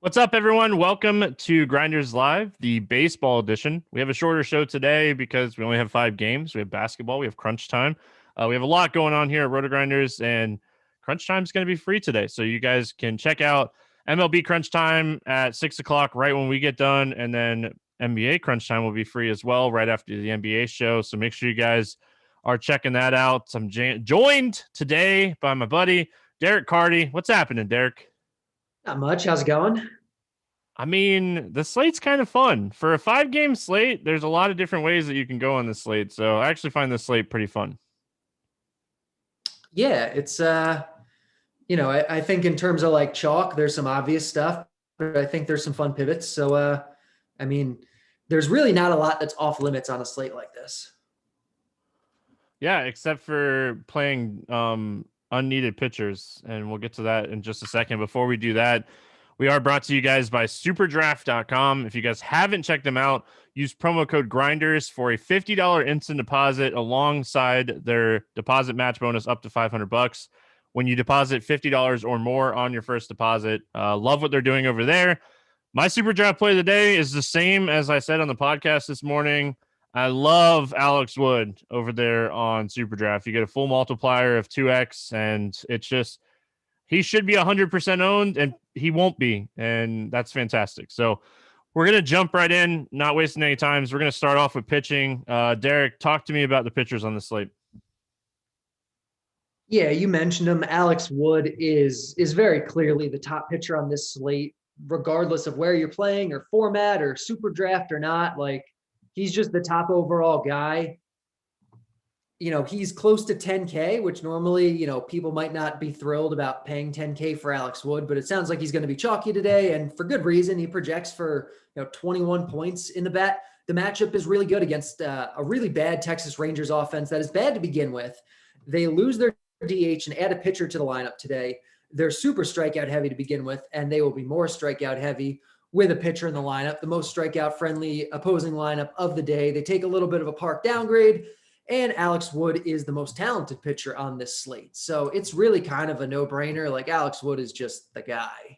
What's up, everyone? Welcome to Grinderslive, the baseball edition. We have a shorter show today because we only have 5 games. We have basketball, we have crunch time. We have a lot going on here at Rotogrinders, and crunch time is going to be free today. So you guys can check out MLB crunch time at 6 o'clock right when we get done. And then NBA crunch time will be free as well right after the NBA show. So make sure you guys are checking that out. I'm joined today by my buddy, Derek Carty. What's happening, Derek? Not much. How's it going? I mean, the slate's kind of fun. For a 5 game slate, there's a lot of different ways that you can go on the slate. So I actually find this slate pretty fun. Yeah, it's I think in terms of like chalk, there's some obvious stuff, but I think there's some fun pivots. So I mean, there's really not a lot that's off limits on a slate like this. Yeah, except for playing unneeded pitchers. And we'll get to that in just a second. Before we do that, we are brought to you guys by superdraft.com. If you guys haven't checked them out, use promo code Grinders for a $50 instant deposit alongside their deposit match bonus up to $500 when you deposit $50 or more on your first deposit. Love what they're doing over there. My super draft play of the day is the same as I said on the podcast this morning. I love Alex Wood over there on Superdraft. You get a full multiplier of 2x, and it's just he should be 100% owned, and he won't be, and that's fantastic. So we're going to jump right in, not wasting any time. We're going to start off with pitching. Derek, talk to me about the pitchers on the slate. Yeah, you mentioned him. Alex Wood is very clearly the top pitcher on this slate, regardless of where you're playing or format or super draft or not. Like, he's just the top overall guy. He's close to 10K, which normally, people might not be thrilled about paying 10K for Alex Wood, but it sounds like he's going to be chalky today, and for good reason. He projects for 21 points in the bat. The matchup is really good against a really bad Texas Rangers offense that is bad to begin with. They lose their DH and add a pitcher to the lineup today. They're super strikeout heavy to begin with, and they will be more strikeout heavy with a pitcher in the lineup, the most strikeout friendly opposing lineup of the day. They take a little bit of a park downgrade, and Alex Wood is the most talented pitcher on this slate. So it's really kind of a no-brainer. Like, Alex Wood is just the guy.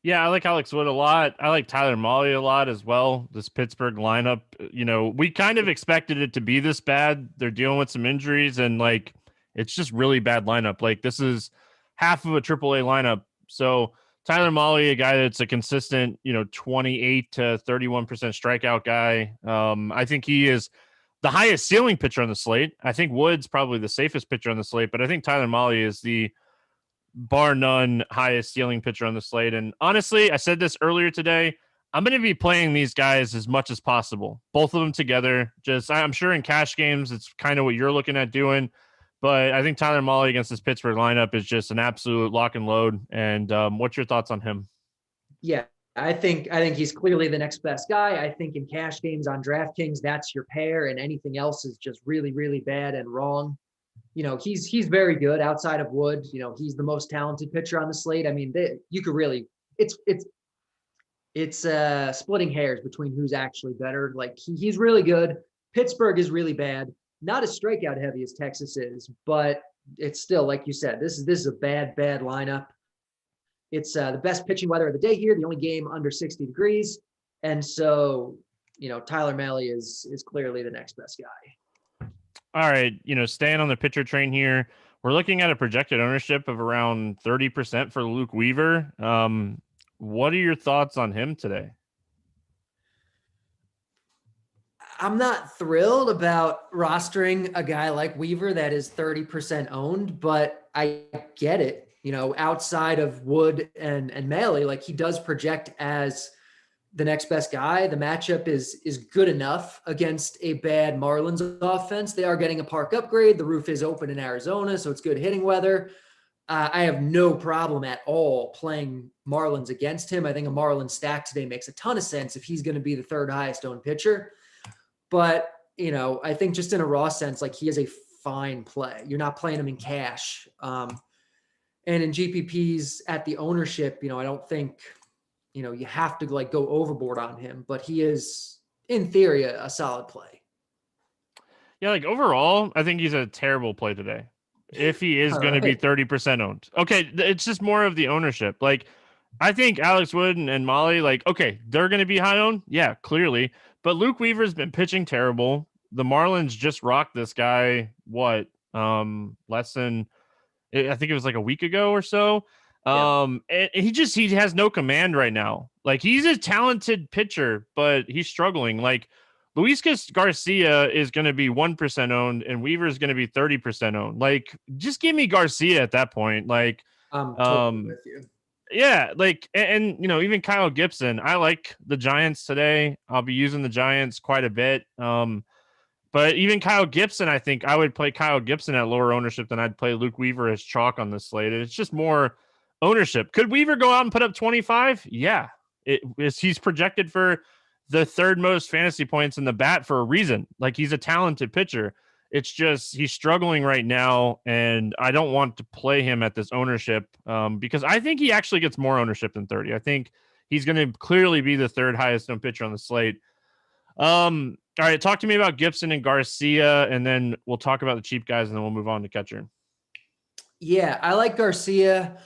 Yeah, I like Alex Wood a lot. I like Tyler Mahle a lot as well. This Pittsburgh lineup, we kind of expected it to be this bad. They're dealing with some injuries, and it's just really bad lineup. Like, this is half of a AAA lineup. So Tyler Mahle, a guy that's a consistent, 28 to 31% strikeout guy. I think he is the highest ceiling pitcher on the slate. I think Wood's probably the safest pitcher on the slate, but I think Tyler Mahle is the bar none highest ceiling pitcher on the slate. And honestly, I said this earlier today, I'm going to be playing these guys as much as possible, both of them together. I'm sure in cash games, it's kind of what you're looking at doing, but I think Tyler Mahle against this Pittsburgh lineup is just an absolute lock and load. And what's your thoughts on him? Yeah, I think he's clearly the next best guy. I think in cash games on DraftKings, that's your pair, and anything else is just really, really bad and wrong. He's very good outside of Wood. He's the most talented pitcher on the slate. I mean, you could really it's splitting hairs between who's actually better. Like, he's really good. Pittsburgh is really bad. Not as strikeout heavy as Texas is, but it's still, like you said, this is a bad lineup. It's the best pitching weather of the day here, the only game under 60 degrees. And so, Tyler Mahle is clearly the next best guy. All right, staying on the pitcher train here, we're looking at a projected ownership of around 30% for Luke Weaver. What are your thoughts on him today? I'm not thrilled about rostering a guy like Weaver that is 30% owned, but I get it. Outside of Wood and Mahle, like, he does project as the next best guy. The matchup is good enough against a bad Marlins offense. They are getting a park upgrade. The roof is open in Arizona, so it's good hitting weather. I have no problem at all playing Marlins against him. I think a Marlins stack today makes a ton of sense if he's going to be the third highest owned pitcher. But, I think just in a raw sense, like, he is a fine play. You're not playing him in cash. And in GPPs at the ownership, I don't think, you have to go overboard on him, but he is in theory a solid play. Yeah, overall, I think he's a terrible play today. If he is going to be 30% owned. Okay, it's just more of the ownership. I think Alex Wood and Molly, like, okay, they're going to be high owned. Yeah, clearly. But Luke Weaver's been pitching terrible. The Marlins just rocked this guy, what, less than, I think it was like a week ago or so. Yep. And he has no command right now. Like, he's a talented pitcher, but he's struggling. Like, Luis Garcia is going to be 1% owned and Weaver is going to be 30% owned. Like, just give me Garcia at that point. Like, I'm totally um, with you. yeah, like, and you know, even Kyle Gibson, I like the Giants today. I'll be using the Giants quite a bit. But even Kyle Gibson, I think I would play Kyle Gibson at lower ownership than I'd play Luke Weaver as chalk on this slate. It's just more ownership. Could Weaver go out and put up 25? Yeah. He's projected for the third most fantasy points in the bat for a reason. Like, he's a talented pitcher. It's just he's struggling right now, and I don't want to play him at this ownership because I think he actually gets more ownership than 30. I think he's going to clearly be the third highest owned pitcher on the slate. All right, talk to me about Gibson and Garcia, and then we'll talk about the cheap guys, and then we'll move on to catcher. Yeah, I like Garcia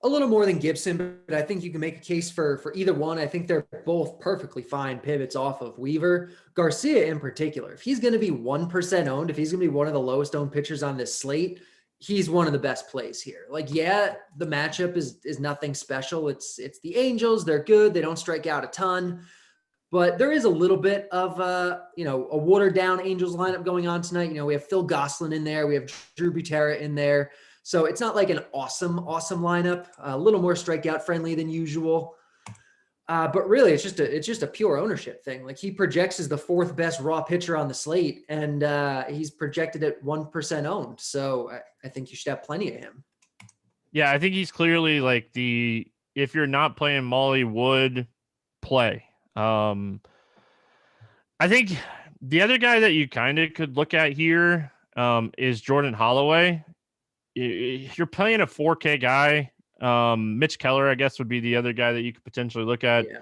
a little more than Gibson, but I think you can make a case for either one. I think they're both perfectly fine pivots off of Weaver. Garcia in particular, if he's going to be 1% owned, if he's going to be one of the lowest owned pitchers on this slate, he's one of the best plays here. Like, yeah, the matchup is nothing special. It's the Angels. They're good. They don't strike out a ton. But there is a little bit of, a watered down Angels lineup going on tonight. You know, we have Phil Gosselin in there. We have Drew Butera in there. So it's not like an awesome lineup, a little more strikeout friendly than usual. But really, it's just a pure ownership thing. Like, he projects as the fourth best raw pitcher on the slate, and he's projected at 1% owned. So I think you should have plenty of him. Yeah, I think he's clearly like if you're not playing Molly Wood, play. I think the other guy that you kind of could look at here is Jordan Holloway. If you're playing a 4K guy, Mitch Keller, I guess, would be the other guy that you could potentially look at. Yeah.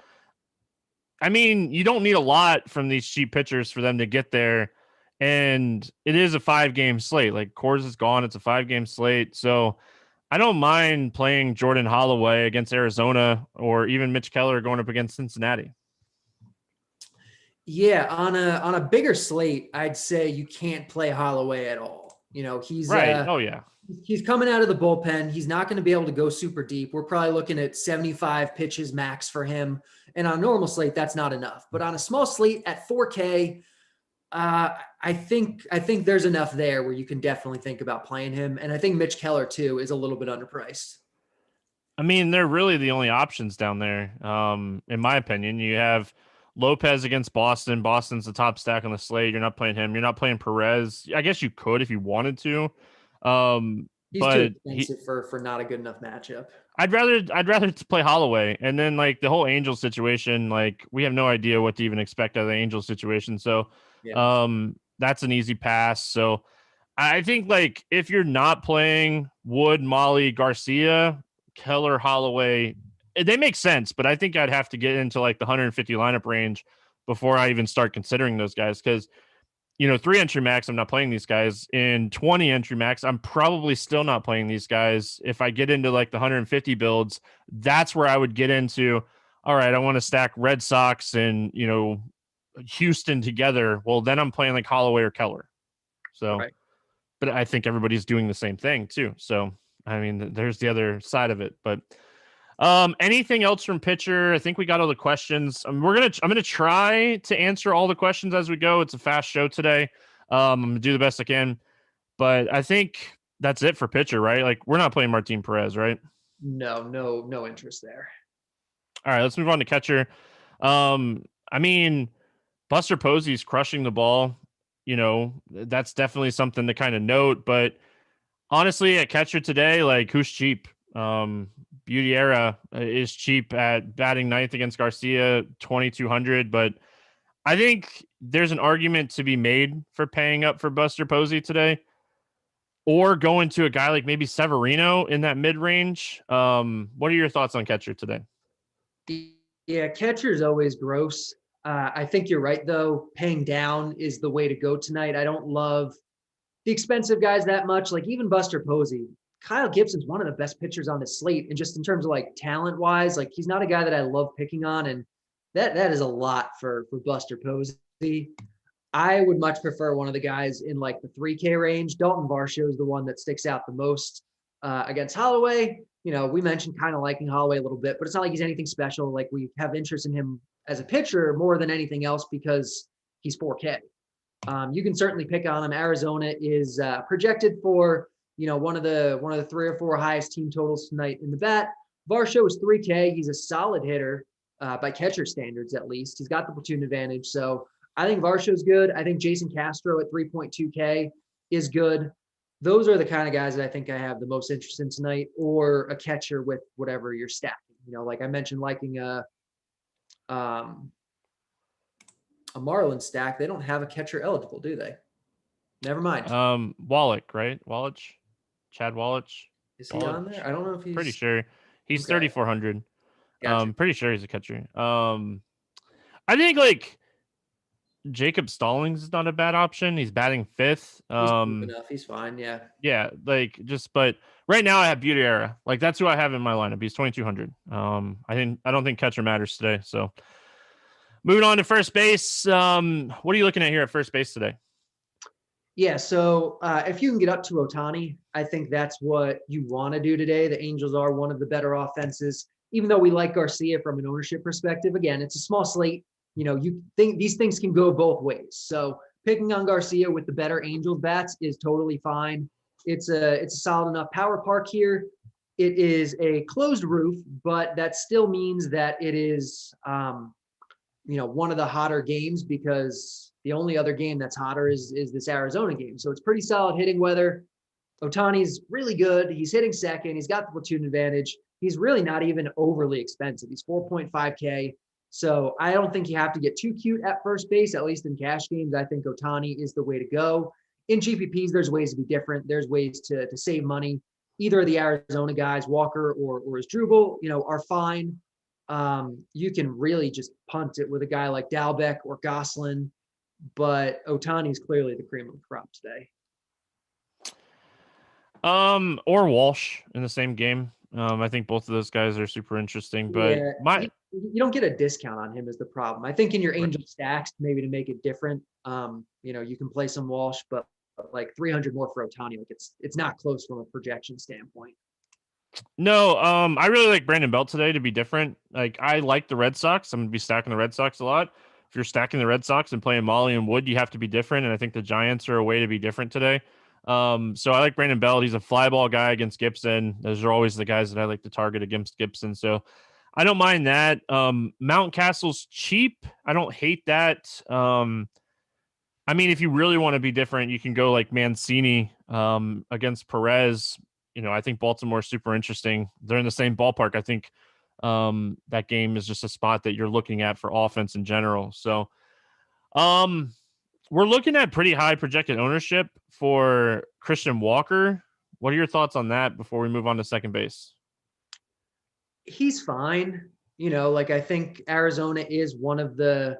I mean, you don't need a lot from these cheap pitchers for them to get there. And it is a 5-game slate. Like, Coors is gone. It's a 5-game slate. So I don't mind playing Jordan Holloway against Arizona or even Mitch Keller going up against Cincinnati. Yeah, on a bigger slate, I'd say you can't play Holloway at all. You know, he's right. Oh, yeah. He's coming out of the bullpen. He's not going to be able to go super deep. We're probably looking at 75 pitches max for him. And on a normal slate, that's not enough. But on a small slate at 4K, I think there's enough there where you can definitely think about playing him. And I think Mitch Keller, too, is a little bit underpriced. I mean, they're really the only options down there. In my opinion, you have Lopez against Boston. Boston's the top stack on the slate. You're not playing him. You're not playing Perez. I guess you could if you wanted to. He's But too expensive for not a good enough matchup. I'd rather play Holloway, and then like the whole Angel situation, like we have no idea what to even expect out of the Angel situation. So, Yeah. that's an easy pass. So I think like if you're not playing Wood, Molly, Garcia, Keller, Holloway, they make sense, but I think I'd have to get into like the 150 lineup range before I even start considering those guys because 3 entry max, I'm not playing these guys. In 20 entry max, I'm probably still not playing these guys. If I get into like the 150 builds, that's where I would get into, all right, I want to stack Red Sox and, Houston together. Well, then I'm playing like Holloway or Keller. So, Right. But I think everybody's doing the same thing too. So, I mean, there's the other side of it, but anything else from pitcher? I think we got all the questions. I'm gonna try to answer all the questions as we go. It's a fast show today. I'm gonna do the best I can, but I think that's it for pitcher, right? Like we're not playing Martin Perez, right? No interest there. All right, let's move on to catcher. I mean, Buster Posey's crushing the ball. That's definitely something to kind of note. But honestly, at catcher today, like who's cheap? Beauty Era is cheap at batting ninth against Garcia, 2,200. But I think there's an argument to be made for paying up for Buster Posey today, or going to a guy like maybe Severino in that mid range. What are your thoughts on catcher today? Yeah, catcher is always gross. I think you're right, though. Paying down is the way to go tonight. I don't love the expensive guys that much. Like even Buster Posey, Kyle Gibson's one of the best pitchers on the slate. And just in terms of like talent wise, like he's not a guy that I love picking on. And that is a lot for Buster Posey. I would much prefer one of the guys in like the 3K range. Dalton Varsho is the one that sticks out the most against Holloway. You know, we mentioned kind of liking Holloway a little bit, but it's not like he's anything special. Like we have interest in him as a pitcher more than anything else because he's 4K. You can certainly pick on him. Arizona is projected for, you know, one of the 3 or 4 highest team totals tonight in the bat. Varsho is 3K. He's a solid hitter by catcher standards, at least. He's got the platoon advantage. So I think Varsho's good. I think Jason Castro at 3.2K is good. Those are the kind of guys that I think I have the most interest in tonight, or a catcher with whatever you're stacking. You know, like I mentioned, liking a Marlin stack. They don't have a catcher eligible, do they? Never mind. Wallach, right? Wallach, Chad Wallach. Is he on there? I don't know if he's pretty sure he's okay. 3,400. Gotcha. Pretty sure he's a catcher. I think like Jacob Stallings is not a bad option. He's batting 5th. He's good enough. He's fine. Yeah. Yeah, like but right now I have Beauty Era. Like that's who I have in my lineup. He's 2,200. I don't think catcher matters today. So moving on to first base. What are you looking at here at first base today? Yeah, so if you can get up to Ohtani, I think that's what you want to do today. The Angels are one of the better offenses, even though we like Garcia from an ownership perspective. Again, it's a small slate. You know, you think these things can go both ways. So picking on Garcia with the better Angels bats is totally fine. It's a solid enough power park here. It is a closed roof, but that still means that it is, you know, one of the hotter games, because the only other game that's hotter is this Arizona game. So it's pretty solid hitting weather. Ohtani's really good. He's hitting second. He's got the platoon advantage. He's really not even overly expensive. He's 4.5K. So I don't think you have to get too cute at first base, at least in cash games. I think Ohtani is the way to go. In GPPs, there's ways to be different. There's ways to save money. Either of the Arizona guys, Walker or Asdrubal, you know, are fine. You can really just punt it with a guy like Dalbec or Goslin, but Ohtani's clearly the cream of the crop today. Or Walsh in the same game. I think both of those guys are super interesting, but yeah, you don't get a discount on him is the problem. I think in your Angel stacks, maybe to make it different, you know, you can play some Walsh, but like 300 more for Ohtani, like it's not close from a projection standpoint. No, I really like Brandon Belt today to be different. Like I like the Red Sox. I'm gonna be stacking the Red Sox a lot. If you're stacking the Red Sox and playing Molly and Wood, you have to be different. And I think the Giants are a way to be different today. So I like Brandon Belt. He's a fly ball guy against Gibson. Those are always the guys that I like to target against Gibson. So I don't mind that. Mountcastle's cheap. I don't hate that. I mean, if you really want to be different, you can go like Mancini against Perez. You know, I think Baltimore's super interesting. They're in the same ballpark. I think that game is just a spot that you're looking at for offense in general. So we're looking at pretty high projected ownership for Christian Walker. What are your thoughts on that before we move on to second base? He's fine. You know, like I think Arizona is one of the,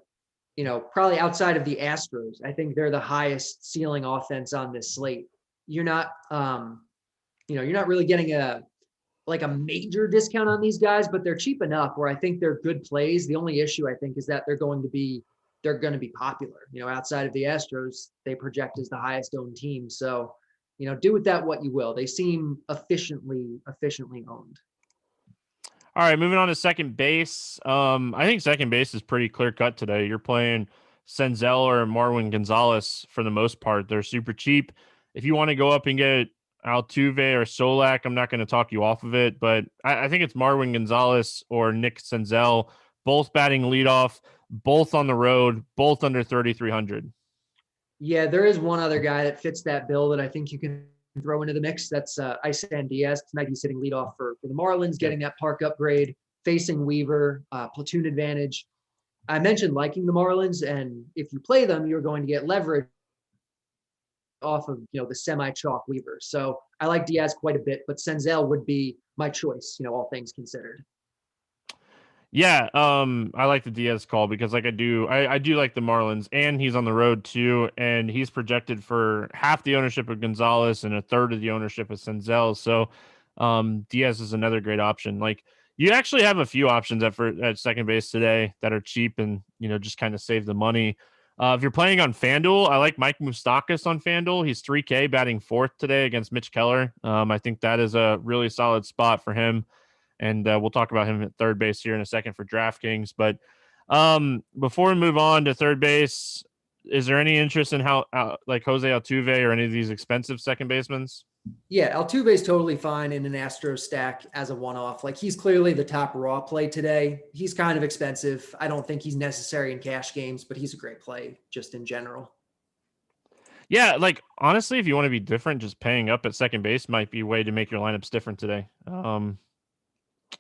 you know, probably outside of the Astros, I think they're the highest ceiling offense on this slate. You're not, you know, you're not really getting a major discount on these guys, but they're cheap enough where I think they're good plays. The only issue I think is that they're going to be popular. You know, outside of the Astros, they project as the highest owned team. So, you know, do with that what you will. They seem efficiently owned. All right, moving on to second base. I think second base is pretty clear cut today. You're playing Senzel or Marwin Gonzalez for the most part. They're super cheap. If you want to go up and get Altuve or Solak, I'm not going to talk you off of it, but I think it's Marwin Gonzalez or Nick Senzel, both batting leadoff, both on the road, both under 3,300. Yeah, there is one other guy that fits that bill that I think you can throw into the mix. That's Isan Diaz. Tonight he's sitting leadoff for the Marlins, getting that park upgrade, facing Weaver, platoon advantage. I mentioned liking the Marlins, and if you play them, you're going to get leverage off of, you know, the semi-chalk Weaver. So I like Diaz quite a bit, but Senzel would be my choice, you know, all things considered. Yeah, I like the Diaz call because like I do like the Marlins, and he's on the road too, and he's projected for half the ownership of Gonzalez and a third of the ownership of Senzel. So Diaz is another great option. Like you actually have a few options at second base today that are cheap and just kind of save the money. If you're playing on FanDuel, I like Mike Moustakas on FanDuel. He's 3K batting fourth today against Mitch Keller. I think that is a really solid spot for him. And we'll talk about him at third base here in a second for DraftKings. But before we move on to third base, is there any interest in how like Jose Altuve or any of these expensive second basemen? Yeah, Altuve's totally fine in an Astro stack as a one-off. Like he's clearly the top raw play today. He's kind of expensive. I don't think he's necessary in cash games, but he's a great play just in general. Yeah, like honestly, if you want to be different, just paying up at second base might be a way to make your lineups different today.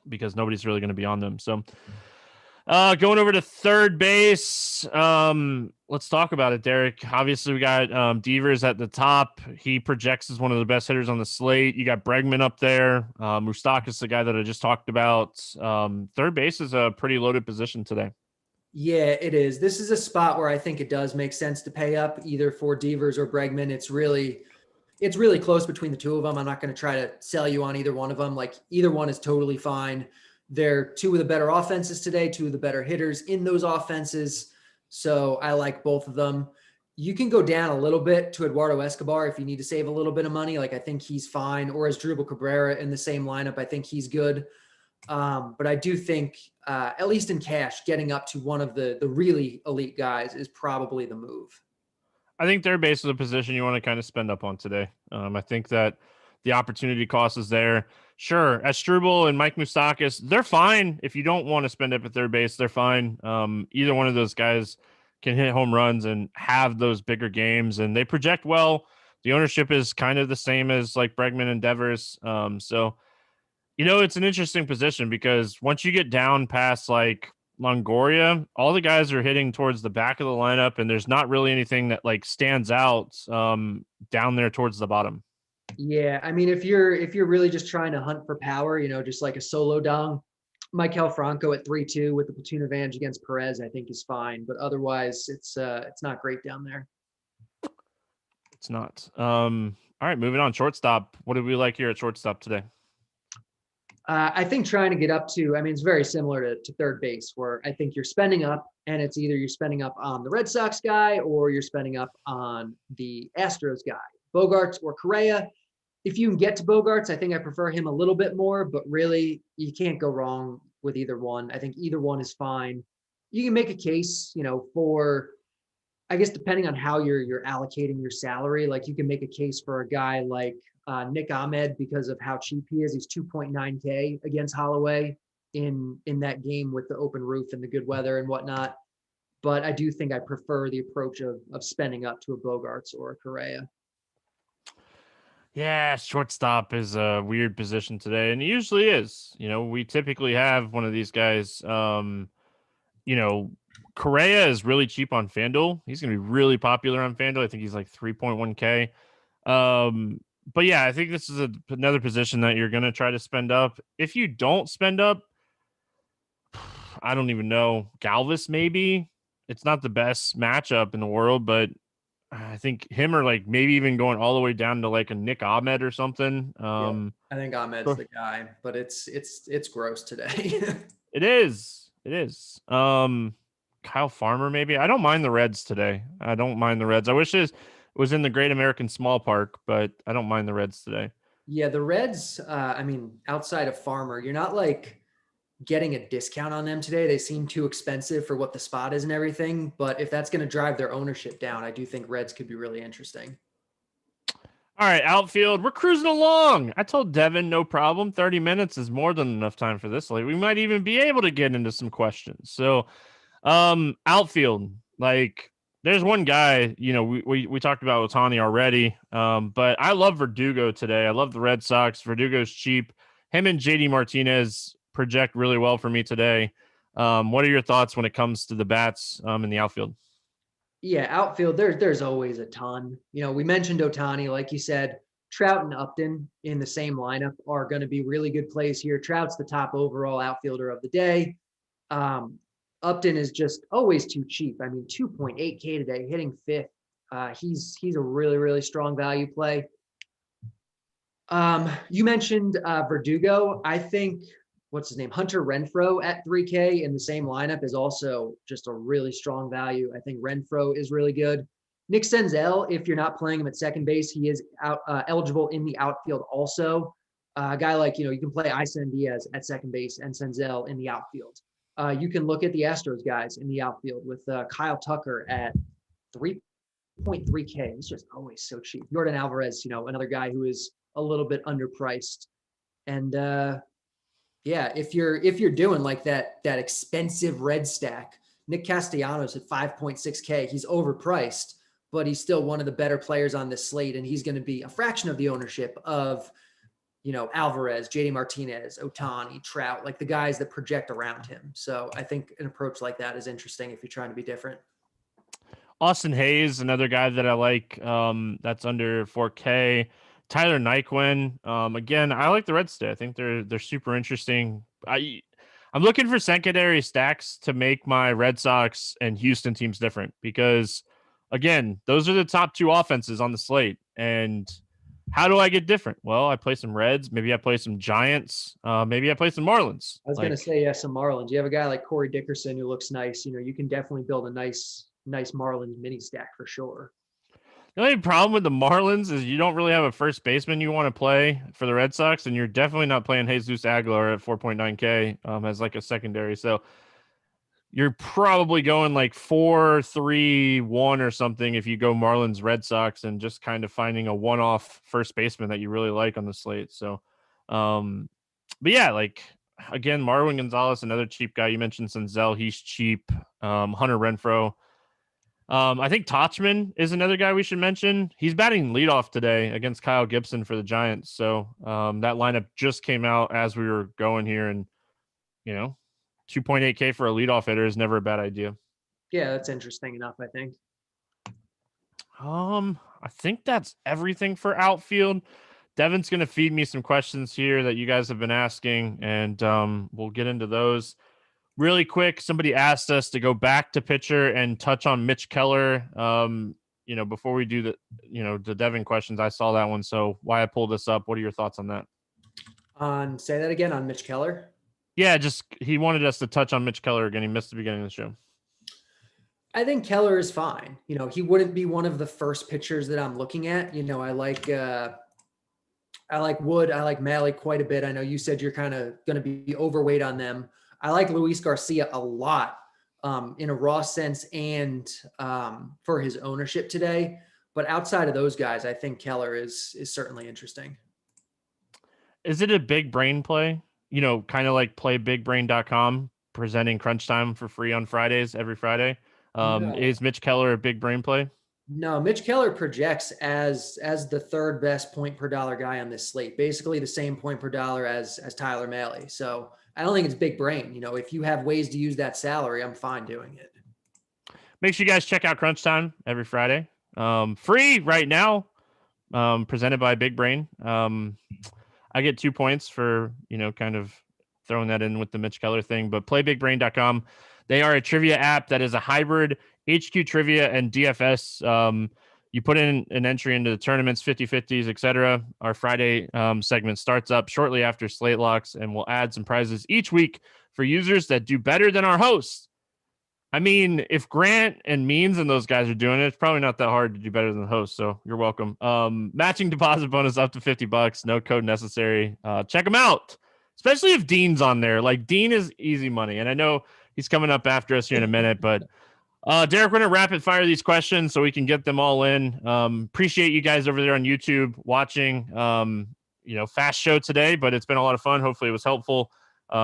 Because nobody's really going to be on them. So going over to third base, let's talk about it, Derek. Obviously, we got Devers at the top. He projects as one of the best hitters on the slate. You got Bregman up there. Moustakas, the guy that I just talked about. Third base is a pretty loaded position today. Yeah, it is. This is a spot where I think it does make sense to pay up either for Devers or Bregman. It's really close between the two of them. I'm not going to try to sell you on either one of them. Like either one is totally fine. They're two of the better offenses today, two of the better hitters in those offenses. So I like both of them. You can go down a little bit to Eduardo Escobar if you need to save a little bit of money. Like I think he's fine. Or as Drupal Cabrera in the same lineup, I think he's good. But I do think, at least in cash, getting up to one of the really elite guys is probably the move. I think third base is a position you want to kind of spend up on today. I think that the opportunity cost is there. Sure, Asdrubal and Mike Moustakas, they're fine. If you don't want to spend up at third base, they're fine. Either one of those guys can hit home runs and have those bigger games, and they project well. The ownership is kind of the same as like Bregman and Devers. So it's an interesting position because once you get down past like Longoria, all the guys are hitting towards the back of the lineup, and there's not really anything that like stands out down there towards the bottom. Yeah, I mean, if you're really just trying to hunt for power, just like a solo dong, Michael Franco at 3-2 with the platoon advantage against Perez, I think is fine. But otherwise, it's not great down there. It's not. All right, moving on. Shortstop. What did we like here at shortstop today? I think trying to get up to, I mean, it's very similar to third base, where I think you're spending up, and it's either you're spending up on the Red Sox guy or you're spending up on the Astros guy, Bogarts or Correa. If you can get to Bogarts, I think I prefer him a little bit more, but really you can't go wrong with either one. I think either one is fine. You can make a case, for, I guess, depending on how you're allocating your salary, like you can make a case for a guy like Nick Ahmed because of how cheap he is. He's 2.9K against Holloway in that game with the open roof and the good weather and whatnot. But I do think I prefer the approach of spending up to a Bogarts or a Correa. Yeah, shortstop is a weird position today, and it usually is. We typically have one of these guys. Correa is really cheap on FanDuel. He's going to be really popular on FanDuel. I think he's like 3.1K. But yeah, I think this is another position that you're going to try to spend up. If you don't spend up, I don't even know. Galvis, maybe. It's not the best matchup in the world, but I think him or like maybe even going all the way down to like a Nick Ahmed or something. Yeah, I think Ahmed's the guy, but it's gross today. It is. It is. Kyle Farmer, maybe. I don't mind the Reds today. I don't mind the Reds. I wish it was in the Great American Small Park, but I don't mind the Reds today. Yeah, the Reds, I mean, outside of Farmer, you're not like getting a discount on them today. They seem too expensive for what the spot is and everything. But if that's going to drive their ownership down, I do think Reds could be really interesting. All right, outfield. We're cruising along. I told Devin, no problem. 30 minutes is more than enough time for this. Like, we might even be able to get into some questions. So, outfield, like, there's one guy, we talked about Ohtani already, but I love Verdugo today. I love the Red Sox. Verdugo's cheap. Him and JD Martinez project really well for me today. What are your thoughts when it comes to the bats in the outfield? Yeah, outfield, there's always a ton. We mentioned Ohtani, like you said, Trout and Upton in the same lineup are going to be really good plays here. Trout's the top overall outfielder of the day. Upton is just always too cheap. I mean, 2.8K today, hitting fifth. He's a really, really strong value play. You mentioned Verdugo. I think what's his name? Hunter Renfroe at 3K in the same lineup is also just a really strong value. I think Renfroe is really good. Nick Senzel, if you're not playing him at second base, he is eligible in the outfield also. A guy like, you can play Isan Diaz at second base and Senzel in the outfield. You can look at the Astros guys in the outfield with Kyle Tucker at 3.3K. It's just always so cheap. Jordan Alvarez, another guy who is a little bit underpriced. And yeah, if you're doing like that expensive red stack, Nick Castellanos at 5.6K, he's overpriced, but he's still one of the better players on this slate, and he's going to be a fraction of the ownership of Alvarez, JD Martinez, Ohtani, Trout, like the guys that project around him. So I think an approach like that is interesting if you're trying to be different. Austin Hayes, another guy that I like, that's under 4K. Tyler Nyquin. Again, I like the Reds today. I think they're super interesting. I'm looking for secondary stacks to make my Red Sox and Houston teams different because, again, those are the top two offenses on the slate. And how do I get different? Well, I play some Reds. Maybe I play some Giants. Maybe I play some Marlins. I was going to say, yeah, some Marlins. You have a guy like Corey Dickerson who looks nice. You can definitely build a nice Marlins mini stack for sure. The only problem with the Marlins is you don't really have a first baseman you want to play for the Red Sox, and you're definitely not playing Jesus Aguilar at 4.9K as like a secondary. So you're probably going like 4-3-1 or something if you go Marlins Red Sox and just kind of finding a one-off first baseman that you really like on the slate. So, but yeah, like again, Marwin Gonzalez, another cheap guy. You mentioned Senzel, he's cheap. Hunter Renfroe. I think Tachman is another guy we should mention. He's batting leadoff today against Kyle Gibson for the Giants. So that lineup just came out as we were going here, and 2.8K for a leadoff hitter is never a bad idea. Yeah, that's interesting enough, I think. I think that's everything for outfield. Devin's going to feed me some questions here that you guys have been asking, and we'll get into those. Really quick, somebody asked us to go back to pitcher and touch on Mitch Keller. Before we do the Devin questions, I saw that one. So why I pulled this up. What are your thoughts on that? Say that again on Mitch Keller. Yeah, just he wanted us to touch on Mitch Keller again. He missed the beginning of the show. I think Keller is fine. He wouldn't be one of the first pitchers that I'm looking at. I like Wood. I like Malley quite a bit. I know you said you're kind of going to be overweight on them. I like Luis Garcia a lot in a raw sense and for his ownership today. But outside of those guys, I think Keller is certainly interesting. Is it a big brain play? Kind of like playbigbrain.com presenting Crunch Time for free on Fridays, every Friday. No. Is Mitch Keller a big brain play? No, Mitch Keller projects as the third best point per dollar guy on this slate, basically the same point per dollar as Tyler Mahle. So I don't think it's big brain. If you have ways to use that salary, I'm fine doing it. Make sure you guys check out Crunch Time every Friday. Free right now, presented by Big Brain. I get 2 points for, kind of throwing that in with the Mitch Keller thing, but playbigbrain.com. They are a trivia app that is a hybrid HQ trivia and DFS. You put in an entry into the tournaments, 50-50s, etc. Our Friday segment starts up shortly after Slate Locks, and we'll add some prizes each week for users that do better than our hosts. I mean, if Grant and Means and those guys are doing it, it's probably not that hard to do better than the host, so you're welcome. Matching deposit bonus up to $50, no code necessary. Check them out, especially if Dean's on there. Like, Dean is easy money, and I know he's coming up after us here in a minute, but Derek, we're going to rapid fire these questions so we can get them all in. Appreciate you guys over there on YouTube watching. Fast show today, but it's been a lot of fun. Hopefully it was helpful.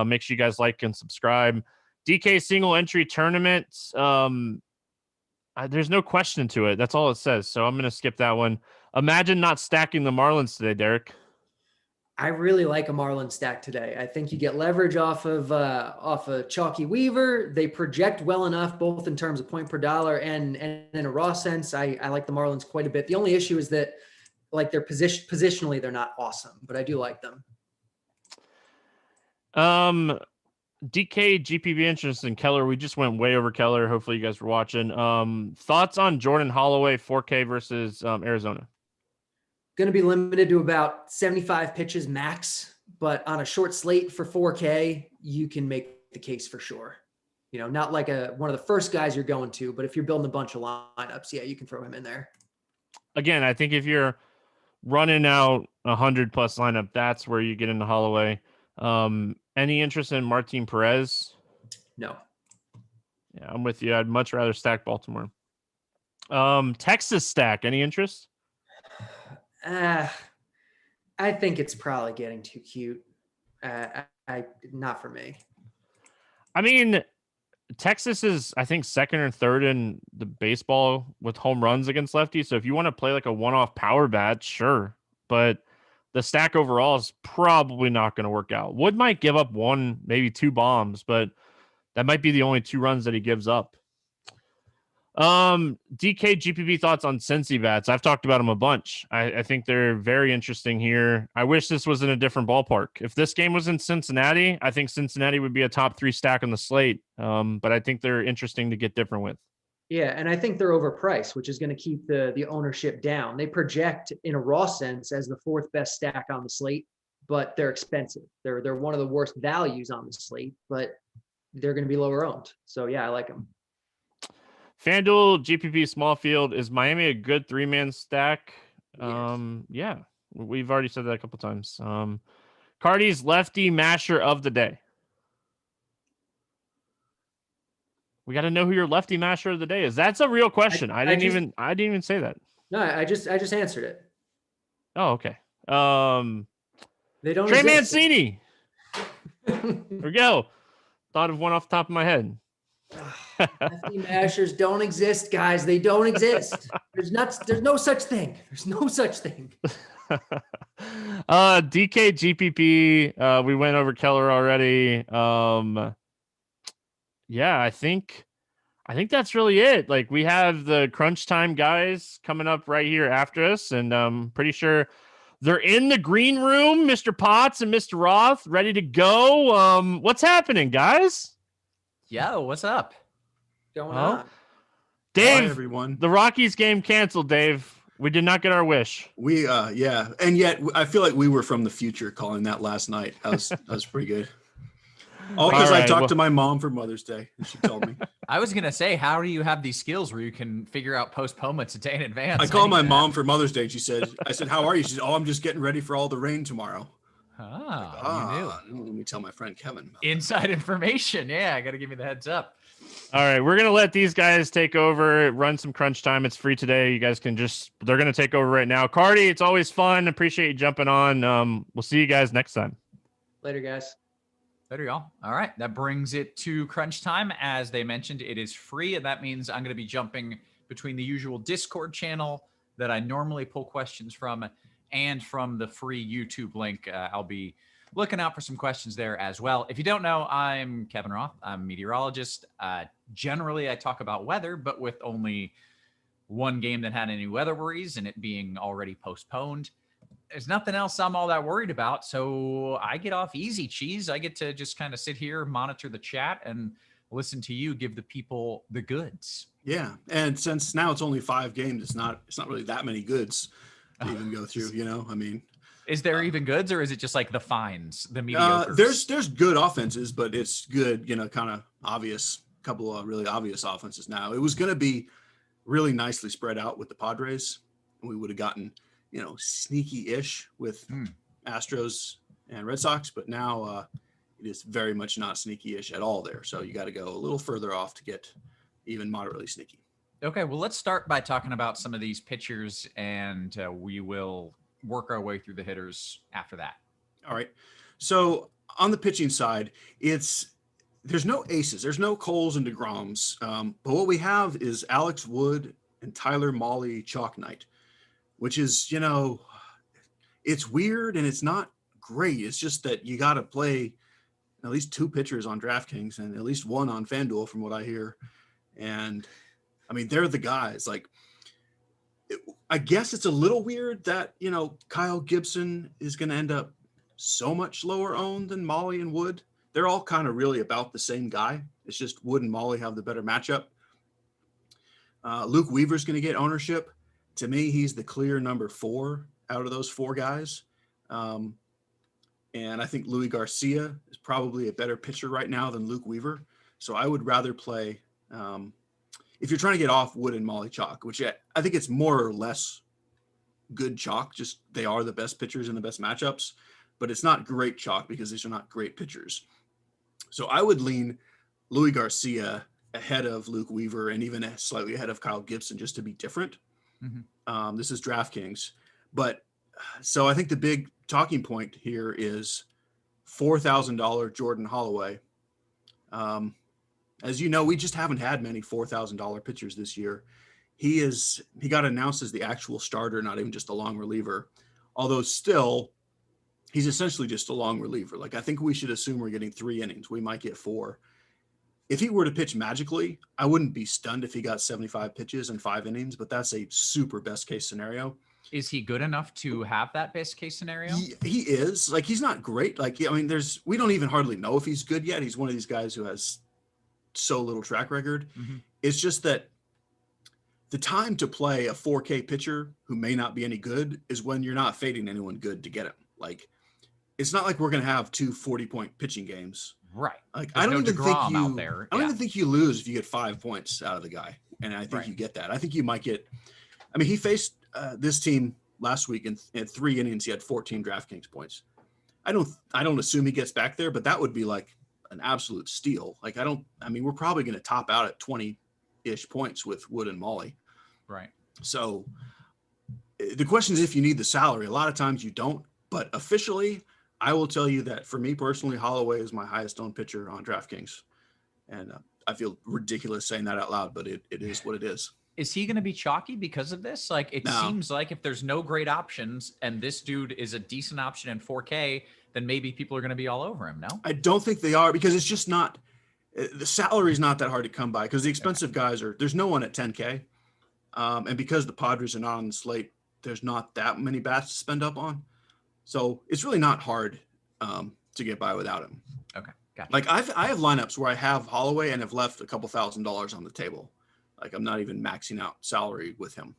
Make sure you guys like and subscribe. DK single entry tournament. There's no question to it. That's all it says. So I'm going to skip that one. Imagine not stacking the Marlins today, Derek. I really like a Marlin stack today. I think you get leverage off of Chalky Weaver. They project well enough, both in terms of point per dollar and in a raw sense. I like the Marlins quite a bit. The only issue is that, like, they're positionally, they're not awesome, but I do like them. DK, GPV interest in Keller. We just went way over Keller. Hopefully you guys were watching. Thoughts on Jordan Holloway 4K versus Arizona? Going to be limited to about 75 pitches max, but on a short slate for 4K, you can make the case for sure. You know, not like one of the first guys you're going to, but if you're building a bunch of lineups, yeah, you can throw him in there. Again, I think if you're running out 100+ lineup, that's where you get into Holloway. Any interest in Martin Perez? No. Yeah, I'm with you. I'd much rather stack Baltimore. Texas stack. Any interest? I think it's probably getting too cute. Not for me. I mean, Texas is, I think, second or third in the baseball with home runs against lefties. So if you want to play like a one-off power bat, sure. But the stack overall is probably not going to work out. Wood might give up one, maybe two bombs, but that might be the only 2 runs that he gives up. DK GPV thoughts on Cincy bats. I've talked about them a bunch. I think they're very interesting here. I wish this was in a different ballpark. If this game was in Cincinnati, I think Cincinnati would be a top 3 stack on the slate. But I think they're interesting to get different with. Yeah, and I think they're overpriced, which is going to keep the ownership down. They project in a raw sense as the 4th best stack on the slate, but they're expensive. They're one of the worst values on the slate, but they're going to be lower owned. So yeah, I like them. FanDuel GPP small field. Is Miami a good 3-man stack? Yes. Yeah, we've already said that a couple times. Cardi's lefty masher of the day. We got to know who your lefty masher of the day is. That's a real question. I didn't even say that. No, I just answered it. Oh, okay. They don't. Trey Mancini. There we go. Thought of one off the top of my head. Lefty mashers don't exist, guys. They don't exist. There's no such thing. There's no such thing. DK GPP. We went over Keller already. Yeah, I think that's really it. Like, we have the crunch time guys coming up right here after us, and I'm pretty sure they're in the green room, Mr. Potts and Mr. Roth, ready to go. What's happening, guys? Yo, what's up? Going on. Dave, hi, everyone. The Rockies game canceled, Dave. We did not get our wish. We yeah, and yet I feel like we were from the future calling that last night. That was pretty good. All because I talked to my mom for Mother's Day, and she told me. I was gonna say, how do you have these skills where you can figure out postponements a day in advance? I called my mom for Mother's Day, and she said, "I said, how are you?" She said, "Oh, I'm just getting ready for all the rain tomorrow." You knew. Let me tell my friend Kevin. Inside information. Yeah, I got to give you the heads up. All right, we're gonna let these guys take over, run some crunch time. It's free today. You guys can they're gonna take over right now. Cardi, it's always fun. Appreciate you jumping on. We'll see you guys next time. Later, guys. There you go. All right. That brings it to crunch time. As they mentioned, it is free. And that means I'm going to be jumping between the usual Discord channel that I normally pull questions from and from the free YouTube link. I'll be looking out for some questions there as well. If you don't know, I'm Kevin Roth. I'm a meteorologist. Generally, I talk about weather, but with only one game that had any weather worries and it being already postponed. There's nothing else I'm all that worried about. So I get off easy, Cheese. I get to just kind of sit here, monitor the chat, and listen to you give the people the goods. Yeah, and since now it's only 5 games, it's not really that many goods to even go through. You know, I mean, is there even goods, or is it just like the fines, the mediocres? There's good offenses, but it's good, you know, kind of obvious. Couple of really obvious offenses. Now it was going to be really nicely spread out with the Padres, and we would have gotten, you know, sneaky-ish with Astros and Red Sox, but now it is very much not sneaky-ish at all there. So you got to go a little further off to get even moderately sneaky. Okay, well, let's start by talking about some of these pitchers, and we will work our way through the hitters after that. All right. So on the pitching side, there's no aces. There's no Coles and DeGroms. But what we have is Alex Wood and Tyler Mahle Chalk Night, which is, you know, it's weird and it's not great. It's just that you got to play at least 2 pitchers on DraftKings and at least 1 on FanDuel from what I hear. And I mean, they're the guys. Like, I guess it's a little weird that, you know, Kyle Gibson is going to end up so much lower owned than Mahle and Wood. they're all kind of really about the same guy. It's just Wood and Molly have the better matchup. Luke Weaver's going to get ownership. To me, he's the clear number 4 out of those 4 guys. And I think Louis Garcia is probably a better pitcher right now than Luke Weaver. So I would rather play, if you're trying to get off Wood and Molly chalk, which I think it's more or less good chalk, just they are the best pitchers in the best matchups, but it's not great chalk because these are not great pitchers. So I would lean Louis Garcia ahead of Luke Weaver and even slightly ahead of Kyle Gibson just to be different. Mm-hmm. This is DraftKings. But so I think the big talking point here is $4,000 Jordan Holloway. As you know, we just haven't had many $4,000 pitchers this year. He got announced as the actual starter, not even just a long reliever, although still he's essentially just a long reliever. Like, I think we should assume we're getting 3 innings. We might get 4. If he were to pitch magically, I wouldn't be stunned if he got 75 pitches in 5 innings, but that's a super best case scenario. Is he good enough to have that best case scenario? He is. Like, he's not great. Like, I mean, we don't even hardly know if he's good yet. He's one of these guys who has so little track record. Mm-hmm. It's just that the time to play a 4K pitcher who may not be any good is when you're not fading anyone good to get him. Like, it's not like we're going to have 2 40-point pitching games. Right. Like, There's I don't no even think DeGrom you, out there. I don't even think you lose if you get 5 points out of the guy. And I think Right. you get that. I think you might get, I mean, he faced this team last week in 3 innings. He had 14 DraftKings points. I don't assume he gets back there, but that would be like an absolute steal. Like, we're probably going to top out at 20-ish points with Wood and Molly. Right. So the question is if you need the salary. A lot of times you don't, but officially, I will tell you that for me personally, Holloway is my highest owned pitcher on DraftKings. And I feel ridiculous saying that out loud, but it is what it is. Is he going to be chalky because of this? Like, it seems like if there's no great options and this dude is a decent option in 4K, then maybe people are going to be all over him. No, I don't think they are, because it's just not, the salary is not that hard to come by, because the expensive guys there's no one at 10K. And because the Padres are not on the slate, there's not that many bats to spend up on. So it's really not hard to get by without him. Okay, gotcha. Like, I have lineups where I have Holloway and have left a couple $1,000s on the table. Like, I'm not even maxing out salary with him.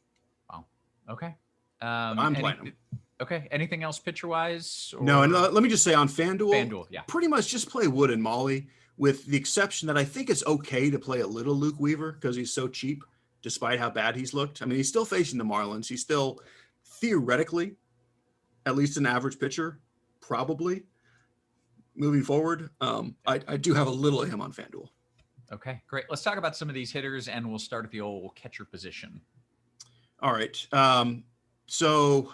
Wow. Okay. I'm playing him. Okay. Anything else pitcher wise? No, and let me just say on FanDuel, yeah, pretty much just play Wood and Molly, with the exception that I think it's okay to play a little Luke Weaver because he's so cheap, despite how bad he's looked. I mean, he's still facing the Marlins. He's still theoretically at least an average pitcher, probably moving forward. I do have a little of him on FanDuel. Okay, great. Let's talk about some of these hitters, and we'll start at the old catcher position. All right. So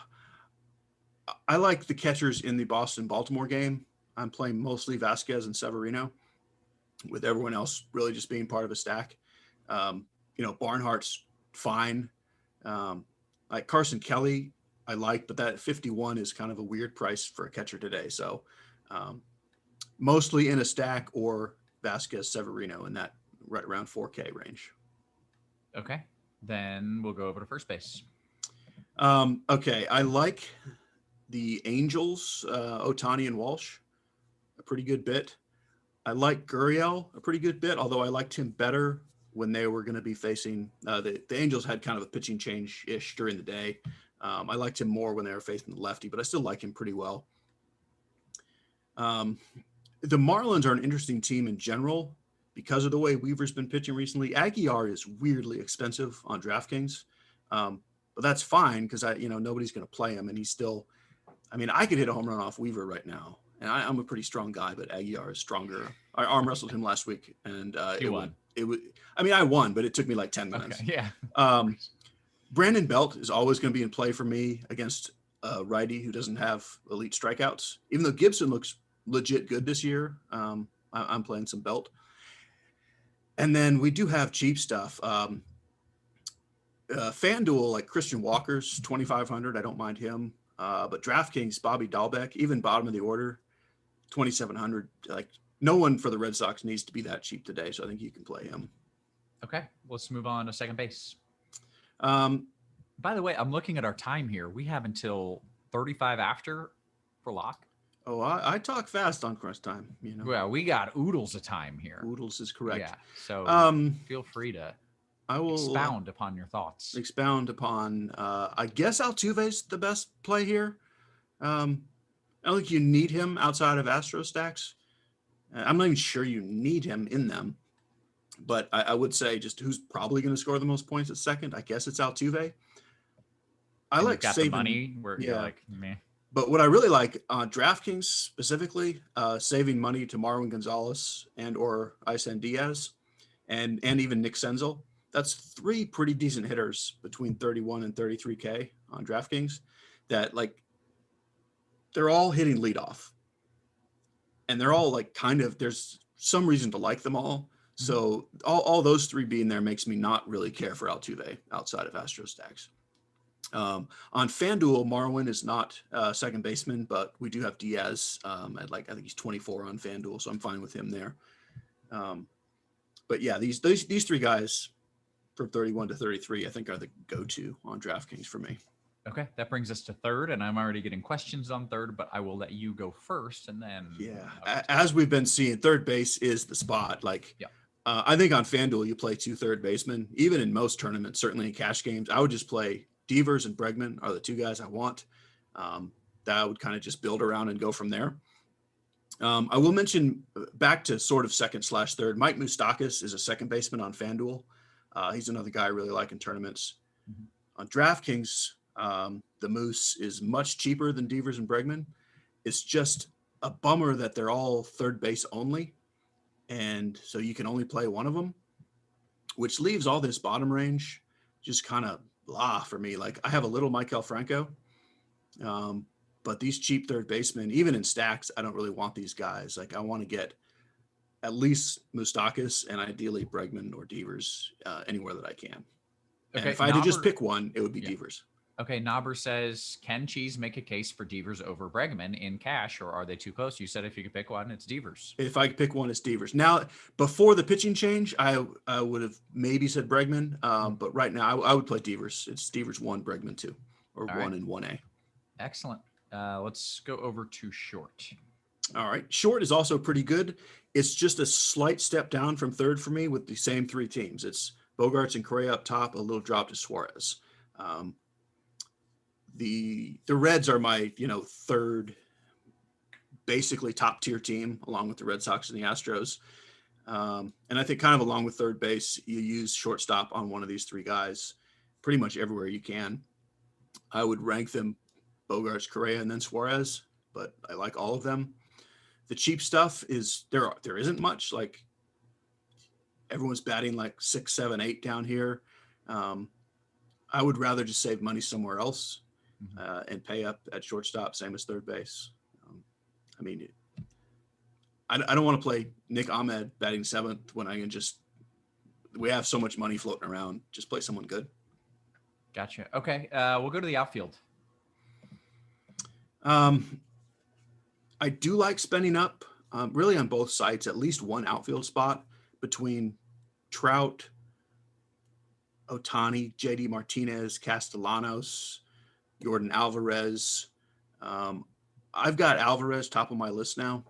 I like the catchers in the Boston-Baltimore game. I'm playing mostly Vasquez and Severino, with everyone else really just being part of a stack. Barnhart's fine. Like Carson Kelly, I like, but that 51 is kind of a weird price for a catcher today. So mostly in a stack, or Vasquez, Severino in that right around 4K range. Okay. Then we'll go over to first base. Okay. I like the Angels, Ohtani and Walsh, a pretty good bit. I like Gurriel a pretty good bit, although I liked him better when they were going to be facing the Angels had kind of a pitching change-ish during the day. I liked him more when they were facing the lefty, but I still like him pretty well. The Marlins are an interesting team in general because of the way Weaver's been pitching recently. Aguilar is weirdly expensive on DraftKings, but that's fine because nobody's going to play him, and he's still. I mean, I could hit a home run off Weaver right now, and I'm a pretty strong guy, but Aguilar is stronger. I arm wrestled him last week, and you won. I won, but it took me like 10 minutes. Okay, yeah. Brandon Belt is always going to be in play for me against a righty who doesn't have elite strikeouts. Even though Gibson looks legit good this year, I'm playing some Belt. And then we do have cheap stuff. FanDuel, like Christian Walker's 2,500. I don't mind him. But DraftKings, Bobby Dahlbeck, even bottom of the order, 2,700. Like, no one for the Red Sox needs to be that cheap today, so I think you can play him. Okay, let's move on to second base. Um, By the way, I'm looking at our time here. We have until 35 after for lock. Oh, I talk fast on crunch time. You know, Well, we got oodles of time here. oodles is correct. Yeah. So Um, feel free to I will expound upon your thoughts. expound upon. I guess Altuve's the best play here. I don't think you need him outside of Astro stacks. I'm not even sure you need him in them, but I would say just who's probably going to score the most points at second. I guess it's Altuve. I And like you've got saving the money where you're yeah. like, meh. But what I really like on DraftKings specifically, saving money to Marwin Gonzalez and or Isan Diaz and even Nick Senzel. That's 3 pretty decent hitters between 31 and 33K on DraftKings that like they're all hitting leadoff. And they're all like kind of there's some reason to like them all. So all those 3 being there makes me not really care for Altuve outside of Astro stacks. On FanDuel, Marwin is not second baseman, but we do have Diaz at like I think he's 24 on FanDuel, so I'm fine with him there. But yeah, these 3 guys from 31 to 33, I think are the go-to on DraftKings for me. Okay, that brings us to third, and I'm already getting questions on third, but I will let you go first, and then As we've been seeing, third base is the spot. Like, yeah. I think on FanDuel you play 2 third basemen, even in most tournaments, certainly in cash games. I would just play Devers and Bregman are the 2 guys I want. That I would kind of just build around and go from there. I will mention back to sort of second/third. Mike Mustackas is a second baseman on FanDuel. He's another guy I really like in tournaments. On DraftKings, the Moose is much cheaper than Devers and Bregman. It's just a bummer that they're all third base only. And so you can only play one of them, which leaves all this bottom range just kind of blah for me. Like I have a little Maikel Franco, but these cheap third basemen, even in stacks, I don't really want these guys. Like I want to get at least Moustakas and ideally Bregman or Devers anywhere that I can. Okay, and if I had to just pick one, it would be Devers. Okay, Knobber says, can Cheese make a case for Devers over Bregman in cash, or are they too close? You said if you could pick one, it's Devers. If I could pick one, it's Devers. Now, before the pitching change, I would have maybe said Bregman, but right now I would play Devers. It's Devers 1, Bregman 2, or all 1 and 1A. Excellent. Let's go over to Short. All right. Short is also pretty good. It's just a slight step down from third for me with the same 3 teams. It's Bogarts and Correa up top, a little drop to Suarez. The Reds are my, third, basically top tier team, along with the Red Sox and the Astros. And I think kind of along with third base, you use shortstop on one of these 3 guys pretty much everywhere you can. I would rank them Bogarts, Correa, and then Suarez, but I like all of them. The cheap stuff is there isn't much. Like everyone's batting like 6, 7, 8 down here. I would rather just save money somewhere else. And pay up at shortstop, same as third base. I don't want to play Nick Ahmed batting 7th when I can we have so much money floating around. Just play someone good. Gotcha. Okay. We'll go to the outfield. I do like spending up really on both sides, at least one outfield spot between Trout, Ohtani, JD Martinez, Castellanos, Jordan Alvarez. I've got Alvarez top of my list now,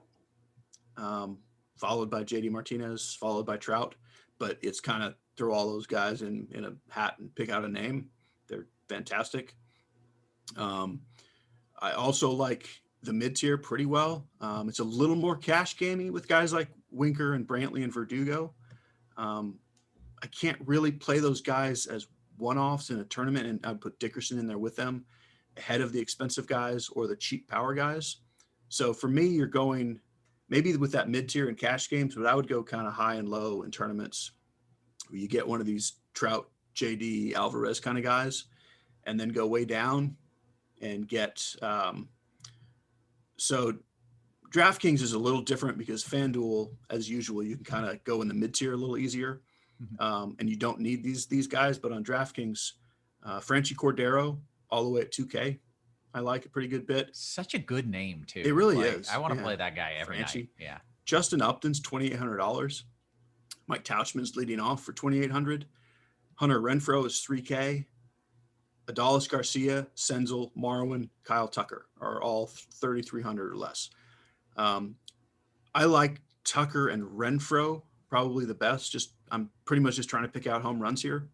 followed by JD Martinez, followed by Trout. But it's kind of throw all those guys in a hat and pick out a name. They're fantastic. I also like the mid-tier pretty well. It's a little more cash gamey with guys like Winker and Brantley and Verdugo. I can't really play those guys as one-offs in a tournament, and I'd put Dickerson in there with them ahead of the expensive guys or the cheap power guys. So for me, you're going maybe with that mid-tier in cash games, but I would go kind of high and low in tournaments where you get one of these Trout, JD, Alvarez kind of guys, and then go way down and get so DraftKings is a little different because FanDuel, as usual, you can kind of go in the mid-tier a little easier, and you don't need these guys. But on DraftKings, Franchy Cordero all the way at 2K. I like a pretty good bit. Such a good name, too. It really is. I want to play that guy every night. Yeah. Justin Upton's $2,800. Mike Tauchman's leading off for $2,800. Hunter Renfroe is $3K. Adolis Garcia, Senzel, Marwin, Kyle Tucker are all $3,300 or less. I like Tucker and Renfroe probably the best. I'm pretty much just trying to pick out home runs here.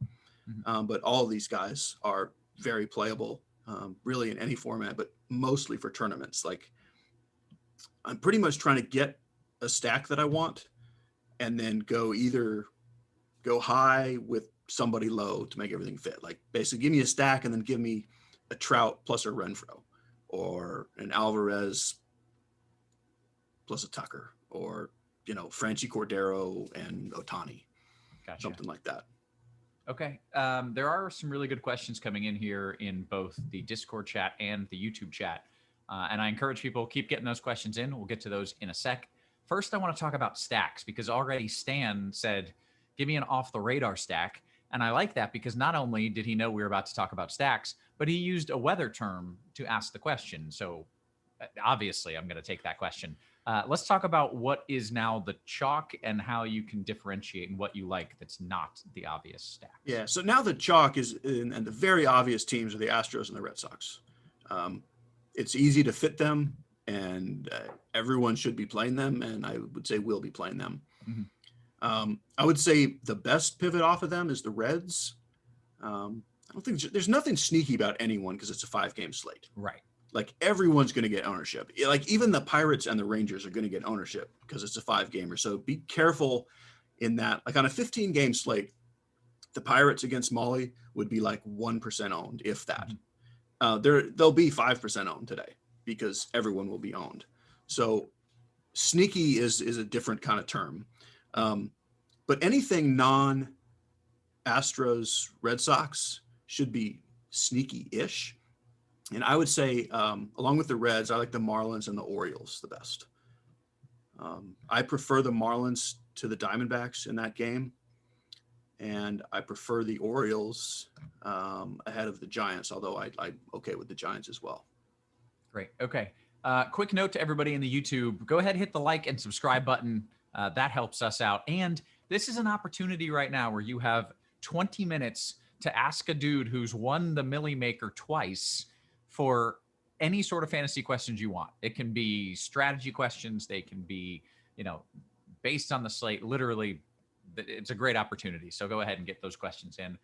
But all of these guys are very playable, really in any format, but mostly for tournaments. Like I'm pretty much trying to get a stack that I want and then go high with somebody low to make everything fit. Like basically give me a stack and then give me a Trout plus a Renfroe or an Alvarez plus a Tucker or, Franchi Cordero and Ohtani. Gotcha. Something like that. Okay. There are some really good questions coming in here in both the Discord chat and the YouTube chat. And I encourage people, keep getting those questions in. We'll get to those in a sec. First, I want to talk about stacks because already Stan said, give me an off the radar stack. And I like that because not only did he know we were about to talk about stacks, but he used a weather term to ask the question. So obviously I'm going to take that question. Let's talk about what is now the chalk and how you can differentiate and what you like that's not the obvious stacks. Yeah, so now the chalk is and the very obvious teams are the Astros and the Red Sox. It's easy to fit them, and everyone should be playing them, and I would say we'll be playing them. Mm-hmm. I would say the best pivot off of them is the Reds. I don't think there's nothing sneaky about anyone because it's a 5-game slate. Right. Like everyone's going to get ownership. Like even the Pirates and the Rangers are going to get ownership because it's a 5-gamer. So be careful in that. Like on a 15-game slate, the Pirates against Molly would be like 1% owned, if that. They'll be 5% owned today because everyone will be owned. So sneaky is a different kind of term. But anything non-Astros, Red Sox should be sneaky-ish. And I would say, along with the Reds, I like the Marlins and the Orioles the best. I prefer the Marlins to the Diamondbacks in that game. And I prefer the Orioles ahead of the Giants, although I'm okay with the Giants as well. Great. Okay. Quick note to everybody in the YouTube. Go ahead, hit the like and subscribe button. That helps us out. And this is an opportunity right now where you have 20 minutes to ask a dude who's won the Millie Maker twice for any sort of fantasy questions you want. It can be strategy questions. They can be, based on the slate. Literally, it's a great opportunity. So go ahead and get those questions in.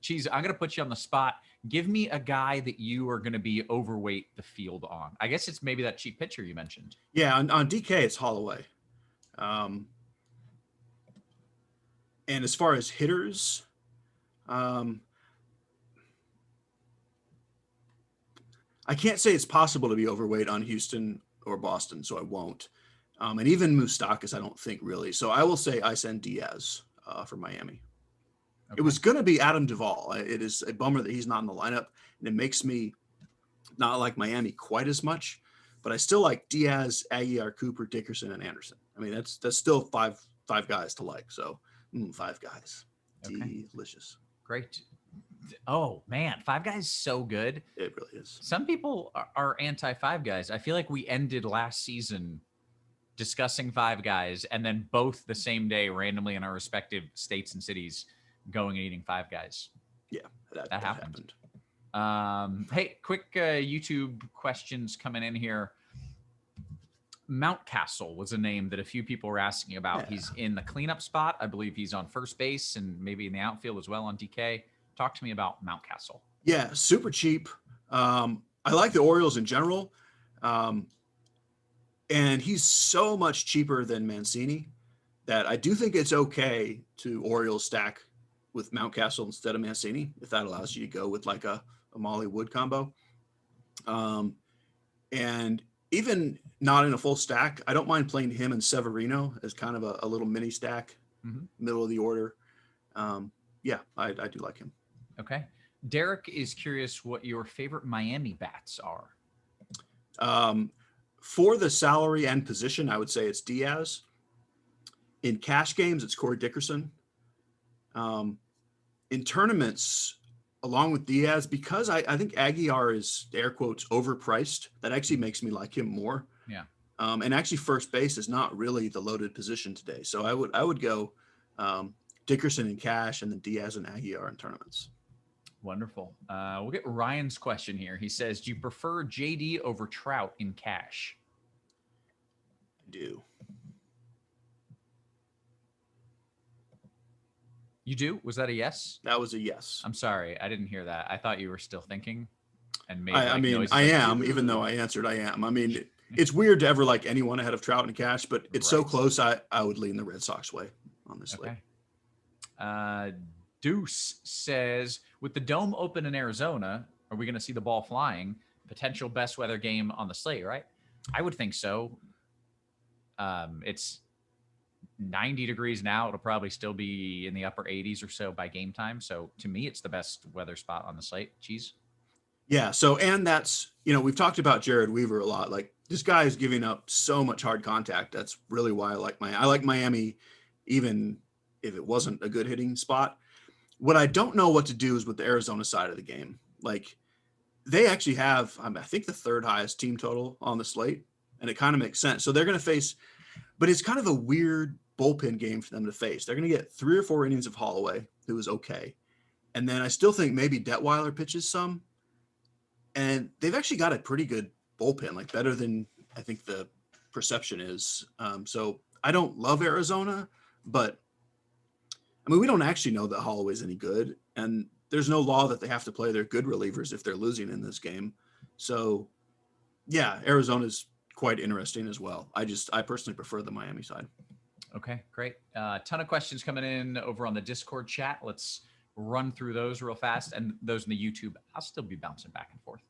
Cheese, I'm going to put you on the spot. Give me a guy that you are going to be overweight the field on. I guess it's maybe that cheap pitcher you mentioned. Yeah, on DK, it's Holloway. And as far as hitters, I can't say it's possible to be overweight on Houston or Boston, so I won't. And even Mustackas, I don't think really. So I will say I send Diaz for Miami. Okay. It was going to be Adam Duvall. It is a bummer that he's not in the lineup, and it makes me not like Miami quite as much. But I still like Diaz, Aguilar, Cooper, Dickerson, and Anderson. I mean, that's still five guys to like. So 5 guys, okay. Delicious. Great. Oh man, 5 guys so good. It really is. Some people are anti-5 guys. I feel like we ended last season discussing 5 guys, and then both the same day, randomly in our respective states and cities, going and eating 5 guys. Yeah, that happened. Hey, quick YouTube questions coming in here. Mountcastle was a name that a few people were asking about. Yeah. He's in the cleanup spot. I believe he's on first base and maybe in the outfield as well on DK. Talk to me about Mountcastle. Yeah, super cheap. I like the Orioles in general. And he's so much cheaper than Mancini that I do think it's okay to Orioles stack with Mountcastle instead of Mancini, if that allows you to go with like a Molly Wood combo. And even not in a full stack, I don't mind playing him and Severino as kind of a little mini stack, middle of the order. Yeah, I do like him. Okay. Derek is curious what your favorite Miami bats are. For the salary and position, I would say it's Diaz. In cash games, it's Corey Dickerson. In tournaments, along with Diaz, because I think Aguilar is, air quotes, overpriced, that actually makes me like him more. Yeah. And actually first base is not really the loaded position today. So I would go Dickerson in cash and then Diaz and Aguilar in tournaments. Wonderful. We'll get Ryan's question here. He says, do you prefer JD over Trout in cash? do. You do? Was that a yes? That was a yes. I'm sorry. I didn't hear that. I thought you were still thinking and made I mean, noises I like, am, even though I answered I am. I mean, it's weird to ever like anyone ahead of Trout and Cash, but it's so Right. close. I would lean the Red Sox way on this slate. Okay. Deuce says, with the dome open in Arizona, are we going to see the ball flying? Potential best weather game on the slate, right? I would think so. It's 90 degrees now. It'll probably still be in the upper 80s or so by game time. So to me, it's the best weather spot on the slate. Cheese. Yeah. So, and that's, we've talked about Jared Weaver a lot. Like, this guy is giving up so much hard contact. That's really why I like Miami, even if it wasn't a good hitting spot. What I don't know what to do is with the Arizona side of the game. Like, they actually have, I think, the third highest team total on the slate, and it kind of makes sense. So they're going to face, but it's kind of a weird bullpen game for them to face. They're going to get 3 or 4 innings of Holloway, who is okay. And then I still think maybe Detweiler pitches some. And they've actually got a pretty good bullpen, like better than I think the perception is. So I don't love Arizona, but I mean, we don't actually know that Holloway's any good. And there's no law that they have to play their good relievers if they're losing in this game. So yeah, Arizona's quite interesting as well. I personally prefer the Miami side. Okay, great. Ton of questions coming in over on the Discord chat. Let's run through those real fast, and those in the YouTube, I'll still be bouncing back and forth.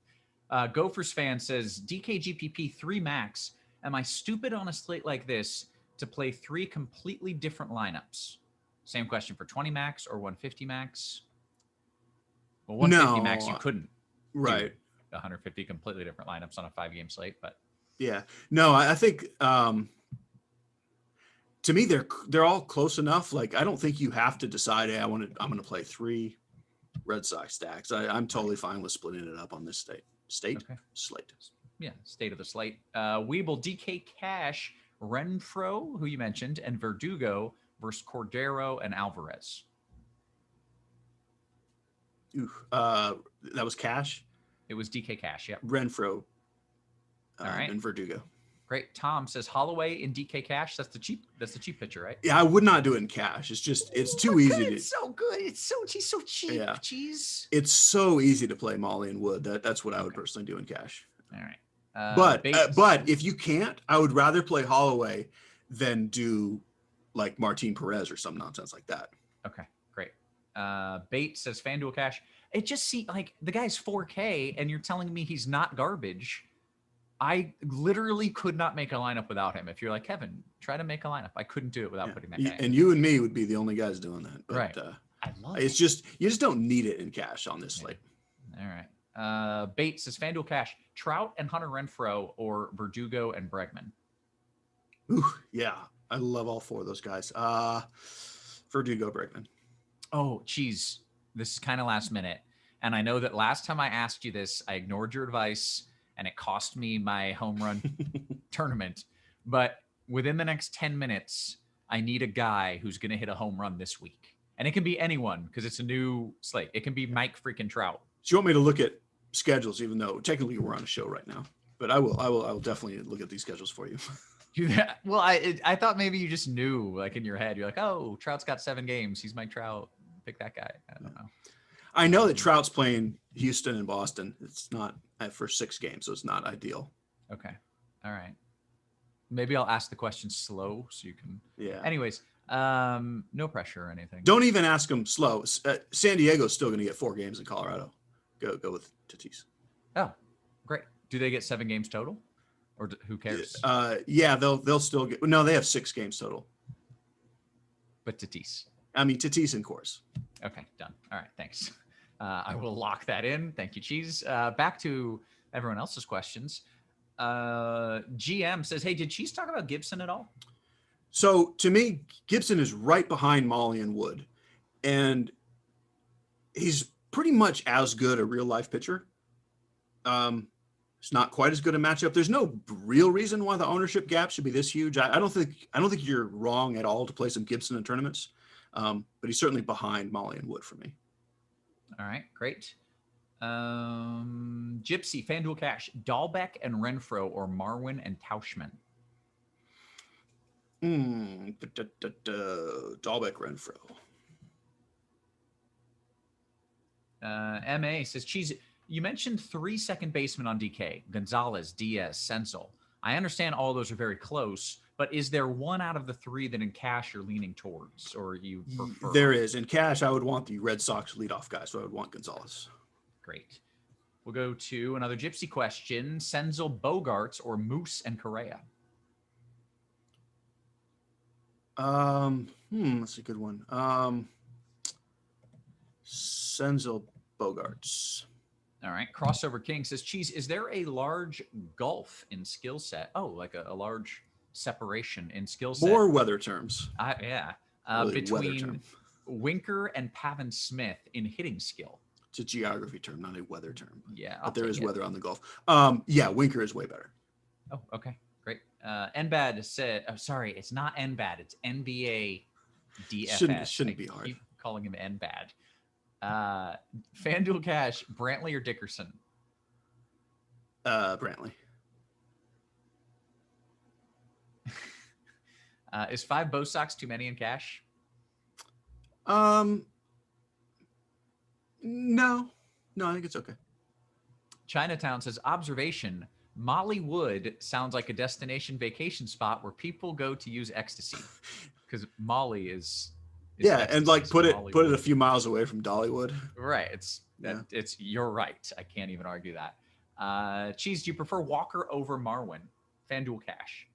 Gophers fan says, DKGPP 3 max. Am I stupid on a slate like this to play 3 completely different lineups? Same question for 20 max or 150 max. Well, 150 max, you couldn't. Right. 150 completely different lineups on a 5-game slate, but yeah, no, I think to me they're all close enough. Like, I don't think you have to decide, hey, I'm going to play 3 Red Sox stacks. I'm totally fine with splitting it up on this slate. Yeah, state of the slate. Weeble, DK Cash, Renfro, who you mentioned, and Verdugo versus Cordero and Alvarez. Ooh, that was Cash. It was DK Cash. Yep. Renfro. All right. And Verdugo. Great. Tom says Holloway in DK Cash. That's the cheap pitcher, right? Yeah, I would not do it in Cash. It's too easy. It's so good. He's so cheap. Yeah. Jeez. It's so easy to play Molly and Wood. That's what I would personally do in Cash. All right. But if you can't, I would rather play Holloway than do like Martin Perez or some nonsense like that. Okay, great. Bates says FanDuel Cash. It just seems like the guy's 4K, and you're telling me he's not garbage. I literally could not make a lineup without him. If you're like, Kevin, try to make a lineup. I couldn't do it without putting that guy in. And you and me would be the only guys doing that. But, right. I love it's just, you just don't need it in Cash on this slate. All right. Bates says FanDuel Cash, Trout and Hunter Renfroe or Verdugo and Bregman. Ooh, yeah. I love all 4 of those guys. Verdugo, Bregman. Oh, geez. This is kind of last minute. And I know that last time I asked you this, I ignored your advice and it cost me my home run tournament. But within the next 10 minutes, I need a guy who's going to hit a home run this week. And it can be anyone because it's a new slate. It can be Mike freaking Trout. So you want me to look at schedules, even though technically we're on a show right now, but I will definitely look at these schedules for you. Well, I thought maybe you just knew, like in your head, you're like, oh, Trout's got 7 games. He's Mike Trout. Pick that guy. I don't know. I know that Trout's playing Houston and Boston. It's not for 6 games, so it's not ideal. Okay. All right. Maybe I'll ask the question slow so you can. Yeah. Anyways, no pressure or anything. Don't even ask them slow. San Diego's still going to get 4 games in Colorado. Go with Tatis. Oh, great. Do they get 7 games total, or who cares? Yeah, they'll still get. No, they have 6 games total. But Tatis. I mean, Tatis in course. Okay, done. All right, thanks. I will lock that in. Thank you, Cheese. Back to everyone else's questions. GM says, hey, did Cheese talk about Gibson at all? So to me, Gibson is right behind Molly and Wood. And he's pretty much as good a real life pitcher. It's not quite as good a matchup. There's no real reason why the ownership gap should be this huge. I don't think you're wrong at all to play some Gibson in tournaments. But he's certainly behind Molly and Wood for me. All right, great. Gypsy, FanDuel Cash, Dahlbeck and Renfro or Marwin and Tauschman? Dahlbeck Renfro. MA says, Cheese, you mentioned 3 second basemen on DK, Gonzalez, Diaz, Senzel. I understand all those are very close, but is there one out of the 3 that in cash you're leaning towards, or you prefer? There is. In cash, I would want the Red Sox leadoff guy, so I would want Gonzalez. Great. We'll go to another Gypsy question. Senzel, Bogarts, or Moose and Correa? That's a good one. Senzel, Bogarts. All right. Crossover King says, Cheese, is there a large gulf in skill set? Oh, like a large separation in skill set? More weather terms. Yeah. Really between Winker and Pavin Smith in hitting skill. It's a geography term, not a weather term. Yeah. But there is weather on the Gulf. Yeah, Winker is way better. Oh, okay. Great. NBAD said, sorry, it's not NBAD. It's NBA DFS. Shouldn't be hard. Keep calling him NBAD. FanDuel Cash, Brantley or Dickerson? Brantley. Is 5 Bo Sox too many in cash? No, I think it's okay. Chinatown says, observation, Molly Wood sounds like a destination vacation spot where people go to use ecstasy, because Molly is yeah, ecstasy, and like so put it Mollywood. a few miles away from Dollywood. Right. It's you're right. I can't even argue that. Cheese, do you prefer Walker over Marwin? FanDuel Cash.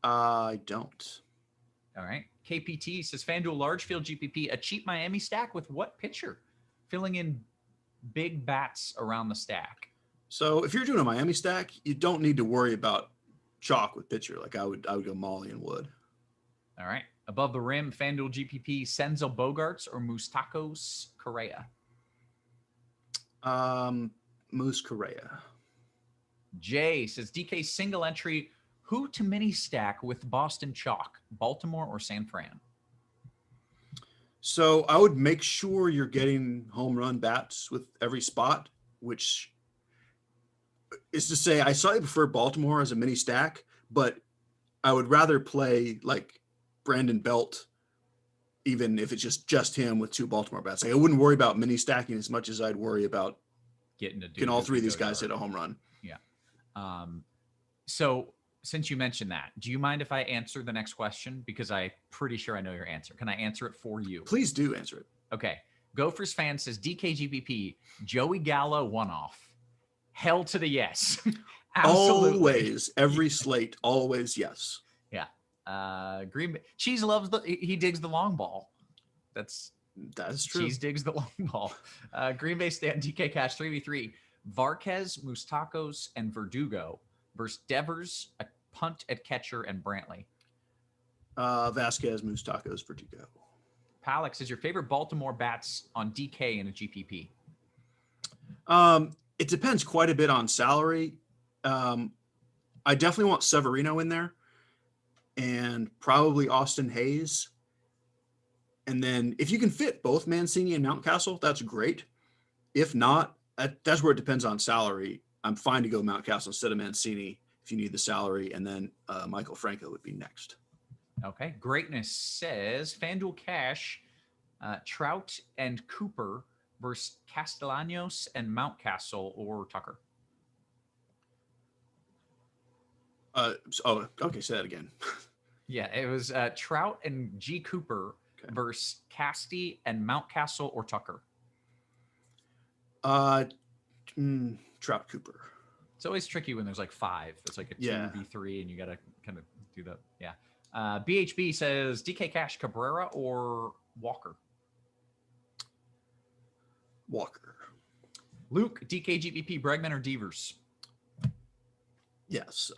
I don't. All right. KPT says FanDuel large field GPP, a cheap Miami stack with what pitcher? Filling in big bats around the stack. So if you're doing a Miami stack, you don't need to worry about chalk with pitcher. Like I would go Molly and Wood. All right. Above the rim, FanDuel GPP, Senzel, Bogarts, or Mustackas, Correa? Moose Correa. Jay says DK single entry, who to mini stack with Boston chalk, Baltimore or San Fran? So I would make sure you're getting home run bats with every spot, which is to say I slightly prefer Baltimore as a mini stack, but I would rather play like Brandon Belt, even if it's just him with 2 Baltimore bats. Like I wouldn't worry about mini stacking as much as I'd worry about can all 3 of these guys hit a home run. Yeah. So since you mentioned that, do you mind if I answer the next question? Because I'm pretty sure I know your answer. Can I answer it for you? Please do answer it. Okay. Gophers fan says DKGBP, Joey Gallo one-off. Hell to the yes. Absolutely. Always, every slate, always yes. Yeah. Green Bay. Cheese loves he digs the long ball. That is true. Cheese digs the long ball. Green Bay stand DK Cash 3v3. Varquez, Mustacos, and Verdugo versus Devers, a punt at catcher, and Brantley. Vasquez, Mustacos, Verdugo. Palix is your favorite Baltimore bats on DK in a GPP? It depends quite a bit on salary. I definitely want Severino in there and probably Austin Hayes. And then if you can fit both Mancini and Mountcastle, that's great. If not, that's where it depends on salary. I'm fine to go Mountcastle instead of Mancini if you need the salary. And then Michael Franco would be next. Okay. Greatness says FanDuel Cash, Trout and Cooper versus Castellanos and Mountcastle or Tucker. Okay. Say that again. Yeah, it was Trout and G. Cooper versus Casti and Mountcastle or Tucker. Trout Cooper. It's always tricky when there's like 5. It's like a 2v3 and you got to kind of do the, yeah. BHB says DK Cash, Cabrera or Walker? Walker. Luke, DK GPP, Bregman or Devers? Yes.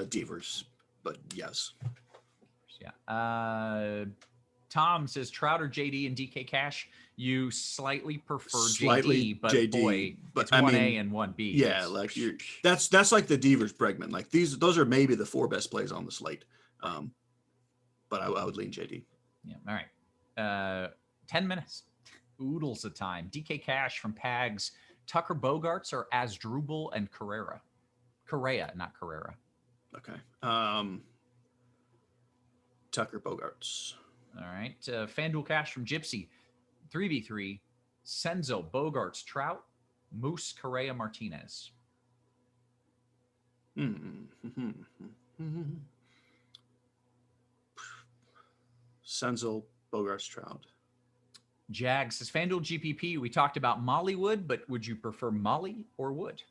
Devers, but yes. Yeah. Tom says Trout or JD and DK Cash. You slightly prefer JD, but JD, boy, but it's 1A and 1B. Yeah, like that's like the Devers Bregman. Like those are maybe the 4 best plays on the slate. But I would lean JD. Yeah. All right. 10 minutes. Oodles of time. DK Cash from Pags. Tucker Bogarts or Asdrubal and Correa, not Carrera. Okay. Tucker Bogarts. All right. FanDuel Cash from Gypsy. 3v3. Senzel, Bogarts, Trout, Moose, Correa, Martinez. Senzel, Bogarts, Trout. Jag says, FanDuel GPP, we talked about Molly Wood, but would you prefer Molly or Wood?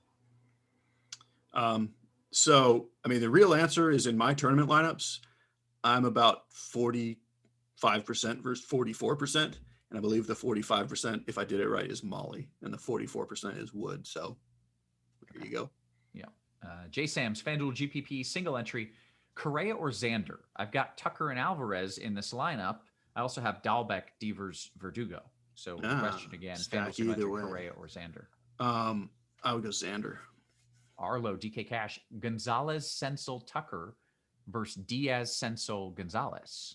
So, I mean, the real answer is in my tournament lineups, I'm about 45% versus 44%. And I believe the 45%, if I did it right, is Molly, and the 44% is Wood. So there you go. Yeah. J Sam's FanDuel GPP single entry, Correa or Xander? I've got Tucker and Alvarez in this lineup. I also have Dahlbeck, Devers, Verdugo. So question again, FanDuel single entry, Correa or Xander? I would go Xander. Arlo, DK Cash, Gonzalez, Senzel, Tucker versus Diaz, Senzel, Gonzalez.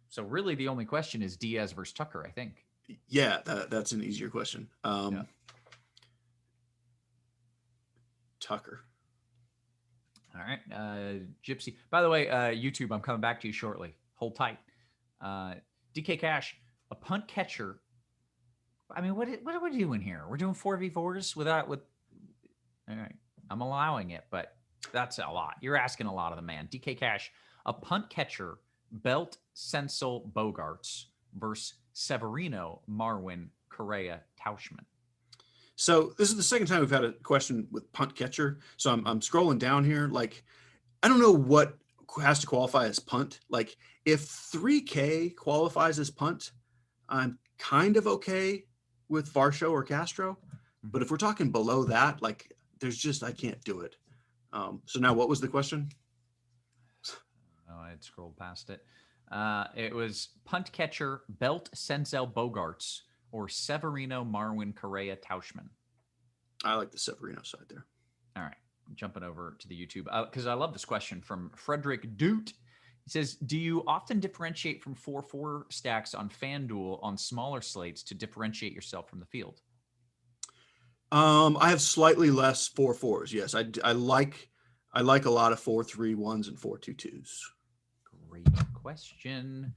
So really the only question is Diaz versus Tucker, I think. Yeah, that's an easier question. Tucker. All right. Gypsy. By the way, YouTube, I'm coming back to you shortly. Hold tight. DK Cash, a punt catcher. I mean, what are we doing here? We're doing 4v4s with. All right. I'm allowing it, but that's a lot. You're asking a lot of the man. DK Cash, a punt catcher, Belt, Senzel, Bogarts versus Severino, Marwin, Correa, Tauschman. So this is the second time we've had a question with punt catcher. So I'm scrolling down here. Like, I don't know what has to qualify as punt. Like, if 3K qualifies as punt, I'm kind of okay with Varsho or Castro. But if we're talking below that, like, there's just, I can't do it. So now what was the question? Oh, I had scrolled past it. It was punt catcher, Belt, Senzel, Bogarts, or Severino, Marwin, Correa, Tauschman. I like the Severino side there. All right. Jumping over to the YouTube, because I love this question from Frederick Doot. He says, do you often differentiate from 4-4 stacks on FanDuel on smaller slates to differentiate yourself from the field? I have slightly less 4-4s. Yes, I like a lot of 4-3-1s and 4-2-2s. Great question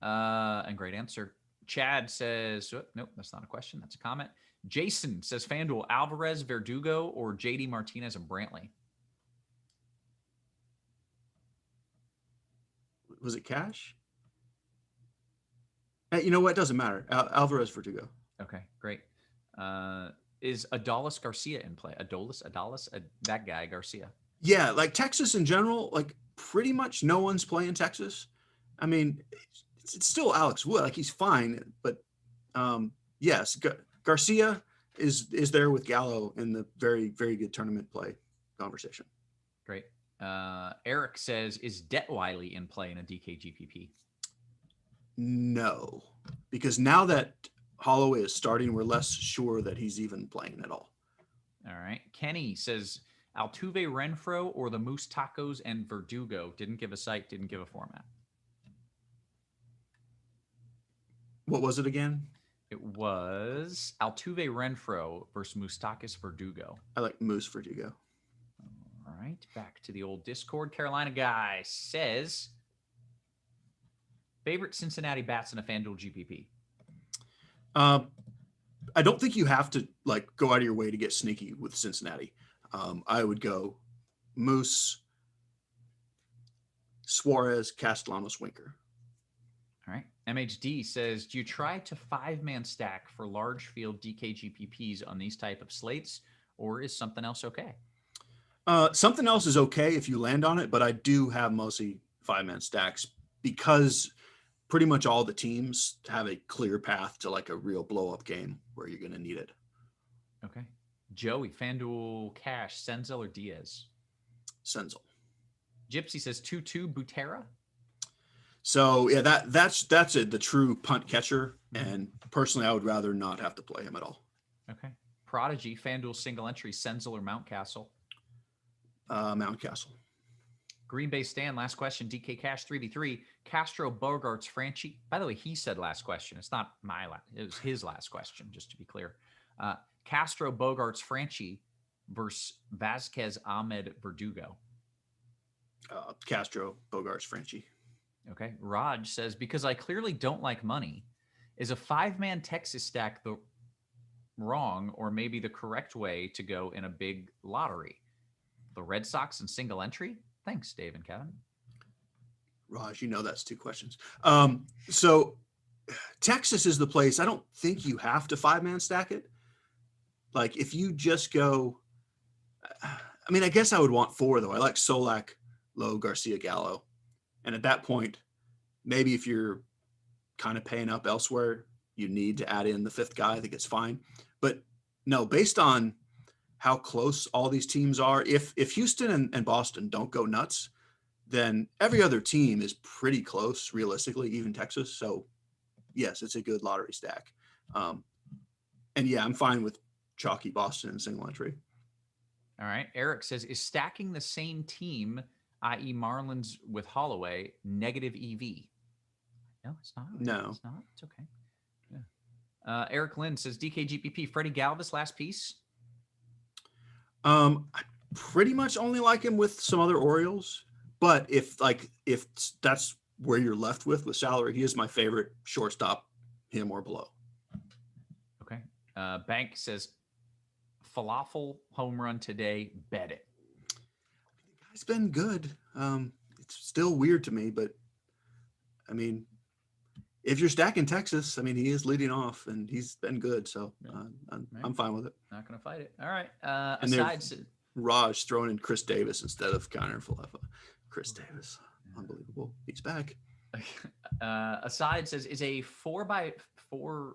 and great answer. Chad says, nope, that's not a question. That's a comment. Jason says, FanDuel, Alvarez, Verdugo, or JD Martinez and Brantley. Was it Cash? You know what? It doesn't matter. Alvarez, Verdugo. Okay, great. Is Adolis Garcia in play? Adolis, that guy, Garcia. Yeah, like Texas in general, like pretty much no one's playing Texas. I mean, it's still Alex Wood. Like, he's fine, but yes, Garcia is there with Gallo in the very, very good tournament play conversation. Great. Eric says, is Detwiley in play in a DK GPP? No, because now that Holloway is starting, we're less sure that he's even playing at all. All right. Kenny says, Altuve, Renfro, or the Mustackas and Verdugo. Didn't give a site, didn't give a format. What was it again? It was Altuve, Renfro versus Mustackas, Verdugo. I like Moose Verdugo. All right. Back to the old Discord. Carolina guy says, favorite Cincinnati bats in a FanDuel GPP? I don't think you have to like go out of your way to get sneaky with Cincinnati. I would go Moose, Suarez, Castellanos, Winker. All right. MHD says, do you try to 5-man stack for large field DK GPPs on these type of slates, or is something else okay? Something else is okay if you land on it, but I do have mostly 5-man stacks because pretty much all the teams have a clear path to like a real blow up game where you're going to need it. Okay. Joey, FanDuel Cash, Senzel or Diaz? Senzel. Gypsy says 2-2 Butera. So yeah, that's the true punt catcher. And personally, I would rather not have to play him at all. Okay. Prodigy, FanDuel single entry, Senzel or Mountcastle? Mountcastle. Green Bay Stan, last question. DK Cash 3v3. Castro, Bogarts, Franchi. By the way, he said last question. It's not my last. It was his last question, just to be clear. Castro, Bogarts, Franchi versus Vasquez, Ahmed, Verdugo. Castro, Bogarts, Franchi. Okay. Raj says, because I clearly don't like money, is a 5-man Texas stack the wrong or maybe the correct way to go in a big lottery? The Red Sox and single entry? Thanks, Dave and Kevin. Raj, that's 2 questions. So Texas is the place. I don't think you have to 5-man stack it. Like if you just go, I mean, I guess I would want 4 though. I like Solak, Lowe, Garcia, Gallo. And at that point, maybe if you're kind of paying up elsewhere, you need to add in the 5th guy. I think it's fine. But no, based on how close all these teams are, if Houston and Boston don't go nuts, then every other team is pretty close, realistically, even Texas. So yes, it's a good lottery stack. And yeah, I'm fine with chalky Boston and single entry. All right. Eric says, is stacking the same team, i.e. Marlins with Holloway, negative EV? No, it's not. No. It's not. It's okay. Yeah. Eric Lynn says, DKGPP, Freddie Galvis, last piece. I pretty much only like him with some other Orioles. But if that's where you're left with salary, he is my favorite shortstop, him or below. Okay. Bank says, falafel home run today, bet it. The guy's been good. It's still weird to me, but I mean, if you're stacking Texas, I mean, he is leading off and he's been good. So I'm fine with it. Not going to fight it. All right. And Raj throwing in Chris Davis instead of Connor Falefa. Chris Davis, unbelievable. He's back. Aside says, is a 4-4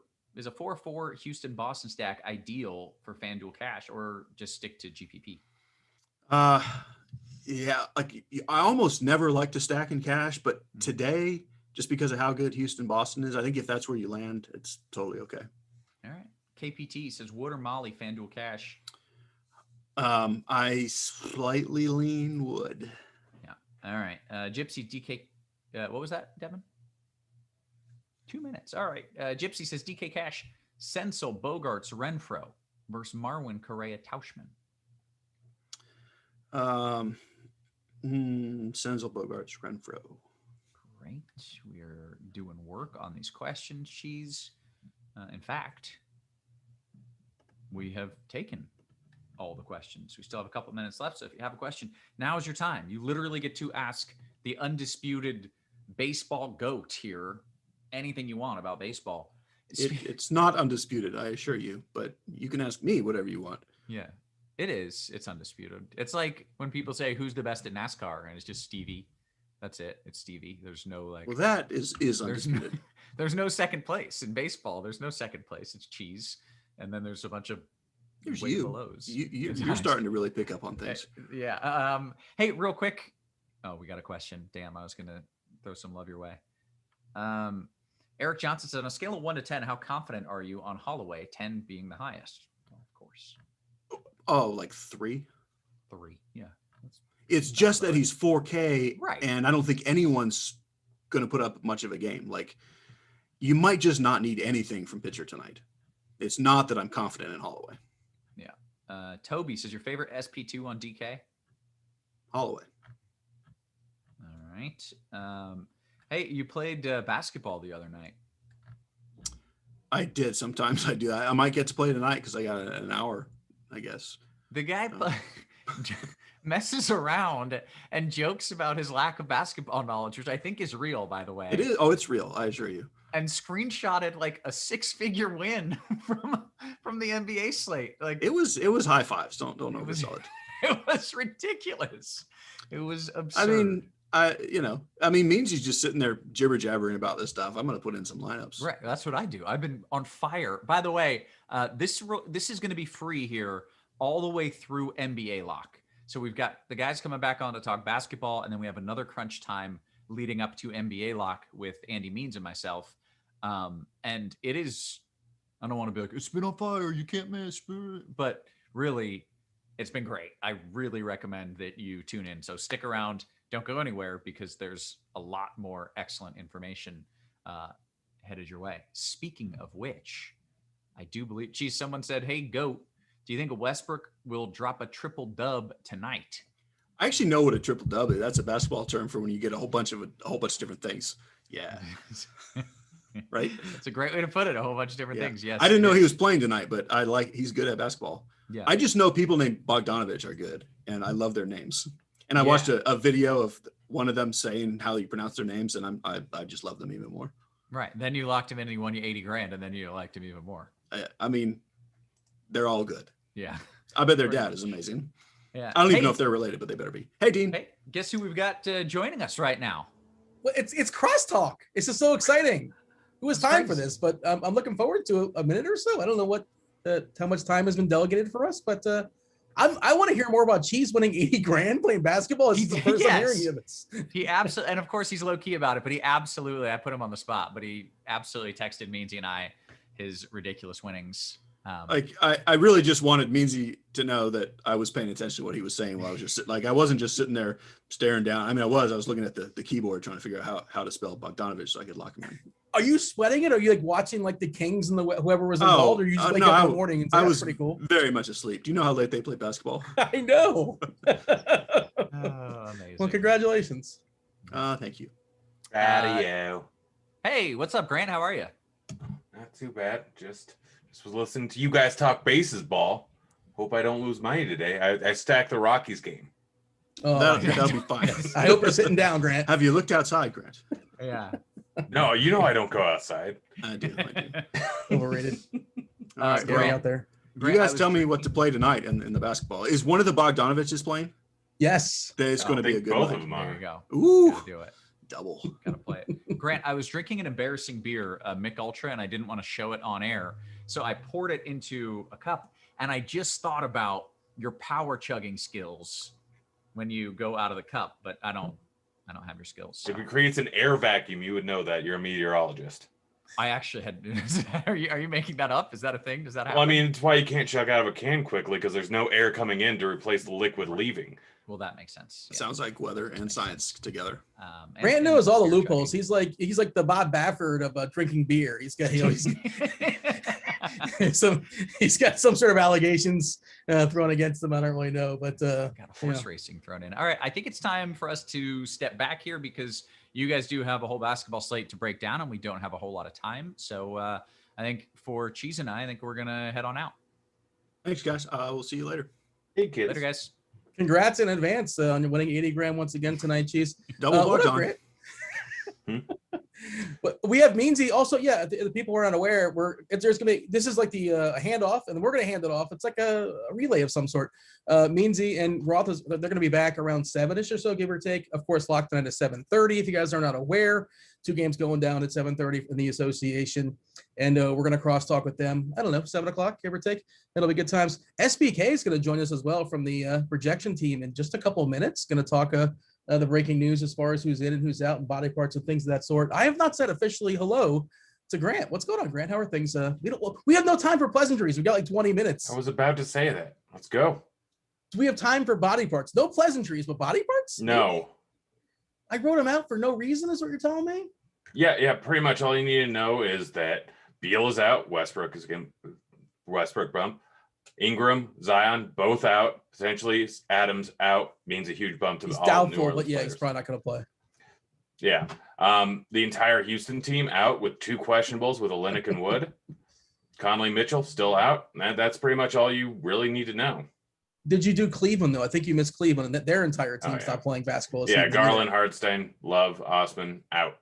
Houston Boston stack ideal for FanDuel Cash or just stick to GPP? Yeah, like I almost never like to stack in cash, but today, just because of how good Houston Boston is, I think if that's where you land, it's totally okay. All right. KPT says, Wood or Molly FanDuel Cash? I slightly lean Wood. Yeah. All right. Gypsy DK. What was that, Devin? 2 minutes. All right. Gypsy says DK Cash, Senzel, Bogarts, Renfro versus Marwin, Correa, Tauschman. Senzel, Bogarts, Renfro. Great. We're doing work on these questions. In fact, we have taken all the questions. We still have a couple minutes left. So if you have a question, now is your time. You literally get to ask the undisputed baseball GOAT here anything you want about baseball. It's not undisputed, I assure you, but you can ask me whatever you want. Yeah, it is. It's undisputed. It's like when people say who's the best at NASCAR and it's just Stevie. That's it. It's Stevie. There's no like. Well, that is undisputed. There's no second place in baseball. There's no second place. It's cheese, and then there's a bunch of. There's you're starting to really pick up on things. Yeah. Hey, real quick. Oh, we got a question. Damn, I was gonna throw some love your way. Eric Johnson said, on a scale of 1 to 10, how confident are you on Holloway? 10 being the highest, well, of course. Oh, like 3. 3. Yeah. It's just that he's 4K, right? And I don't think anyone's going to put up much of a game. Like, you might just not need anything from pitcher tonight. It's not that I'm confident in Holloway. Yeah. Toby says, your favorite SP2 on DK? Holloway. All right. Hey, you played basketball the other night. I did. Sometimes I do. I might get to play tonight because I got an hour, I guess. The guy messes around and jokes about his lack of basketball knowledge, which I think is real, by the way. It is. Oh, it's real. I assure you. And screenshotted like a 6-figure win from the NBA slate. Like it was high fives. Don't oversell it. It was ridiculous. It was absurd. I mean, Meansy's just sitting there jibber jabbering about this stuff. I'm going to put in some lineups. Right. That's what I do. I've been on fire. By the way, this is going to be free here all the way through NBA lock. So we've got the guys coming back on to talk basketball, and then we have another crunch time leading up to NBA lock with Andy Means and myself. And it is, I don't want to be like, it's been on fire, you can't miss, but really, it's been great. I really recommend that you tune in. So stick around. Don't go anywhere because there's a lot more excellent information headed your way. Speaking of which, I do believe, someone said, hey, GOAT, do you think Westbrook will drop a triple dub tonight? I actually know what a triple W. That's a basketball term for when you get a whole bunch of different things. Yeah. Right. That's a great way to put it. A whole bunch of different things. Yes. I didn't know he was playing tonight, but he's good at basketball. Yeah. I just know people named Bogdanovich are good, and I love their names. And I watched a video of one of them saying how you pronounce their names, and I just love them even more. Right. Then you locked him in and he won you $80,000, and then you liked him even more. I mean, they're all good. Yeah. I bet their dad is amazing. Yeah. I don't even know if they're related, but they better be. Hey, Dean. Hey, guess who we've got joining us right now? Well, it's crosstalk. It's just so exciting. Who has time for this? But I'm looking forward to a minute or so. I don't know how much time has been delegated for us, but I want to hear more about Cheese winning $80,000 playing basketball. This is the first I'm hearing of it. He absolutely, and of course he's low key about it, but he absolutely, I put him on the spot, but he absolutely texted Meansy and I his ridiculous winnings. I really just wanted Meansy to know that I was paying attention to what he was saying while I was just I wasn't just sitting there staring down. I mean, I was looking at the keyboard trying to figure out how to spell Bogdanovich so I could lock him in. Are you sweating it? Or are you like watching like the Kings and whoever was involved? Or you just wake up in the morning and say, that's pretty cool? Very much asleep. Do you know how late they play basketball? I know. Amazing. Well, congratulations. Thank you. Adio. Hey, what's up, Grant? How are you? Not too bad. Just was listening to you guys talk bases ball. Hope I don't lose money today. I stacked the Rockies game. Oh, that'll be fine. I hope you're sitting down, Grant. Have you looked outside, Grant? Yeah. No, you know I don't go outside. I do. Overrated. Great out there. You guys tell me what to play tonight in the basketball. Is one of the Bogdanoviches playing? Yes. It's going to be a good both night. of them There are. you go. Ooh, Gotta do it. double. Gotta play it. Grant, I was drinking an embarrassing beer, Mick Ultra, and I didn't want to show it on air. So I poured it into a cup, and I just thought about your power chugging skills when you go out of the cup, but I don't have your skills. So. If it creates an air vacuum, you would know that. You're a meteorologist. I actually had. Are you making that up? Is that a thing? Does that happen? Well, I mean, it's why you can't chug out of a can quickly because there's no air coming in to replace the liquid leaving. Well, that makes sense. Yeah. Sounds like weather and science together. Grant knows all the loopholes. He's like the Bob Baffert of drinking beer. He's got he's got some sort of allegations thrown against him. I don't really know, but got a horse racing thrown in. All right, I think it's time for us to step back here because you guys do have a whole basketball slate to break down, and we don't have a whole lot of time. So I think for Cheese and I think we're gonna head on out. Thanks, guys. We'll see you later. Hey, kids. Later, guys. congrats in advance on winning $80,000 once again tonight, Cheese. Double what up, Bogdan. Grant? But we have Meansy also. Yeah, the people who are unaware, there's gonna be, this is like the handoff, and we're gonna hand it off. It's like a relay of some sort. Meansy and Roth they're gonna be back around 7ish or so, give or take. Of course, locked in at 7:30. If you guys are not aware, 2 games going down at 7:30 in the association, and we're gonna crosstalk with them. I don't know, 7 o'clock, give or take. It'll be good times. SBK is gonna join us as well from the projection team in just a couple of minutes. Gonna talk the breaking news as far as who's in and who's out and body parts and things of that sort. I have not said officially hello to Grant. What's going on, Grant? How are things? We have no time for pleasantries. We got like 20 minutes. I was about to say that. Let's go. Do we have time for body parts? No pleasantries, but body parts? No. I wrote them out for no reason, is what you're telling me? Yeah. Pretty much all you need to know is that Beal is out. Westbrook bump. Ingram, Zion, both out. Potentially Adams out means a huge bump to He's all doubtful, New Orleans but yeah, players. he's probably not going to play. Yeah. The entire Houston team out with 2 questionables with Olynyk and Wood. Conley Mitchell still out. That's pretty much all you really need to know. Did you do Cleveland, though? I think you missed Cleveland, and their entire team stopped playing basketball. Yeah, Garland, Hartenstein, Love, Osman out.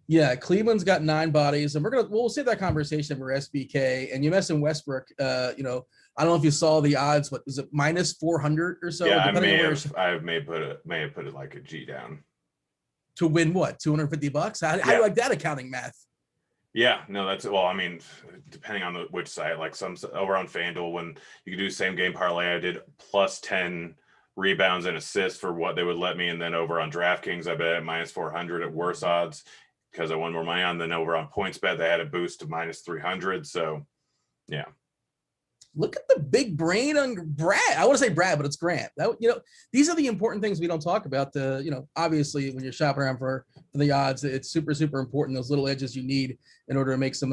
Yeah, Cleveland's got 9 bodies, and we'll save that conversation for SBK. And you mentioned Westbrook. I don't know if you saw the odds. What is it, minus 400 or so? Yeah, I may have put it like a G down. To win what? $250? How do you like that accounting math? Yeah, no, I mean, depending on which site, like some over on FanDuel, when you could do same game parlay, I did plus 10 rebounds and assists for what they would let me, and then over on DraftKings, I bet at minus 400 at worse odds because I won more money on. Then over on PointsBet, they had a boost to minus 300. So, yeah. Look at the big brain on Brad. I want to say Brad, but it's Grant. These are the important things we don't talk about. Obviously, when you're shopping around for the odds, it's super, super important. Those little edges you need in order to make some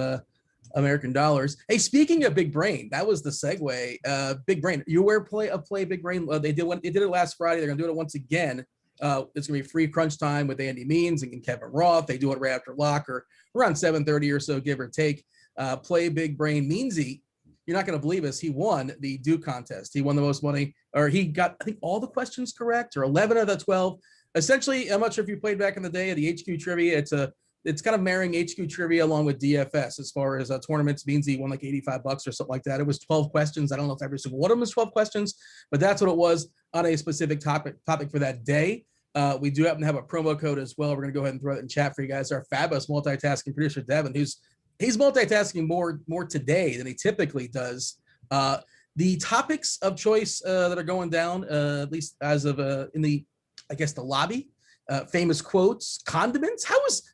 American dollars. Hey, speaking of Big Brain, that was the segue. Big Brain, you aware play Big Brain? They did it last Friday. They're gonna do it once again. It's gonna be free crunch time with Andy Means and Kevin Roth. They do it right after lock or around 7:30 or so, give or take. Play Big Brain. Meansy, you're not gonna believe this. He won the Duke contest. He won the most money, or he got, I think, all the questions correct, or 11 of the 12. Essentially, I'm not sure if you played back in the day at the HQ trivia. It's kind of marrying HQ trivia along with DFS as far as tournaments. Means he won like $85 or something like that. It was 12 questions. I don't know if every single one of them was 12 questions, but that's what it was on a specific topic for that day. We do happen to have a promo code as well. We're going to go ahead and throw it in chat for you guys. Our fabulous multitasking producer, Devin, he's multitasking more today than he typically does. The topics of choice that are going down, at least as of in the, I guess, the lobby, famous quotes, condiments.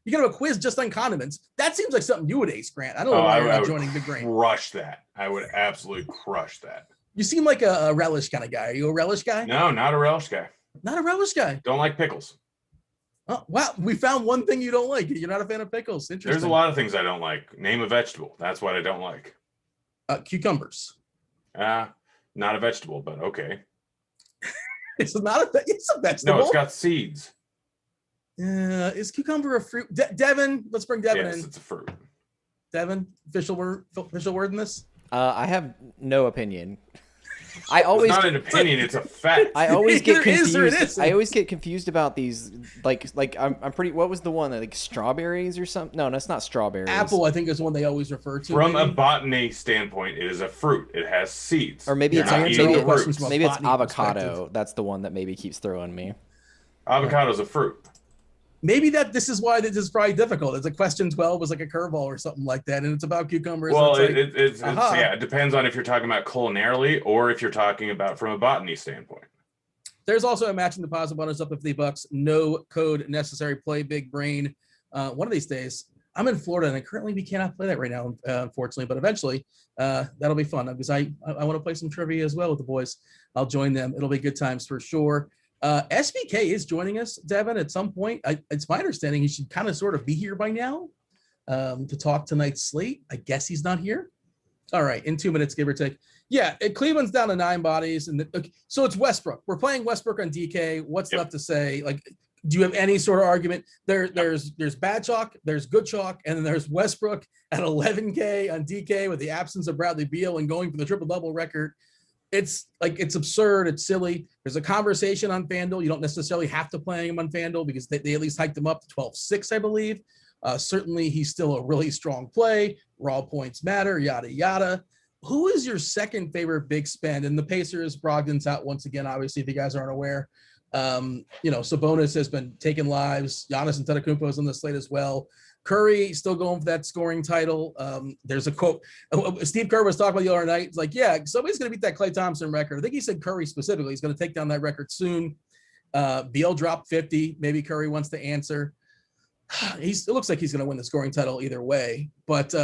You gonna have a quiz just on condiments? That seems like something you would ace, Grant. I don't know why you're not joining Big Brain. Crush that. I would absolutely crush that. You seem like a relish kind of guy. Are you a relish guy? No, not a relish guy. Not a relish guy. Don't like pickles. Oh, wow. We found one thing you don't like. You're not a fan of pickles. Interesting. There's a lot of things I don't like. Name a vegetable. That's what I don't like. Cucumbers. Not a vegetable, but okay. It's a vegetable. No, it's got seeds. Is cucumber a fruit? Devin, let's bring Devin in. Yes, it's a fruit. Devin, official word in this? I have no opinion. It's not an opinion, it's a fact. I always get confused. I always get confused about these. Like I'm pretty. What was the one? Like strawberries or something? No, that's not strawberries. Apple, I think, is one they always refer to. From a botany standpoint, it is a fruit. It has seeds. Or maybe it's maybe it's avocado. That's the one that maybe keeps throwing me. Avocado's a fruit. Maybe this is why this is probably difficult. It's like question 12 was like a curveball or something like that, and it's about cucumbers. Well, it depends on if you're talking about culinarily or if you're talking about from a botany standpoint. There's also a matching deposit bonus up to $50. No code necessary. Play Big Brain. One of these days, I'm in Florida, and we cannot play that right now, unfortunately. But eventually, that'll be fun because I want to play some trivia as well with the boys. I'll join them. It'll be good times for sure. SBK is joining us, Devin, at some point. It's my understanding he should kind of sort of be here by now to talk tonight's slate. I guess he's not here. All right, in 2 minutes, give or take. Yeah, Cleveland's down to 9 bodies, and so it's Westbrook. We're playing Westbrook on DK. What's left to say? Like, do you have any sort of argument? There's bad chalk, there's good chalk, and then there's Westbrook at 11K on DK with the absence of Bradley Beal and going for the triple-double record. It's absurd. It's silly. There's a conversation on FanDuel. You don't necessarily have to play him on FanDuel because they at least hiked him up to 12.6, I believe. Certainly, he's still a really strong play. Raw points matter, yada, yada. Who is your second favorite big spend? And the Pacers, Brogdon's out once again, obviously, if you guys aren't aware. Sabonis has been taking lives. Giannis Antetokounmpo is on the slate as well. Curry still going for that scoring title. There's a quote. Steve Kerr was talking about the other night. It's like, yeah, somebody's going to beat that Klay Thompson record. I think he said Curry specifically. He's going to take down that record soon. Beal dropped 50. Maybe Curry wants to answer. It looks like he's going to win the scoring title either way. But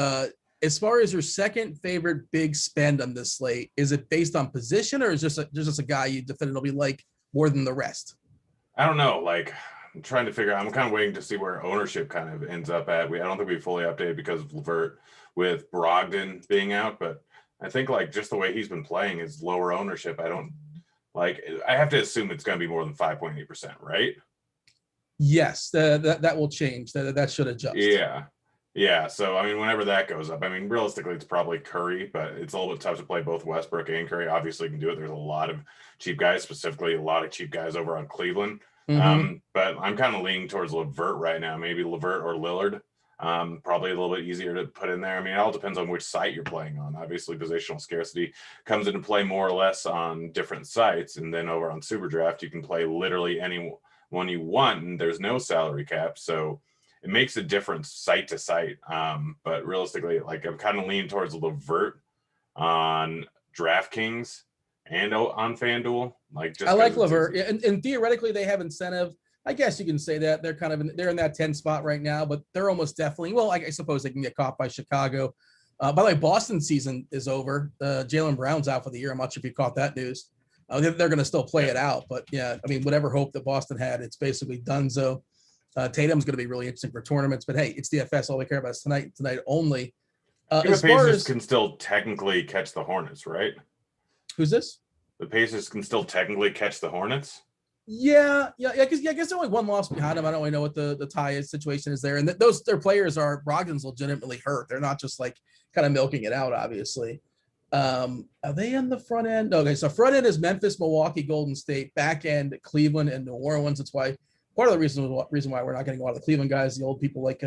as far as your second favorite big spend on this slate, is it based on position or is just a guy you definitively like more than the rest? I don't know. Like, I'm trying to figure out. I'm kind of waiting to see where ownership kind of ends up at. I don't think we fully updated because of LeVert with Brogdon being out, but I think like just the way he's been playing is lower ownership. I have to assume it's going to be more than 5.8%, right? Yes, that will change. That should adjust. Yeah. So, I mean, whenever that goes up, I mean, realistically, it's probably Curry, but it's a little bit tough to play both Westbrook and Curry. Obviously, can do it. There's a lot of cheap guys, specifically a lot of cheap guys over on Cleveland. Mm-hmm. But I'm kind of leaning towards LeVert right now, maybe LeVert or Lillard. Probably a little bit easier to put in there. I mean, it all depends on which site you're playing on. Obviously, positional scarcity comes into play more or less on different sites. And then over on Super Draft, you can play literally any one you want, and there's no salary cap. So it makes a difference site to site. But realistically, like I'm kind of leaning towards LeVert on DraftKings and on FanDuel. I like LeVert. Yeah, and theoretically they have incentive. I guess you can say that they're kind of they're in that 10 spot right now, but they're almost definitely, well, I suppose they can get caught by Chicago. By the way, Boston season is over. Jaylen Brown's out for the year. I'm not sure if you caught that news. They're going to still play it out, but yeah, I mean, whatever hope that Boston had, it's basically donezo. Tatum's going to be really interesting for tournaments, but hey, it's DFS. All we care about is tonight only. The As far Pacers as can still technically catch the Hornets, right? who's this? The Pacers can still technically catch the Hornets. Yeah. I guess they're only one loss behind them. I don't really know what the tie situation is there, and their players are Brogdon's legitimately hurt. They're not just like kind of milking it out, obviously. Are they in the front end? Okay, so front end is Memphis, Milwaukee, Golden State. Back end, Cleveland and New Orleans. That's why part of the reason why we're not getting a lot of the Cleveland guys, the old people like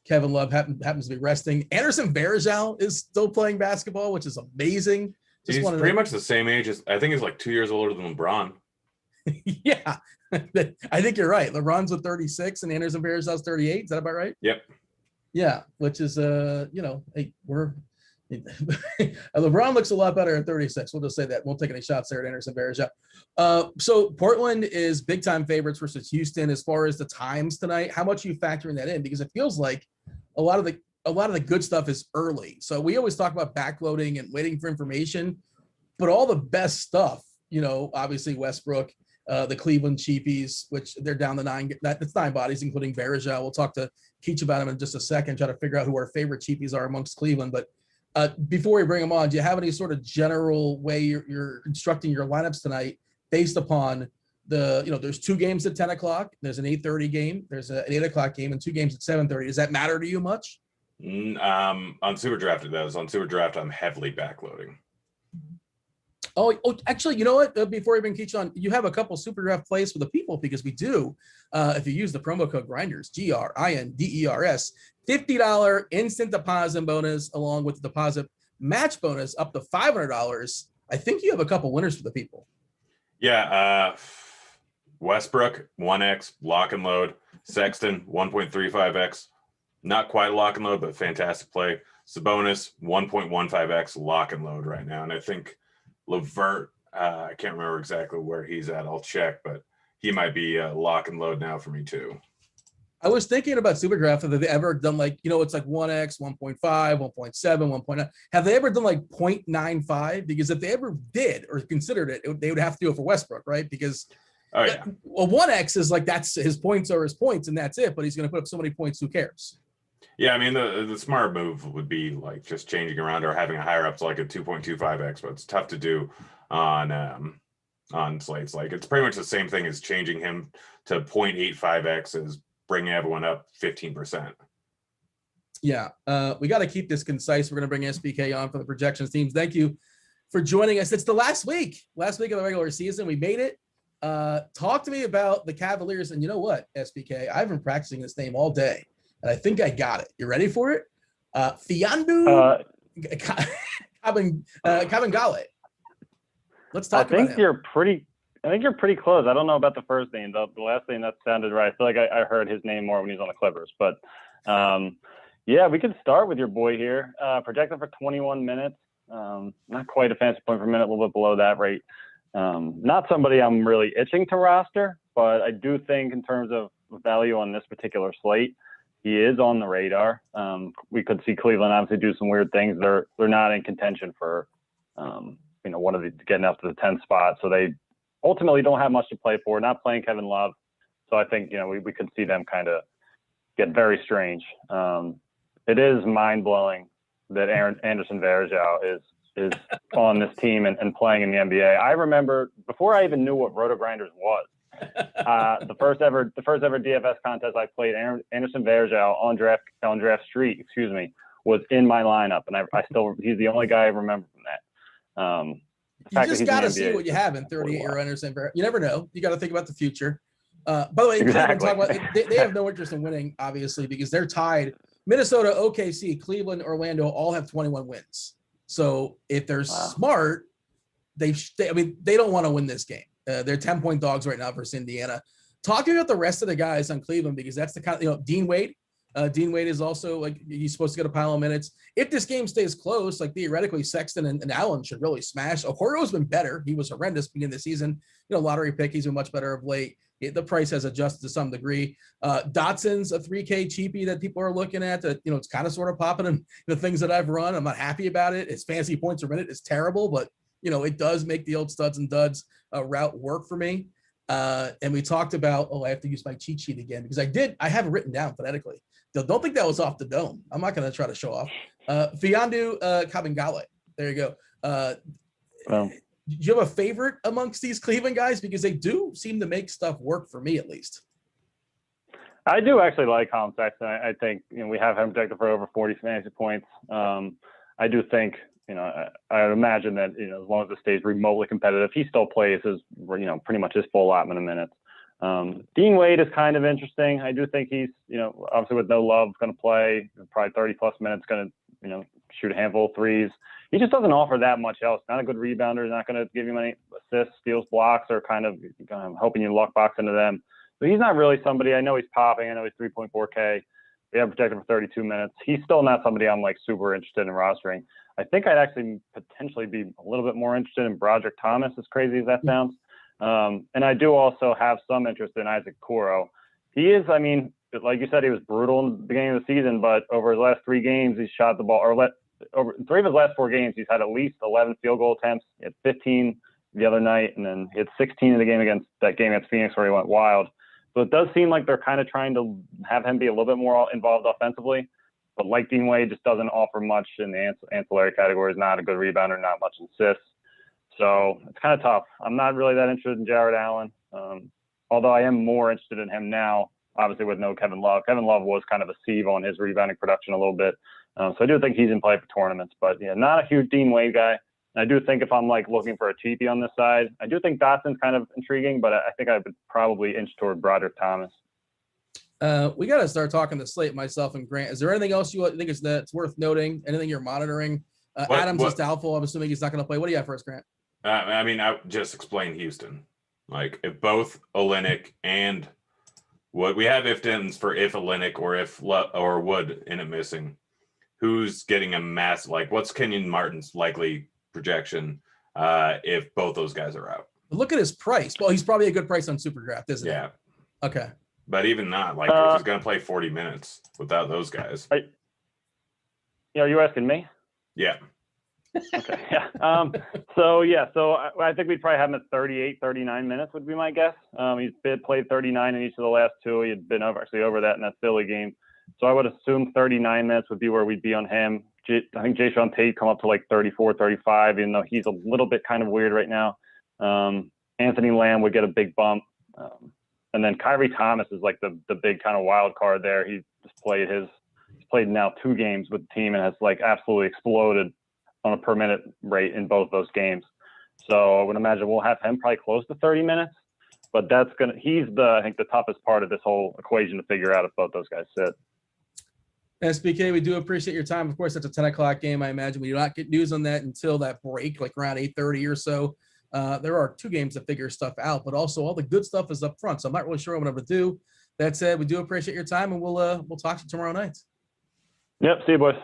Kevin Love happens to be resting. Anderson Varejao is still playing basketball, which is amazing. He's pretty much the same age as, I think he's like 2 years older than LeBron. Yeah, I think you're right. LeBron's with 36 and Anderson Varejau's 38. Is that about right? Yep. Yeah, which is hey, LeBron looks a lot better at 36. We'll just say that. Won't take any shots there at Anderson Varejao. So Portland is big time favorites versus Houston as far as the times tonight. How much are you factoring that in? Because it feels like a lot of the good stuff is early. So we always talk about backloading and waiting for information, but all the best stuff, obviously Westbrook, the Cleveland Cheapies, which they're down to 9. That's 9 bodies, including Varejao. We'll talk to Keach about him in just a second, try to figure out who our favorite Cheapies are amongst Cleveland. But before we bring them on, do you have any sort of general way you're constructing your lineups tonight based upon there's 2 games at 10 o'clock, there's an 8:30 game, there's an 8 o'clock game, and 2 games at 7:30. Does that matter to you much? On Super Draft, it does. On Super Draft, I'm heavily backloading. Oh, actually, you know what? Before we bring Keach on, you have a couple Super Draft plays for the people because we do. If you use the promo code Grinders, GRINDERS, $50 instant deposit bonus along with the deposit match bonus up to $500. I think you have a couple winners for the people. Yeah, Westbrook 1x lock and load, Sexton 1.35x, not quite lock and load, but fantastic play. Sabonis 1.15x lock and load right now, and I think LeVert, I can't remember exactly where he's at. I'll check, but he might be lock and load now for me too. I was thinking about Super Draft. Have they ever done it's like 1x, 1.5, 1.7, 1.9? Have they ever done like 0.95? Because if they ever did or considered it, they would have to do it for Westbrook, right? Because 1x is like that's his points are his points and that's it. But he's going to put up so many points. Who cares? Yeah, I mean, the smart move would be like just changing around or having a higher up to like a 2.25x, but it's tough to do on slates. Like it's pretty much the same thing as changing him to 0.85x as bringing everyone up 15%. Yeah, we got to keep this concise. We're going to bring SBK on for the projections teams. Thank you for joining us. It's the last week of the regular season. We made it. Talk to me about the Cavaliers. And you know what, SBK? I've been practicing this name all day. And I think I got it. You ready for it? Fiandu Kabengale. Let's talk about him. I think you're pretty close. I don't know about the first name. The last name that sounded right. I feel like I heard his name more when he was on the Clippers. But yeah, we could start with your boy here. Projected for 21 minutes. Not quite a fantasy point per minute, a little bit below that rate. Not somebody I'm really itching to roster, but I do think in terms of value on this particular slate, he is on the radar. We could see Cleveland obviously do some weird things. They're not in contention for getting up to the 10th spot. So they ultimately don't have much to play for. Not playing Kevin Love. So I think we could see them kind of get very strange. It is mind blowing that Anderson Varejao is on this team and playing in the NBA. I remember before I even knew what Rotogrinders was. The first ever DFS contest I played, Anderson Varejao on draft street, was in my lineup, and he's the only guy I remember from that. You just got to see what you have in 38-year Anderson Varejao. You never know. You got to think about the future. By the way, exactly. They have no interest in winning, obviously, because they're tied. Minnesota, OKC, Cleveland, Orlando all have 21 wins. So if they're smart, they don't want to win this game. They're 10-point dogs right now versus Indiana. Talking about the rest of the guys on Cleveland, because that's the kind of, Dean Wade. Dean Wade is also he's supposed to get a pile of minutes. If this game stays close, theoretically, Sexton and Allen should really smash. Okoro's been better. He was horrendous beginning of the season. Lottery pick. He's been much better of late. The price has adjusted to some degree. Dotson's a 3K cheapie that people are looking at. That it's kind of sort of popping in the things that I've run. I'm not happy about it. His fantasy points per minute is terrible, but it does make the old studs and duds route work for me. And we talked about, I have to use my cheat sheet again because I have it written down phonetically. Don't think that was off the dome. I'm not going to try to show off. Fiondu Kabengale. There you go. Well, Do you have a favorite amongst these Cleveland guys? Because they do seem to make stuff work for me, at least. I do actually like Colin Sexton. I think we have him projected for over 40 fantasy points. I do think I would imagine that as long as it stays remotely competitive, he still plays his pretty much his full allotment of minutes. Dean Wade is kind of interesting. I do think he's obviously with no love going to play probably 30 plus minutes, going to shoot a handful of threes. He just doesn't offer that much else. Not a good rebounder. Not going to give you many assists, steals, blocks, or kind of hoping you luck box into them. So he's not really somebody. I know he's popping. I know he's 3.4K. We have projected for 32 minutes. He's still not somebody I'm like super interested in rostering. I think I'd actually potentially be a little bit more interested in Broderick Thomas, as crazy as that sounds. And I do also have some interest in Isaac Kuro. He is, like you said, he was brutal in the beginning of the season, but over his last 3 games, he's shot the ball, over 3 of his last 4 games, he's had at least 11 field goal attempts. He had 15 the other night, and then he had 16 in the game against Phoenix where he went wild. So it does seem like they're kind of trying to have him be a little bit more involved offensively. But like Dean Wade, just doesn't offer much in the ancillary categories, not a good rebounder, not much assists. So it's kind of tough. I'm not really that interested in Jared Allen, although I am more interested in him now, obviously with no Kevin Love. Kevin Love was kind of a sieve on his rebounding production a little bit. So I do think he's in play for tournaments. But, yeah, not a huge Dean Wade guy. And I do think if I'm looking for a cheapie on this side, I do think Dotson's kind of intriguing, but I think I would probably inch toward Broderick Thomas. We got to start talking the slate, myself and Grant. Is there anything else you think that's worth noting? Anything you're monitoring? Adams is doubtful. I'm assuming he's not going to play. What do you have for us, Grant? I just explained Houston. If both Olynyk and Wood, we have if-dens for if Olynyk or Wood end up missing. Who's getting a mass? What's Kenyon Martin's likely projection if both those guys are out? Look at his price. Well, he's probably a good price on Superdraft, isn't he? Yeah. Okay. But even not, if he's going to play 40 minutes without those guys. Are you asking me? Yeah. Okay. Yeah. So I think we'd probably have him at 38, 39 minutes would be my guess. He's played 39 in each of the last 2. He had been over that in that Philly game. So I would assume 39 minutes would be where we'd be on him. I think Jayshawn Tate come up to 34, 35, even though he's a little bit kind of weird right now. Anthony Lamb would get a big bump. And then Kyrie Thomas is the big kind of wild card there. He's played now 2 games with the team and has absolutely exploded on a per minute rate in both those games. So I would imagine we'll have him probably close to 30 minutes, but he's I think the toughest part of this whole equation to figure out if both those guys sit. SBK, we do appreciate your time. Of course, that's a 10 o'clock game. I imagine we do not get news on that until that break, around 8:30 or so. There are 2 games to figure stuff out, but also all the good stuff is up front. So I'm not really sure what I'm going to do. That said, we do appreciate your time, and we'll talk to you tomorrow night. Yep. See you, boys.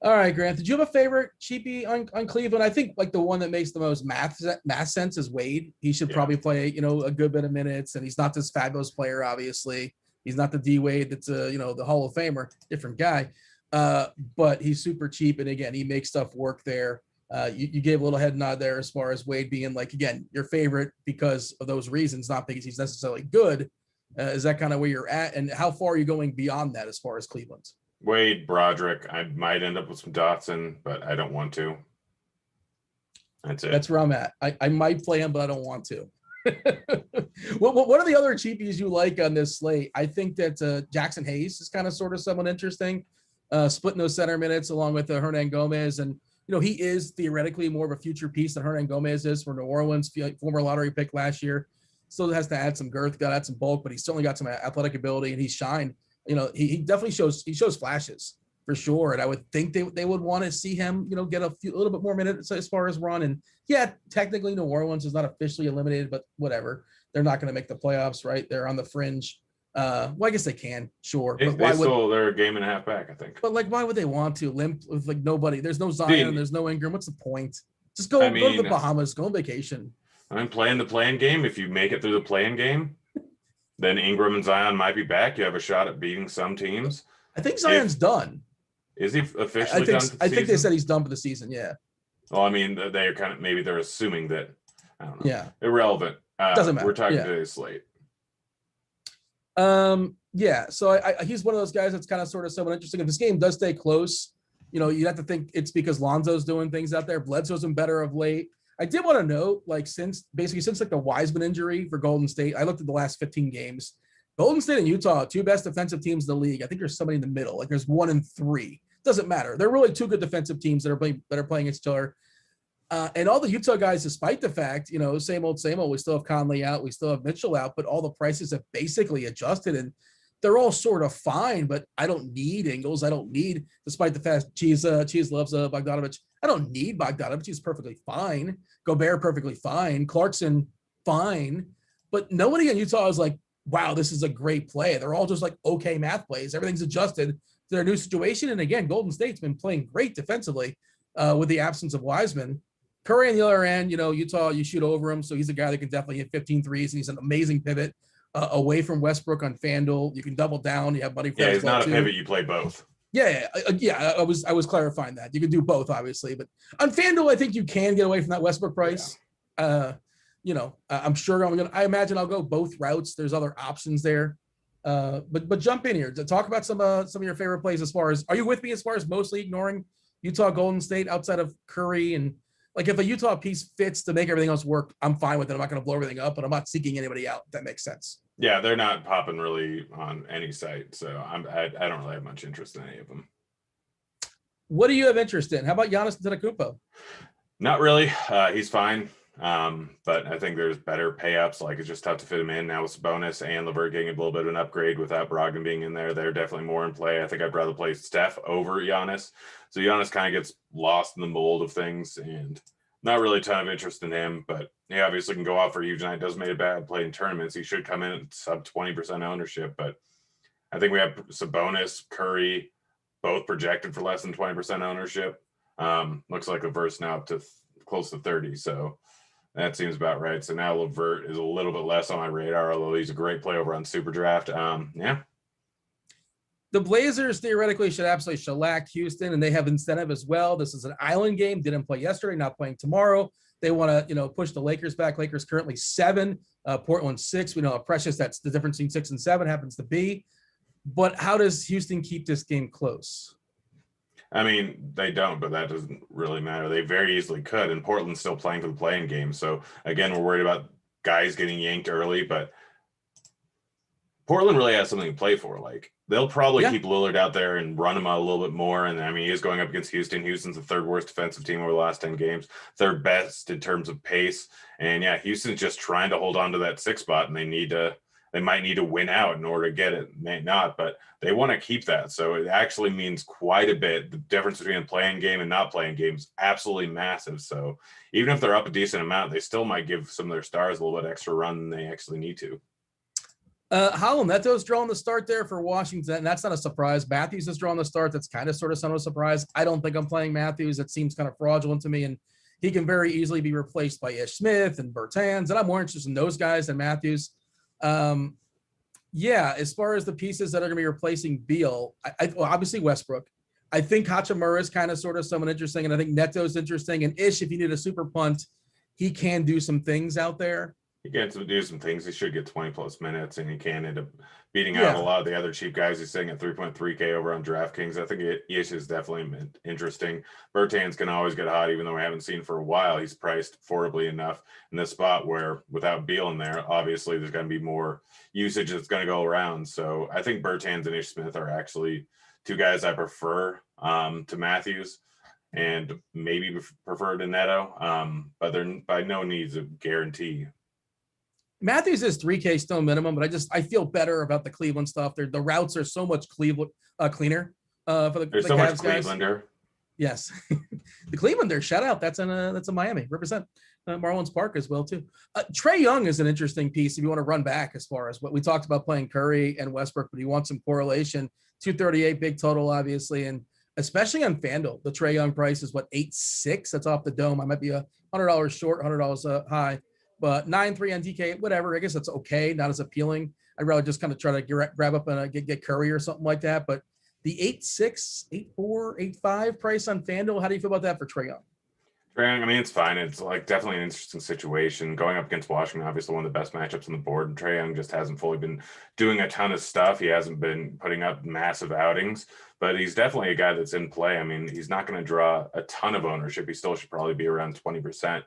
All right, Grant. Did you have a favorite cheapie on Cleveland? I think the one that makes the most math sense is Wade. He should probably play a good bit of minutes, and he's not this fabulous player. Obviously, he's not the D Wade that's the Hall of Famer, different guy. But he's super cheap, and again, he makes stuff work there. You gave a little head nod there as far as Wade being again your favorite because of those reasons, not because he's necessarily good. Is that kind of where you're at, and how far are you going beyond that as far as Cleveland? Wade, Broderick. I might end up with some Dotson, but I don't want to. That's it. That's where I'm at. I might play him, but I don't want to. What are the other cheapies you like on this slate? I think that Jackson Hayes is kind of sort of someone interesting, splitting those center minutes along with Hernan Gomez. And, he is theoretically more of a future piece than Hernan Gomez is for New Orleans, former lottery pick last year. Still has to add some girth, got to add some bulk, but he's certainly got some athletic ability, and he's shined. He definitely shows flashes for sure. And I would think they would want to see him, get a little bit more minutes as far as run. And yeah, technically New Orleans is not officially eliminated, but whatever. They're not going to make the playoffs, right? They're on the fringe. Well, I guess they can, sure. They're a game and a half back, I think. But why would they want to limp with nobody? There's no Zion, there's no Ingram. What's the point? Just go to the Bahamas, go on vacation. Playing the play-in game. If you make it through the play-in game, then Ingram and Zion might be back. You have a shot at beating some teams. I think Zion's done. Is he officially done for the I think they said he's done for the season, yeah. Well, they're maybe they're assuming that. I don't know. Yeah. Irrelevant. Doesn't matter. We're talking today's slate. Yeah. So he's one of those guys that's kind of sort of someone interesting. If this game does stay close, You know, you'd have to think it's because Lonzo's doing things out there. Bledsoe's been better of late. I did want to note, like, since like the Wiseman injury for Golden State, I looked at the last 15 games. Golden State and Utah, two best defensive teams in the league. I think there's somebody in the middle. Like, there's 1 and 3. Doesn't matter. They're really two good defensive teams that are playing against each other. And all the Utah guys, despite the fact, you know, same old, we still have Conley out, we still have Mitchell out, but all the prices have basically adjusted, and they're all sort of fine. But I don't need Ingles. I don't need, despite the fact Cheese loves Bogdanovich. I don't need Bogdanovich. He's perfectly fine. Gobert, perfectly fine. Clarkson, fine. But nobody in Utah is like, wow, this is a great play. They're all just like okay math plays. Everything's adjusted to their new situation. And again, Golden State's been playing great defensively with the absence of Wiseman. Curry on the other end, you know, Utah, you shoot over him. So he's a guy that can definitely hit 15 threes. And he's an amazing pivot away from Westbrook on FanDuel. You can double down. You have money for he's not a pivot. You play both. Yeah. I was clarifying that. You can do both, obviously. But on FanDuel, I think you can get away from that Westbrook price. Yeah. You know, I'm sure I imagine I'll go both routes. There's other options there. But jump in here to talk about some of your favorite plays as far as, are you with me as far as mostly ignoring Utah, Golden State outside of Curry? And like, if a Utah piece fits to make everything else work, I'm fine with it. I'm not going to blow everything up, but I'm not seeking anybody out. If that makes sense. Yeah, they're not popping really on any site. So I don't really have much interest in any of them. What do you have interest in? How about Giannis Antetokounmpo? Not really. He's fine. But I think there's better pay-ups. Like, it's just tough to fit him in now with Sabonis and LeVert getting a little bit of an upgrade without Brogdon being in there. They're definitely more in play. I think I'd rather play Steph over Giannis. So Giannis kind of gets lost in the mold of things, and not really a ton of interest in him, but he obviously can go out for a huge night. Doesn't make a bad play in tournaments. He should come in at sub 20% ownership, but I think we have Sabonis, Curry, both projected for less than 20% ownership. Looks like LeVert's now up to close to 30. So that seems about right. So now LeVert is a little bit less on my radar, although he's a great play over on Super Draft. Yeah. The Blazers theoretically should absolutely shellac Houston, and they have incentive as well. This is an island game. Didn't play yesterday, not playing tomorrow. They want to, push the Lakers back. Lakers currently 7, Portland 6. We know how precious that's the difference between 6 and 7 happens to be. But how does Houston keep this game close? I mean, they don't, but that doesn't really matter. They very easily could, and Portland's still playing for the play-in game. So, again, we're worried about guys getting yanked early, but Portland really has something to play for. Like, they'll probably keep Lillard out there and run him out a little bit more. And, I mean, he is going up against Houston. Houston's the 3rd worst defensive team over the last 10 games, 3rd best in terms of pace. And, yeah, Houston's just trying to hold on to that 6 spot, and they might need to win out in order to get it. May not, but they want to keep that. So it actually means quite a bit. The difference between a playing game and not playing game is absolutely massive. So even if they're up a decent amount, they still might give some of their stars a little bit extra run than they actually need to. Holland, Neto's drawing the start there for Washington. That's not a surprise. Matthews is drawing the start. That's kind of sort of a surprise. I don't think I'm playing Matthews. It seems kind of fraudulent to me, and he can very easily be replaced by Ish Smith and Bertans, and I'm more interested in those guys than Matthews. As far as the pieces that are going to be replacing Beal, well, obviously Westbrook. I think Hachimura is kind of sort of someone interesting, and I think Neto's interesting. And Ish, if you need a super punt, he can do some things out there. He gets to do some things. He should get 20+ minutes, and he can end up beating out a lot of the other cheap guys. He's sitting at 3.3K over on DraftKings. I think Ish is definitely interesting. Bertans can always get hot, even though we haven't seen for a while. He's priced affordably enough in this spot where, without Beal in there, obviously there's going to be more usage that's going to go around. So I think Bertans and Ish Smith are actually 2 guys I prefer to Matthews, and maybe prefer to Neto, but they're by no means a guarantee. Matthews is 3K still minimum, but I feel better about the Cleveland stuff. The routes are so much cleaner for the There's the so Cavs much guys. Clevelander. Yes, the Clevelander shout out. That's a Miami represent Marlins Park as well too. Trae Young is an interesting piece if you want to run back as far as what we talked about playing Curry and Westbrook, but you want some correlation. 238 big total, obviously, and especially on FanDuel, the Trae Young price is what 8.6. That's off the dome. I might be $100 short, $100 high. But 9.3 on DK, whatever. I guess that's okay. Not as appealing. I'd rather just kind of try to grab up and get Curry or something like that. But the 8.6, 8.4, 8.5 price on FanDuel, how do you feel about that for Trae Young? I mean, it's fine. It's like definitely an interesting situation. Going up against Washington, obviously one of the best matchups on the board. And Trae Young just hasn't fully been doing a ton of stuff. He hasn't been putting up massive outings, but he's definitely a guy that's in play. I mean, he's not going to draw a ton of ownership. He still should probably be around 20%.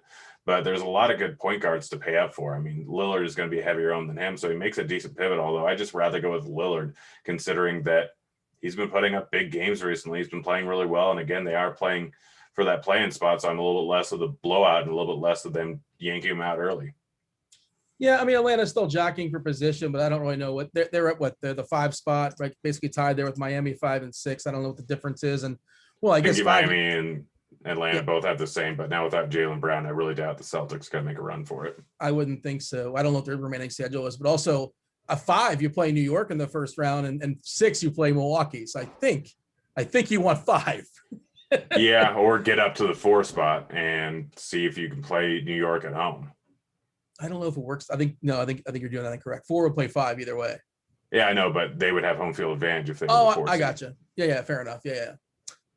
But there's a lot of good point guards to pay up for. I mean, Lillard is going to be heavier owned than him, so he makes a decent pivot. Although I just rather go with Lillard, considering that he's been putting up big games recently. He's been playing really well, and again, they are playing for that play-in spot, so I'm a little bit less of the blowout and a little bit less of them yanking him out early. Yeah, I mean, Atlanta's still jockeying for position, but I don't really know what they're at. What the 5 spot, right? Basically tied there with Miami 5 and 6. I don't know what the difference is, and well, I guess Miami and Atlanta both have the same, but now without Jaylen Brown, I really doubt the Celtics going to make a run for it. I wouldn't think so. I don't know what their remaining schedule is, but also a 5, you play New York in the first round, and 6, you play Milwaukee. So I think you want 5. Yeah, or get up to the 4 spot and see if you can play New York at home. I don't know if it works. I think you're doing that incorrect. 4 would play 5 either way. Yeah, I know, but they would have home field advantage if they were Oh, the 4 I seed. gotcha. Yeah, fair enough. Yeah.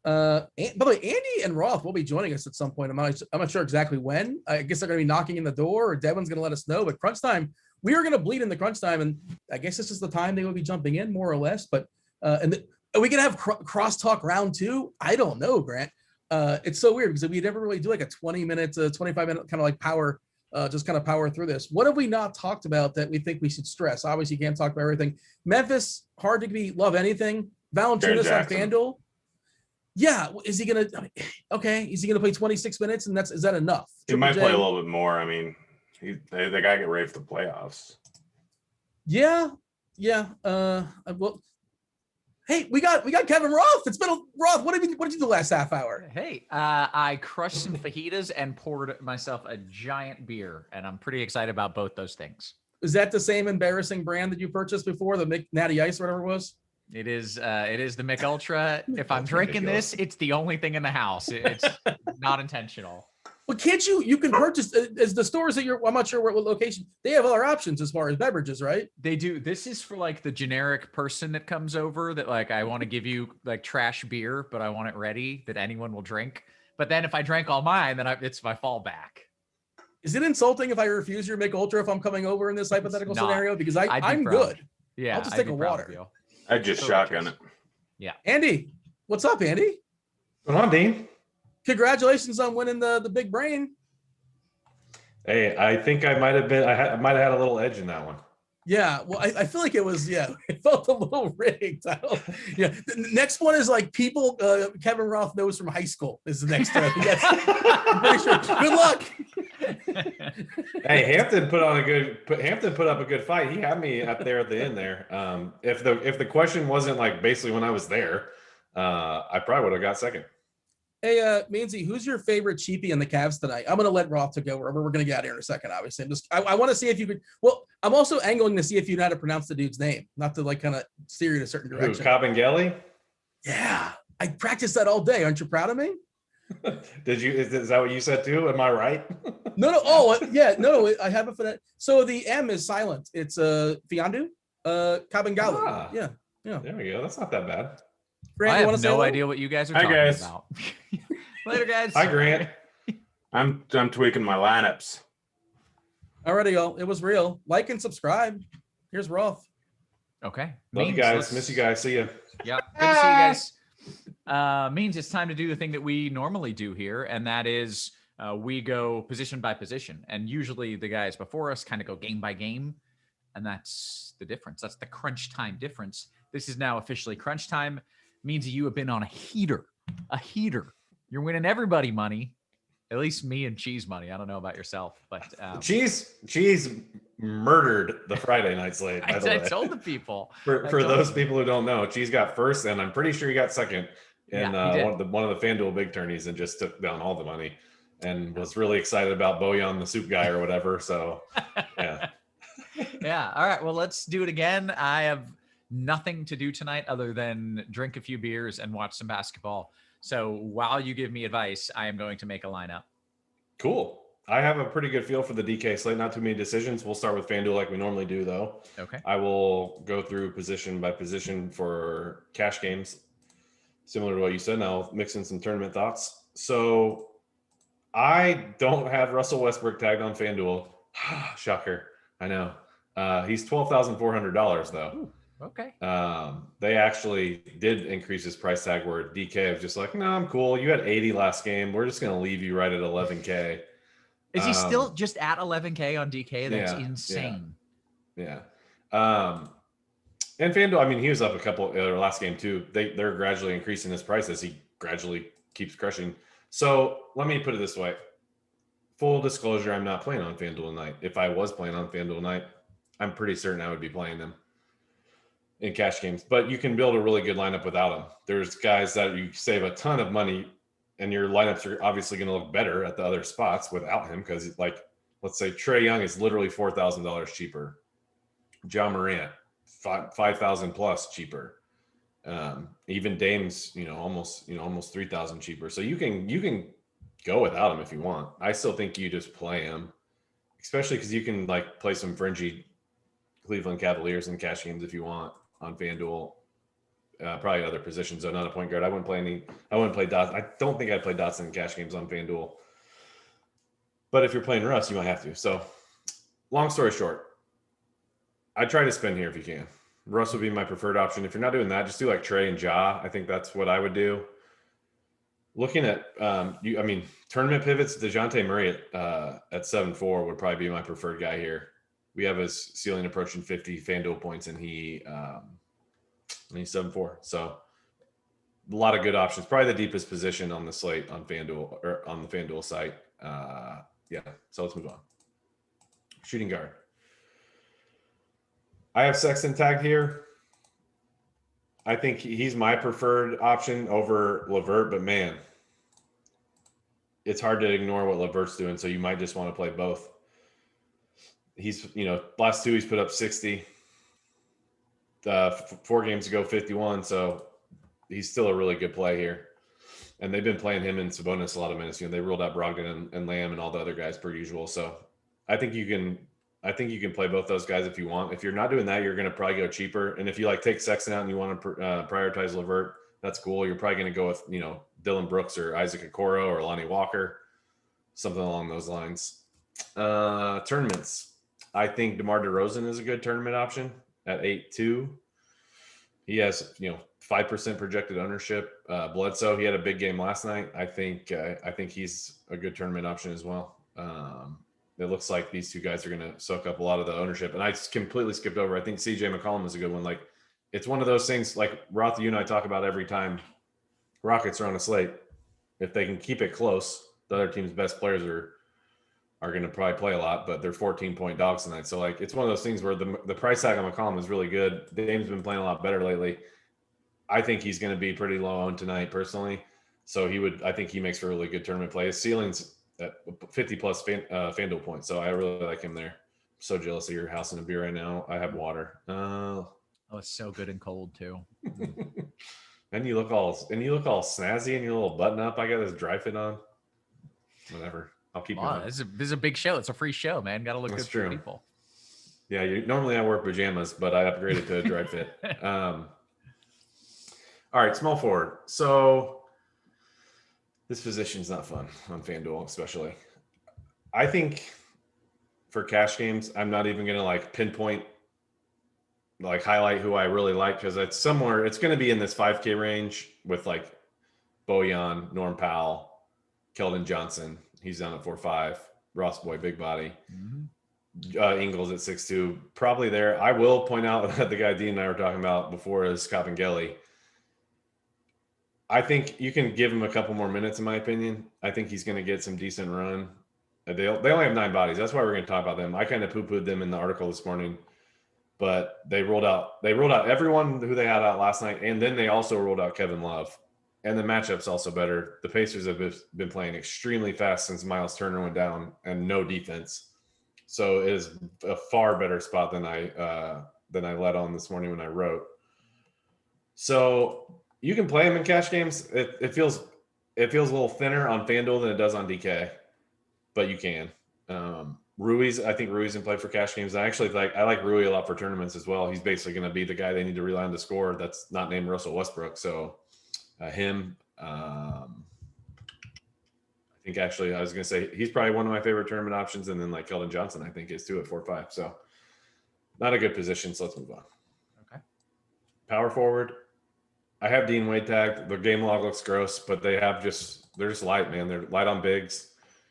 By the way, Andy and Roth will be joining us at some point. I'm not sure exactly when. I guess they're going to be knocking in the door, or Devon's going to let us know. But crunch time, we are going to bleed in the crunch time, and I guess this is the time they will be jumping in, more or less. But are we going to have crosstalk round 2? I don't know, Grant. It's so weird because we never really do like a 20-minute, 25-minute kind of like power, just kind of power through this. What have we not talked about that we think we should stress? Obviously, you can't talk about everything. Memphis, hard to love anything. Valentunas on FanDuel. Yeah, is he gonna? Is he gonna play 26 minutes? And is that enough? He might play a little bit more. I mean, the guy get ready for the playoffs. Yeah. Well, hey, we got Kevin Roth. It's been Roth. What did you do the last half hour? Hey, I crushed some fajitas and poured myself a giant beer, and I'm pretty excited about both those things. Is that the same embarrassing brand that you purchased before, the Natty Ice, or whatever it was? It is the Mick Ultra. If I'm drinking this, it's the only thing in the house. It's not intentional. Well, can't you can purchase as the stores that I'm not sure what location, they have other options as far as beverages, right? They do. This is for like the generic person that comes over that like, I want to give you like trash beer, but I want it ready that anyone will drink. But then if I drank all mine, then it's my fallback. Is it insulting if I refuse your Mick Ultra if I'm coming over in this hypothetical scenario? Because I'm good. Yeah, I'll just take a water. I just shotgun it. Yeah. Andy, what's up, Andy? What's going on, Dean? Congratulations on winning the big brain. Hey, I think I might have had a little edge in that one. Yeah, well, I feel like it was, it felt a little rigged. The next one is like people Kevin Roth knows from high school is the next one. Yes. I'm pretty sure. Good luck. Hey, Hampton put up a good fight. He had me up there at the end there. If the question wasn't like basically when I was there, I probably would have got second. Hey, Mainzy, who's your favorite cheapie in the Cavs tonight? I'm going to let Roth to go wherever we're going to get out of here in a second, obviously. I want to see if you could. Well, I'm also angling to see if you know how to pronounce the dude's name, not to like kind of steer you in a certain direction. Who, Kabengele? Yeah, I practiced that all day. Aren't you proud of me? Did you? Is that what you said too? Am I right? No. Oh, yeah. No, I have it for that. So the M is silent. It's Fiandu, Kabengele. Ah, Yeah. There we go. That's not that bad. Grant, I have no idea what you guys are talking about. Later, guys. Hi, Grant. I'm tweaking my lineups. Alrighty, y'all. It was real. Like and subscribe. Here's Roth. Okay. Love you guys. Miss you guys. See ya. Yeah. Good to see you guys. Means it's time to do the thing that we normally do here, and that is we go position by position. And usually the guys before us kind of go game by game. And that's the difference. That's the crunch time difference. This is now officially crunch time. Means you have been on a heater. You're winning everybody money, at least me and Cheese money. I don't know about yourself, but Cheese murdered the Friday night slate. By the way. I told the people. For those people who don't know, Cheese got first, and I'm pretty sure he got second in one of the FanDuel big tourneys, and just took down all the money, and was really excited about Bojan, the soup guy or whatever. So yeah. Yeah. All right. Well, let's do it again. I have nothing to do tonight other than drink a few beers and watch some basketball. So while you give me advice, I am going to make a lineup. Cool. I have a pretty good feel for the DK slate. Not too many decisions. We'll start with FanDuel like we normally do, though. Okay. I will go through position by position for cash games, similar to what you said. Now I'll mix in some tournament thoughts. So I don't have Russell Westbrook tagged on FanDuel. Shocker. I know. He's $12,400 though. Ooh, okay. They actually did increase his price tag where DK was just like, no, I'm cool. You had 80 last game. We're just going to leave you right at 11K. Is he still just at 11K on DK? That's insane. Yeah. And FanDuel, I mean, he was up a couple last game too. They're gradually increasing his price as he gradually keeps crushing. So let me put it this way. Full disclosure, I'm not playing on FanDuel tonight. If I was playing on FanDuel tonight, I'm pretty certain I would be playing them in cash games. But you can build a really good lineup without them. There's guys that you save a ton of money, and your lineups are obviously going to look better at the other spots without him because, like, let's say Trae Young is literally $4,000 cheaper. John Morant, $5,000 plus cheaper. Even Dame's, almost 3,000 cheaper. So you can go without him if you want. I still think you just play him, especially because you can like play some fringy Cleveland Cavaliers in cash games if you want on FanDuel. Probably other positions, though, not a point guard. I wouldn't play Dotson. I don't think I'd play Dotson in cash games on FanDuel. But if you're playing Russ, you might have to. So long story short, I try to spin here if you can. Russ would be my preferred option. If you're not doing that, just do like Trae and Ja. I think that's what I would do. Looking at tournament pivots, DeJounte Murray at 7-4 would probably be my preferred guy here. We have his ceiling approaching 50 FanDuel points, and he's 7-4. So a lot of good options. Probably the deepest position on the slate on FanDuel or on the FanDuel site. So let's move on. Shooting guard. I have Sexton tagged here. I think he's my preferred option over LeVert, but man, it's hard to ignore what LeVert's doing. So you might just want to play both. He's, last two, he's put up 60, 4 games ago, 51. So he's still a really good play here. And they've been playing him and Sabonis a lot of minutes. They ruled out Brogdon and Lamb and all the other guys per usual. So I think you can play both those guys if you want. If you're not doing that, you're going to probably go cheaper. And if you take Sexton out and you want to prioritize LeVert, that's cool. You're probably going to go with, Dylan Brooks or Isaac Okoro or Lonnie Walker, something along those lines. Tournaments. I think DeMar DeRozan is a good tournament option at 8-2. He has, 5% projected ownership. Bledsoe, he had a big game last night. I think he's a good tournament option as well. It looks like these two guys are going to soak up a lot of the ownership. And I completely skipped over. I think CJ McCollum is a good one. It's one of those things like Roth, you and I talk about every time Rockets are on a slate. If they can keep it close, the other team's best players are going to probably play a lot, but they're 14-point dogs tonight. So it's one of those things where the price tag on McCollum is really good. Dame's been playing a lot better lately. I think he's going to be pretty low owned tonight personally. So I think he makes for a really good tournament play. His ceiling's at 50 plus FanDuel points. So I really like him there. I'm so jealous of your house and a beer right now. I have water. It's so good and cold too. And you look all snazzy in your little button up. I got this dry fit on. Whatever. I'll keep going. This is a big show. It's a free show, man. Got to look That's good true. for people. Yeah, normally I wear pajamas, but I upgraded to a dry fit. All right, small forward. So this position's not fun on FanDuel, especially. I think for cash games, I'm not even going to pinpoint, highlight who I really like because it's going to be in this 5K range with Bojan, Norm Powell, Keldon Johnson. He's down at 4.5. Ross Boy, big body. Mm-hmm. Ingles at 6.2. Probably there. I will point out that the guy Dean and I were talking about before is Capangeli. I think you can give him a couple more minutes, in my opinion. I think he's going to get some decent run. They only have 9 bodies. That's why we're going to talk about them. I kind of poo-pooed them in the article this morning, but they ruled out everyone who they had out last night, and then they also ruled out Kevin Love. And the matchup's also better. The Pacers have been playing extremely fast since Miles Turner went down and no defense. So it is a far better spot than I led on this morning when I wrote. So you can play him in cash games. It feels a little thinner on FanDuel than it does on DK, but you can. I think Rui's in play for cash games. I like Rui a lot for tournaments as well. He's basically going to be the guy they need to rely on to score. That's not named Russell Westbrook. So him. I think actually I was going to say he's probably one of my favorite tournament options. And then like Keldon Johnson, I think is too at 4-5. So not a good position. So let's move on. Okay. Power forward. I have Dean Wade tagged. The game log looks gross, but they're just light, man. They're light on bigs.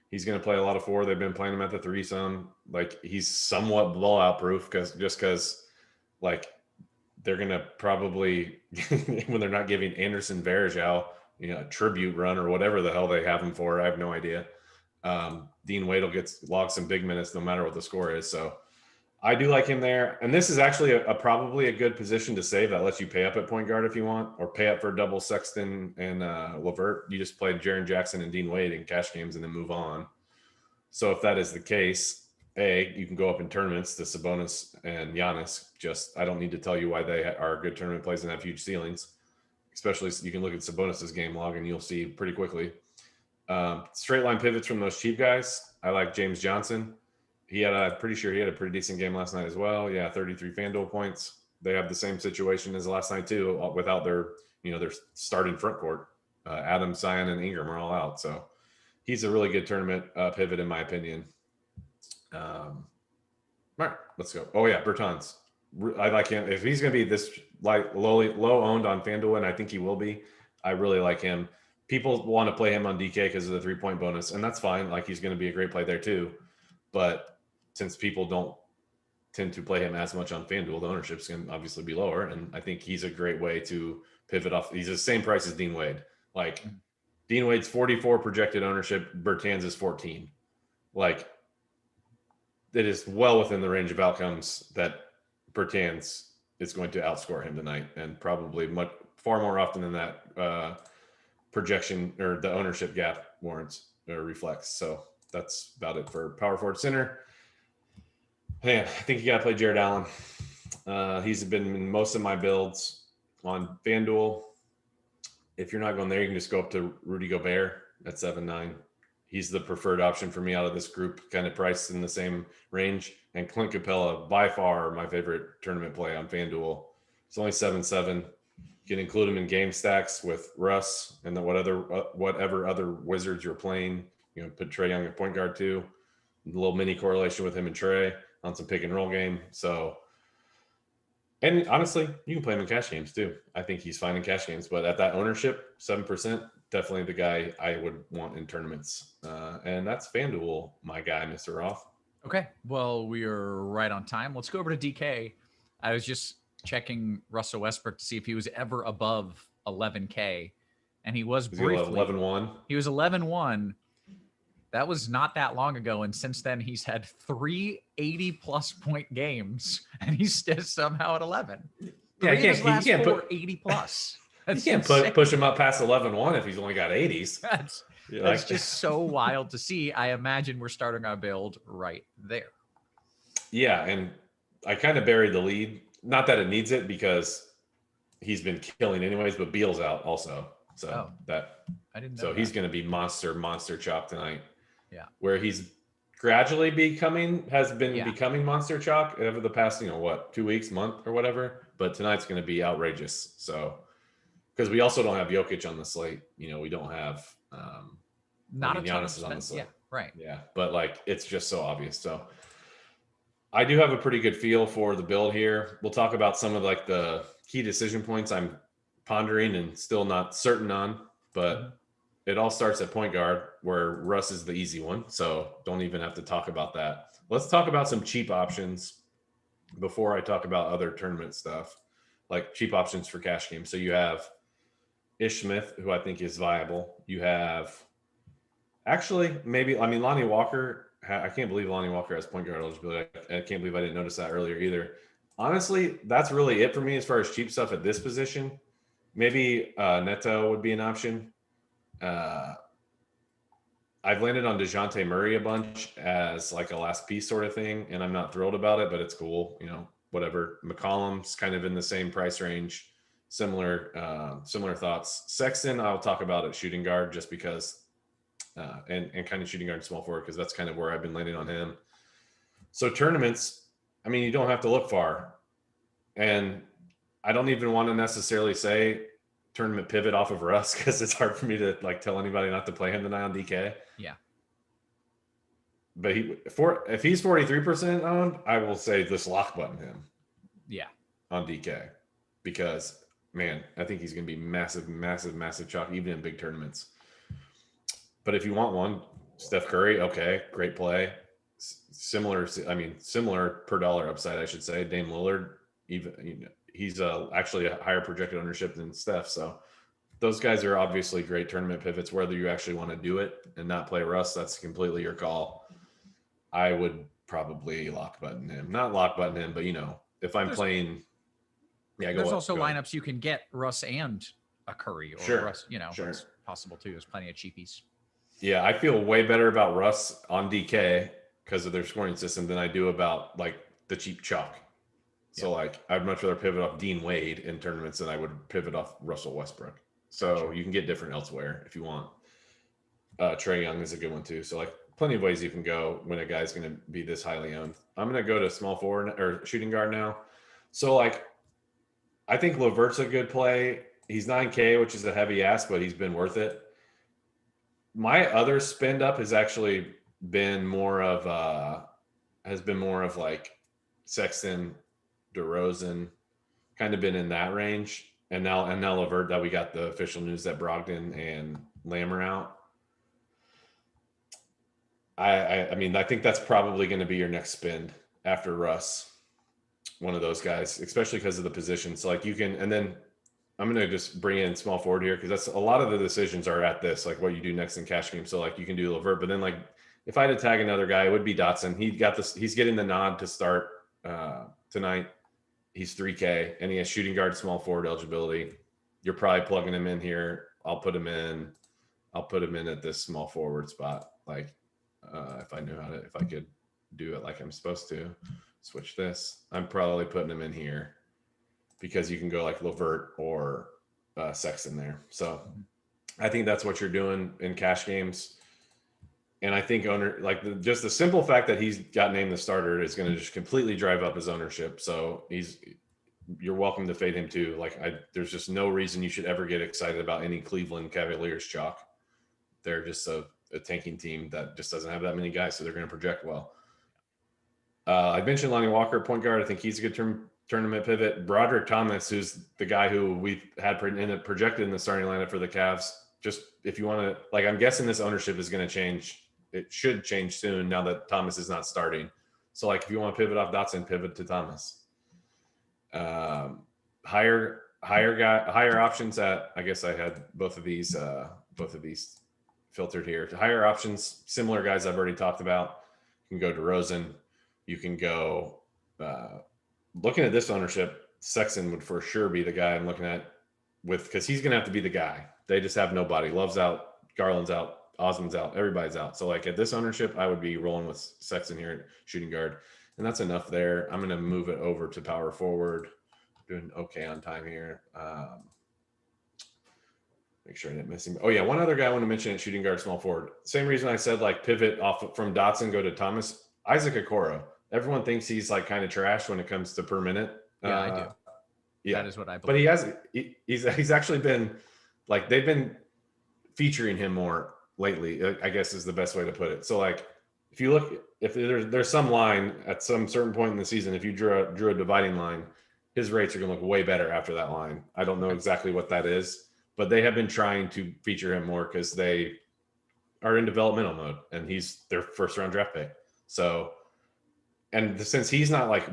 He's going to play a lot of 4. They've been playing him at the 3 some. Like he's somewhat blowout proof because like they're going to probably when they're not giving Anderson Varejao, a tribute run or whatever the hell they have him for. I have no idea. Dean Wade will log some big minutes no matter what the score is. So I do like him there. And this is actually probably a good position to save that lets you pay up at point guard if you want, or pay up for double Sexton and LeVert. You just play Jaren Jackson and Dean Wade in cash games and then move on. So if that is the case, you can go up in tournaments to Sabonis and Giannis. I don't need to tell you why they are good tournament plays and have huge ceilings. Especially you can look at Sabonis's game log and you'll see pretty quickly. Straight line pivots from those cheap guys. I like James Johnson. Pretty sure he had a pretty decent game last night as well. Yeah, 33 FanDuel points. They have the same situation as last night too, without their starting front court. Adam, Zion, and Ingram are all out. So he's a really good tournament pivot in my opinion. All right, let's go. Oh yeah, Bertans. I like him. If he's going to be this like low owned on FanDuel, and I think he will be, I really like him. People want to play him on DK because of the 3-point bonus, and that's fine. Like he's going to be a great play there too. But since people don't tend to play him as much on FanDuel, the ownership's going to obviously be lower. And I think he's a great way to pivot off. He's the same price as Dean Wade. Like Dean Wade's 44 projected ownership, Bertans is 14. Like it is well within the range of outcomes that Bertans is going to outscore him tonight, and probably far more often than that projection or the ownership gap warrants or reflects. So that's about it for power forward center. Man, I think you got to play Jared Allen. He's been in most of my builds on FanDuel. If you're not going there, you can just go up to Rudy Gobert at 7-9. He's the preferred option for me out of this group, kind of priced in the same range. And Clint Capella, by far my favorite tournament play on FanDuel. It's only 7-7. You can include him in game stacks with Russ and then whatever other Wizards you're playing. Put Trae Young at point guard too. A little mini correlation with him and Trae on some pick and roll game. So, and honestly, you can play him in cash games too. I think he's fine in cash games, but at that ownership, 7%, definitely the guy I would want in tournaments. And that's FanDuel, my guy, Mr. Roth. Okay. Well, we are right on time. Let's go over to DK. I was just checking Russell Westbrook to see if he was ever above 11K. And he was briefly. 11-1? He was 11-1. That was not that long ago. And since then, he's had 3 80-plus point games, and he's still somehow at 11. Yeah, you can't put 80-plus. You can't push him up past 11-1 if he's only got 80s. That's just so wild to see. I imagine we're starting our build right there. Yeah, and I kind of buried the lead. Not that it needs it because he's been killing anyways, but Beal's out also. So I didn't know he's going to be monster chalk tonight. Yeah. Where he's gradually becoming monster chalk over the past, 2 weeks, month or whatever. But tonight's going to be outrageous. So, because we also don't have Jokic on the slate. We don't have not a ton of Giannis is on the slate. Yeah, right. Yeah, but it's just so obvious. So I do have a pretty good feel for the build here. We'll talk about some of the key decision points I'm pondering and still not certain on, but it all starts at point guard where Russ is the easy one. So don't even have to talk about that. Let's talk about some cheap options before I talk about other tournament stuff, like cheap options for cash games. So you have Ish Smith, who I think is viable. You have Lonnie Walker. I can't believe Lonnie Walker has point guard eligibility. I can't believe I didn't notice that earlier either. Honestly, that's really it for me as far as cheap stuff at this position. Maybe Neto would be an option. I've landed on DeJounte Murray a bunch as like a last piece sort of thing, and I'm not thrilled about it, but it's cool. Whatever. McCollum's kind of in the same price range. Similar thoughts. Sexton, I'll talk about at shooting guard just because, and kind of shooting guard and small forward because that's kind of where I've been landing on him. So tournaments, you don't have to look far, and I don't even want to necessarily say tournament pivot off of Russ because it's hard for me to like tell anybody not to play him tonight on DK. Yeah. But if he's 43% owned, I will say just lock button him. Yeah. On DK, because man, I think he's going to be massive chalk even in big tournaments. But if you want one, Steph Curry, okay, great play. Similar per dollar upside, I should say. Dame Lillard, even he's actually a higher projected ownership than Steph. So those guys are obviously great tournament pivots. Whether you actually want to do it and not play Russ, that's completely your call. I would probably lock button him, not lock button him, but if I'm playing, there's also lineups you can get Russ and a Curry or Russ. It's possible too. There's plenty of cheapies. Yeah, I feel way better about Russ on DK because of their scoring system than I do about like the cheap chalk. So like I'd much rather pivot off Dean Wade in tournaments than I would pivot off Russell Westbrook. So you can get different elsewhere if you want. Trae Young is a good one too. So like plenty of ways you can go when a guy's going to be this highly owned. I'm going to go to small forward or shooting guard now. So like I think LeVert's a good play. He's 9K, which is a heavy ask, but he's been worth it. My other spend up has actually been more of like Sexton, DeRozan, kind of been in that range. And now LeVert, that we got the official news that Brogdon and Lamb are out. I mean, I think that's probably going to be your next spend after Russ, one of those guys, especially because of the position. So like you can, and then I'm going to just bring in small forward here because that's a lot of the decisions are at this, like what you do next in cash game. So like you can do LeVert, but then like if I had to tag another guy, it would be Dotson. He's getting the nod to start tonight. He's 3K and he has shooting guard, small forward eligibility. You're probably plugging him in here. I'll put him in at this small forward spot. Like if I could do it like I'm supposed to, switch this. I'm probably putting him in here because you can go like LeVert or Sexton there. So I think that's what you're doing in cash games. And I think just the simple fact that he's got named the starter is going to just completely drive up his ownership. So you're welcome to fade him too. There's just no reason you should ever get excited about any Cleveland Cavaliers chalk. They're just a tanking team that just doesn't have that many guys, so they're going to project well. I mentioned Lonnie Walker, point guard. I think he's a good tournament pivot. Broderick Thomas, who's the guy who we've had projected in the starting lineup for the Cavs. Just if you want to, I'm guessing this ownership is going to change. It should change soon now that Thomas is not starting. So if you want to pivot off Dotson, pivot to Thomas. Higher options at, I guess I had both of these filtered here. Higher options, similar guys I've already talked about. You can go DeRozan. You can go, looking at this ownership, Sexton would for sure be the guy I'm looking at because he's going to have to be the guy. They just have nobody. Love's out, Garland's out, Osmond's out, everybody's out. So at this ownership, I would be rolling with Sexton here at shooting guard. And that's enough there. I'm going to move it over to power forward. Doing okay on time here. Make sure I didn't miss him. Oh yeah, one other guy I want to mention at shooting guard, small forward. Same reason I said pivot off from Dotson, go to Thomas. Isaac Okoro. Everyone thinks he's kind of trash when it comes to per minute. Yeah, I do. Yeah, that is what I believe. But he's actually been they've been featuring him more lately, I guess is the best way to put it. So if you look, if there's some line at some certain point in the season, if you drew a dividing line, his rates are going to look way better after that line. I don't know exactly what that is, but they have been trying to feature him more because they are in developmental mode and he's their first round draft pick. So, and since he's not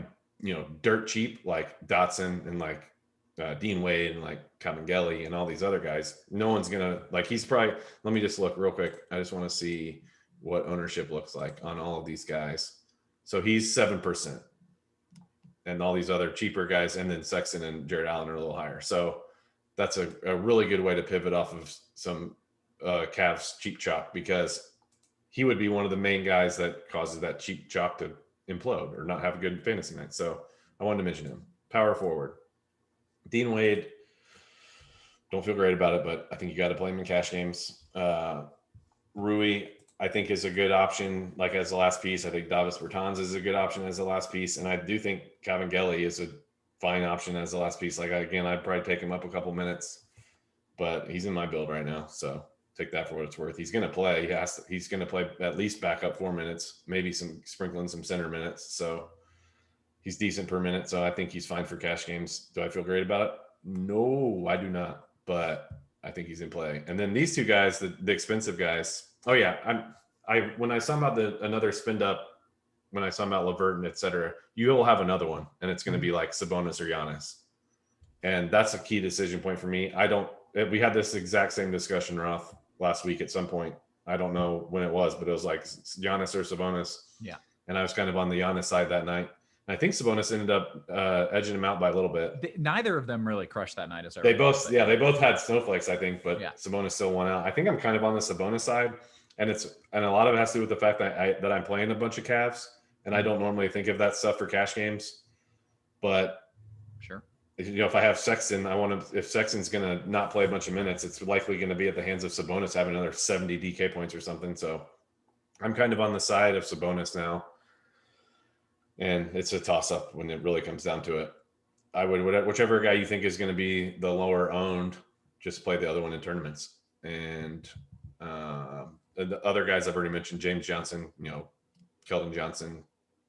dirt cheap like Dotson and Dean Wade and Kabengele and all these other guys, no one's gonna he's probably. Let me just look real quick. I just want to see what ownership looks like on all of these guys. So he's 7%, and all these other cheaper guys, and then Sexton and Jared Allen are a little higher. So that's a really good way to pivot off of some Cavs cheap chalk because he would be one of the main guys that causes that cheap chalk to implode or not have a good fantasy night. So I wanted to mention him. Power forward. Dean Wade, don't feel great about it, but I think you got to play him in cash games. Rui, I think, is a good option, as the last piece. I think Davis Bertans is a good option as the last piece. And I do think Kabengele is a fine option as the last piece. Again, I'd probably take him up a couple minutes. but he's in my build right now. So take that for what it's worth. He's going to play. He's going to play at least back up 4 minutes, maybe sprinkling some center minutes. So he's decent per minute. So I think he's fine for cash games. Do I feel great about it? No, I do not. But I think he's in play. And then these two guys, the expensive guys. Oh yeah, when I saw about another spin up, when I saw about Levert and et cetera, you will have another one, and it's going to be like Sabonis or Giannis, and that's a key decision point for me. We had this exact same discussion, Roth, last week at some point. I don't know when it was, but it was like Giannis or Sabonis. Yeah. And I was kind of on the Giannis side that night. And I think Sabonis ended up edging him out by a little bit. Neither of them really crushed that night. They both had snowflakes, I think, but Sabonis still won out. I think I'm kind of on the Sabonis side, and a lot of it has to do with the fact that I'm playing a bunch of Cavs, and I don't normally think of that stuff for cash games. But sure, if I have Sexton, if Sexton's going to not play a bunch of minutes, it's likely going to be at the hands of Sabonis having another 70 DK points or something. So I'm kind of on the side of Sabonis now. And it's a toss-up when it really comes down to it. I would, whichever guy you think is going to be the lower owned, just play the other one in tournaments. And the other guys I've already mentioned, James Johnson, Keldon Johnson.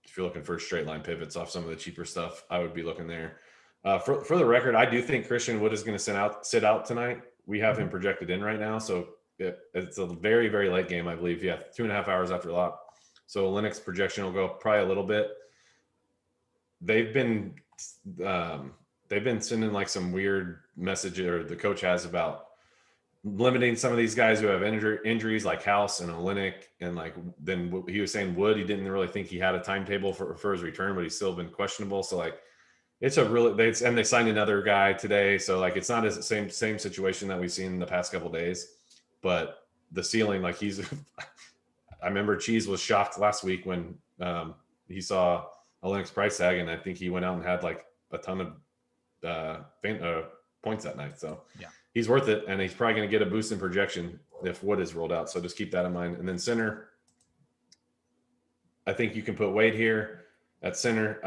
If you're looking for straight line pivots off some of the cheaper stuff, I would be looking there. For the record, I do think Christian Wood is going to sit out tonight. We have him projected in right now, so it's a very, very late game, I believe. Yeah, 2.5 hours after lock. So Linux projection will go up probably a little bit. They've been sending like some weird message, or the coach has, about limiting some of these guys who have injuries like House and Olenek, and then he was saying Wood, he didn't really think he had a timetable for his return, but he's still been questionable. So it's they signed another guy today, so it's not the same situation that we've seen in the past couple of days, but the ceiling, I remember Cheese was shocked last week when he saw Olenek's price tag, and I think he went out and had a ton of points that night. So yeah, he's worth it, and he's probably going to get a boost in projection if Wood is rolled out. So just keep that in mind. And then center, I think you can put Wade here at center.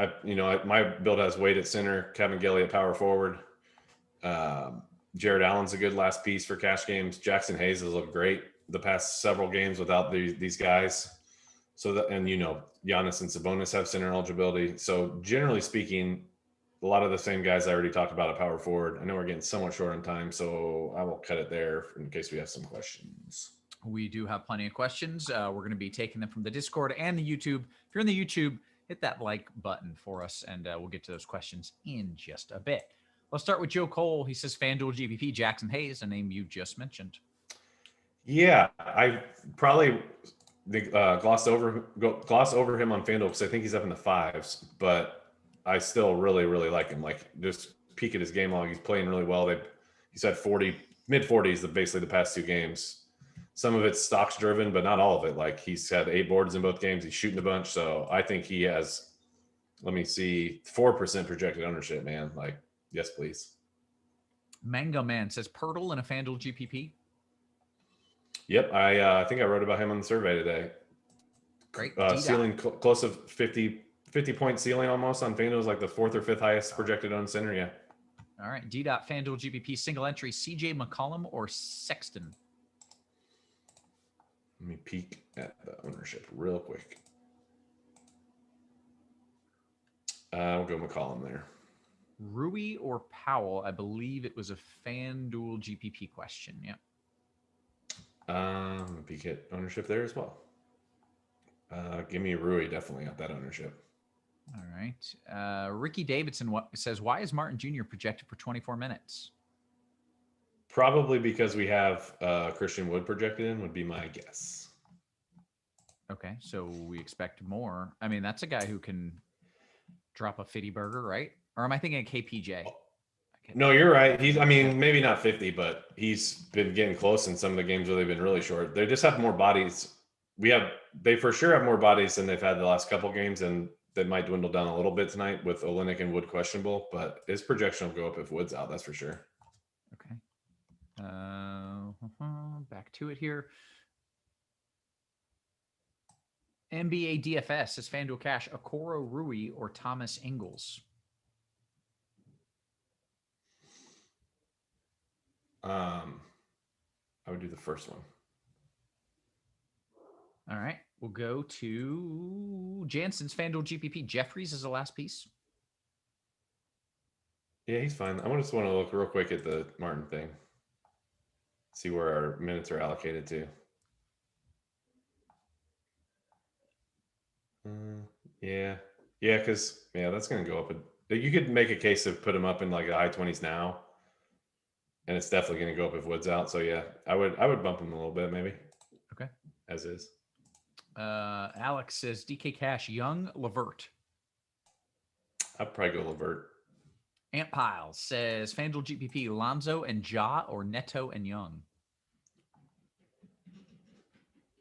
My build has Wade at center, Kevin Gelly at power forward. Jared Allen's a good last piece for cash games. Jackson Hayes has looked great the past several games without these guys. So Giannis and Sabonis have center eligibility. So generally speaking, a lot of the same guys I already talked about at power forward. I know we're getting somewhat short on time, so I will cut it there in case we have some questions. We do have plenty of questions. We're going to be taking them from the Discord and the YouTube. If you're in the YouTube, hit that like button for us, and we'll get to those questions in just a bit. Let's start with Joe Cole. He says FanDuel GPP Jackson Hayes, a name you just mentioned. Yeah, I probably gloss over him on FanDuel because I think he's up in the 5s, but I still really, really like him. Just peek at his game log. He's playing really well. He's had mid 40s basically the past 2 games. Some of it's stocks driven, but not all of it. He's had 8 boards in both games. He's shooting a bunch. So I think he has, 4% projected ownership, man. Yes, please. Mango Man says Pirtle in a FanDuel GPP. Yep. I think I wrote about him on the survey today. Great. Ceiling close to 50 point ceiling almost on FanDuel is the 4th or 5th highest projected owned center. Yeah. All right. FanDuel GPP single entry, CJ McCollum or Sexton? Let me peek at the ownership real quick. We'll go McCollum there. Rui or Powell? I believe it was a FanDuel GPP question. Yeah. Let me peek at ownership there as well. Give me Rui, definitely at that ownership. All right. Ricky Davidson says, why is Martin Jr. projected for 24 minutes? Probably because we have Christian Wood projected in, would be my guess. Okay, so we expect more. That's a guy who can drop a 50 burger, right? Or am I thinking of KPJ? No, you're right. Maybe not 50, but he's been getting close in some of the games where they've been really short. They just have more bodies. They for sure have more bodies than they've had the last couple games, and that might dwindle down a little bit tonight with Olenek and Wood questionable, but his projection will go up if Wood's out, that's for sure. Okay. Back to it here. Mlb Dfs says FanDuel Cash, Okoro Rui or Thomas Ingles? I would do the first one. All right. We'll go to Jansen's FanDuel GPP. Jeffries is the last piece. Yeah, he's fine. I just want to look real quick at the Martin thing. See where our minutes are allocated to. Yeah, because that's going to go up. You could make a case to put him up in like the high 20s now, and it's definitely going to go up if Wood's out. So yeah, I would bump him a little bit maybe. Okay, as is. Alex says DK Cash, Young, Levert. I'd probably go Levert. Ant Piles says FanDuel GPP, Lonzo and Ja or Neto and Young.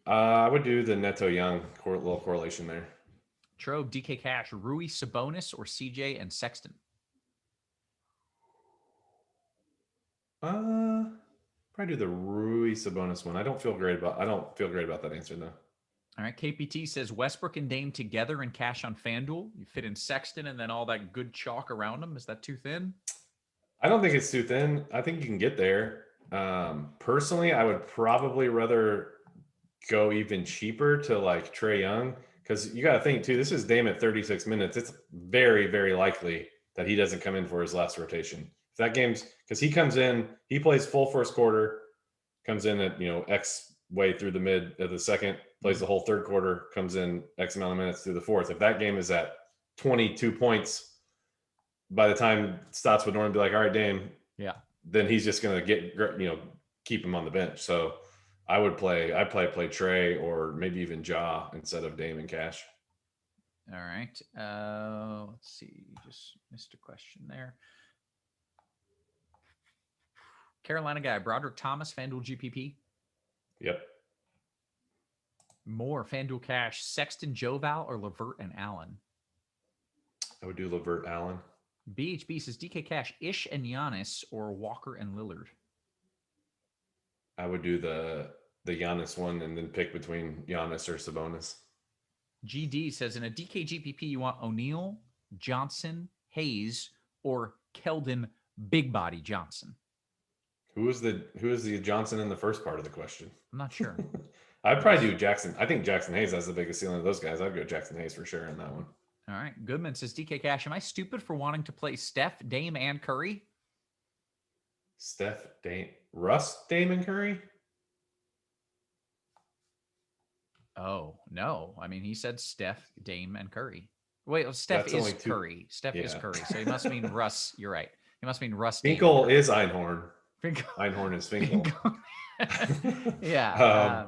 I would do the Neto Young little correlation there. Trobe, DK Cash, Rui Sabonis or CJ and Sexton. Probably do the Rui Sabonis one. I don't feel great about that answer though. All right, KPT says Westbrook and Dame together and Cash on FanDuel. You fit in Sexton and then all that good chalk around them. Is that too thin? I don't think it's too thin. I think you can get there. Personally, I would probably rather go even cheaper to like Trae Young, because you got to think too, this is Dame at 36 minutes. It's very, very likely that he doesn't come in for his last rotation. If that game's, because he comes in, he plays full first quarter, comes in at X way through the mid of the second, plays the whole third quarter, comes in X amount of minutes through the fourth. If that game is at 22 points, by the time stats would normally be like, all right, Dame, then he's just going to keep him on the bench. So I'd play Trae or maybe even Ja instead of Dame and Cash. All right. Let's see. Just missed a question there. Carolina guy, Broderick Thomas, FanDuel GPP. Yep. More FanDuel Cash, Sexton, Joval, or Levert and Allen. I would do Levert, Allen. BHB says DK Cash, Ish and Giannis, or Walker and Lillard. I would do the Giannis one and then pick between Giannis or Sabonis. GD says in a DK GPP, you want O'Neal, Johnson, Hayes, or Keldon Big Body Johnson. Who is the Johnson in the first part of the question? I'm not sure. I'd probably do Jackson. I think Jackson Hayes has the biggest ceiling of those guys. I'd go Jackson Hayes for sure in that one. All right. Goodman says DK Cash, am I stupid for wanting to play Steph, Dame, and Curry? Steph, Dame, Russ, Dame, and Curry? Oh, no. I mean, he said Steph, Dame, and Curry. Wait, Steph is Curry. Steph is Curry. So he must mean Russ. You're right. He must mean Russ. Finkel is Einhorn. Einhorn is Finkel. Yeah.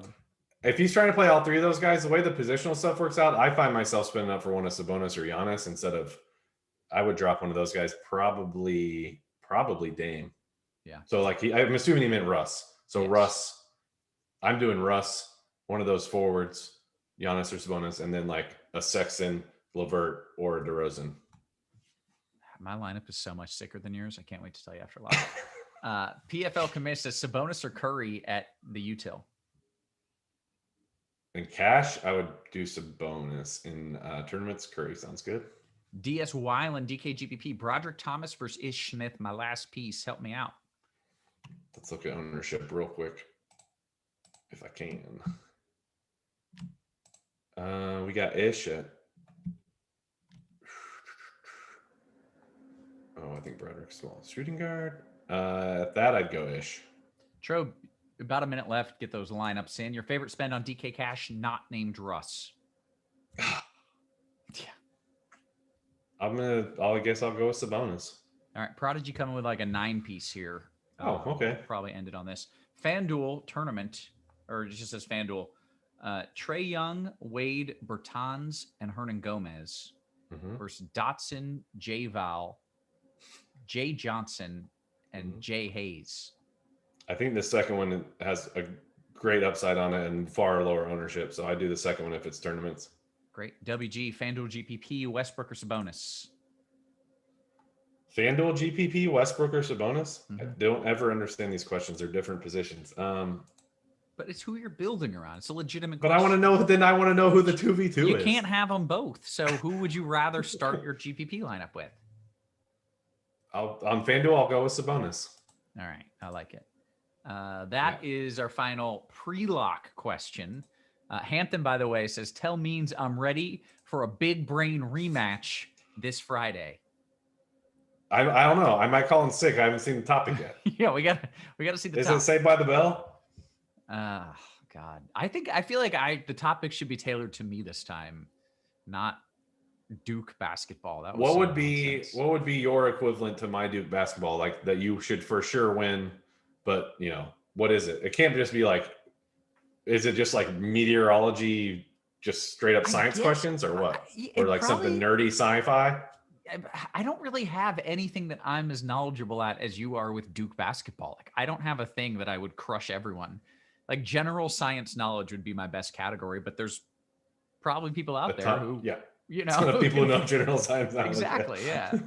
If he's trying to play all three of those guys, the way the positional stuff works out, I find myself spinning up for one of Sabonis or Giannis instead of, I would drop one of those guys, probably Dame. Yeah. So I'm assuming he meant Russ. So yes. Russ, I'm doing Russ, one of those forwards, Giannis or Sabonis, and then like a Sexton, Levert, or a DeRozan. My lineup is so much sicker than yours. I can't wait to tell you after live. PFL commit says Sabonis or Curry at the util. In cash, I would do Sabonis. In tournaments, Curry sounds good. DS Weiland, DK GPP, Broderick Thomas versus Ish Smith. My last piece. Help me out. Let's look at ownership real quick, if I can. We got Ish at. Oh, I think Broderick's small. Shooting guard. At that, I'd go Ish. Trobe, about a minute left. Get those lineups in. Your favorite spend on DK Cash, not named Russ. Yeah. I guess I'll go with Sabonis. All right. Prodigy coming with like a 9-piece here. Oh, okay. Probably ended on this. FanDuel tournament, or it just says FanDuel. Trae Young, Wade, Bertans, and Hernan Gomez versus Dotson, J. Val, Jay Johnson, and Jay Hayes. I think the second one has a great upside on it and far lower ownership. So I do the second one if it's tournaments. Great. WG, FanDuel GPP, Westbrook or Sabonis? FanDuel GPP, Westbrook or Sabonis? I don't ever understand these questions. They're different positions. But it's who you're building around. It's a legitimate question. But I want to know who the 2v2 is. You can't have them both. So who would you rather start your GPP lineup with? On FanDuel, I'll go with Sabonis. All right. I like it. That is our final pre-lock question. Hampton, by the way, says, "Tell Means I'm ready for a big brain rematch this Friday." I don't know. I might call in sick. I haven't seen the topic yet. Yeah, we got to see the Is topic. it Saved by the Bell? God. I feel like the topic should be tailored to me this time, not Duke basketball. That was What would be your equivalent to my Duke basketball, like that you should for sure win, but what is it? It can't just be like, is it just like meteorology, just straight up science questions, or what? Or like something nerdy sci-fi? I don't really have anything that I'm as knowledgeable at as you are with Duke basketball. Like, I don't have a thing that I would crush everyone. Like, general science knowledge would be my best category, but there's probably people out there who, people who know general science knowledge. Exactly. Yeah.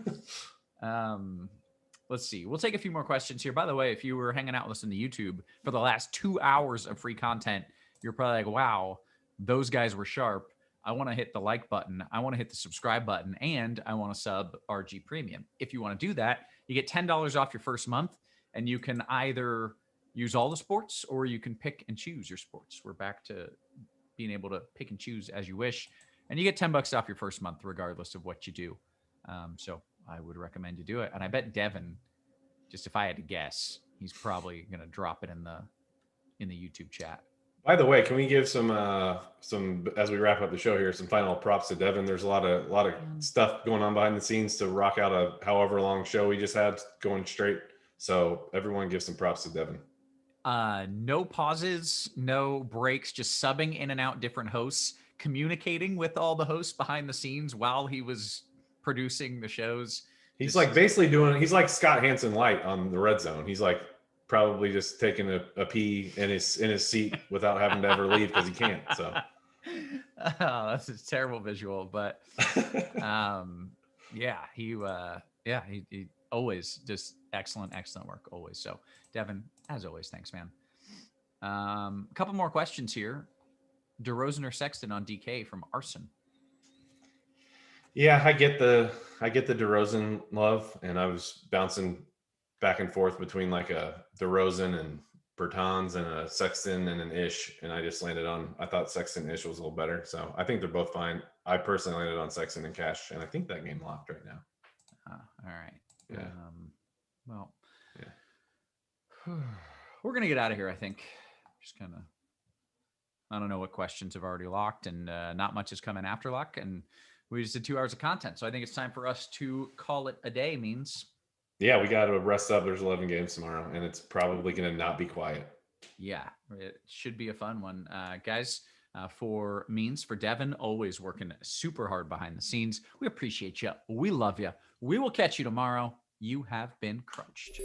Let's see. We'll take a few more questions here. By the way, if you were hanging out with us on the YouTube for the last 2 hours of free content, you're probably like, wow, those guys were sharp. I want to hit the like button. I want to hit the subscribe button, and I want to sub RG Premium. If you want to do that, you get $10 off your first month, and you can either use all the sports or you can pick and choose your sports. We're back to being able to pick and choose as you wish, and you get $10 off your first month regardless of what you do. So I would recommend you do it. And I bet Devin, just if I had to guess, he's probably going to drop it in the YouTube chat. By the way, can we give some as we wrap up the show here, some final props to Devin? There's a lot of stuff going on behind the scenes to rock out a however long show we just had going straight. So everyone give some props to Devin. No pauses, no breaks, just subbing in and out different hosts, communicating with all the hosts behind the scenes while he was producing the shows. He's like basically he's like Scott Hansen light on the Red Zone. He's like probably just taking a pee in his seat without having to ever leave because he can't. So that's a terrible visual, but he always just excellent work always. So Devin, as always, thanks, man. A couple more questions here. DeRozan or Sexton on DK from Arson. Yeah, I get the DeRozan love, and I was bouncing back and forth between like a DeRozan and Bertans and a Sexton and an Ish, and I just landed on, I thought Sexton Ish was a little better, so I think they're both fine. I personally landed on Sexton and Cash, and I think that game locked right now. All right. Yeah. We're gonna get out of here, I think. Just kind of, I don't know what questions have already locked, and not much is coming after lock, and we just did 2 hours of content, so I think it's time for us to call it a day. Means. Yeah, we got to rest up. There's 11 games tomorrow, and it's probably going to not be quiet. Yeah, it should be a fun one. Guys, for Devin, always working super hard behind the scenes. We appreciate you. We love you. We will catch you tomorrow. You have been crunched.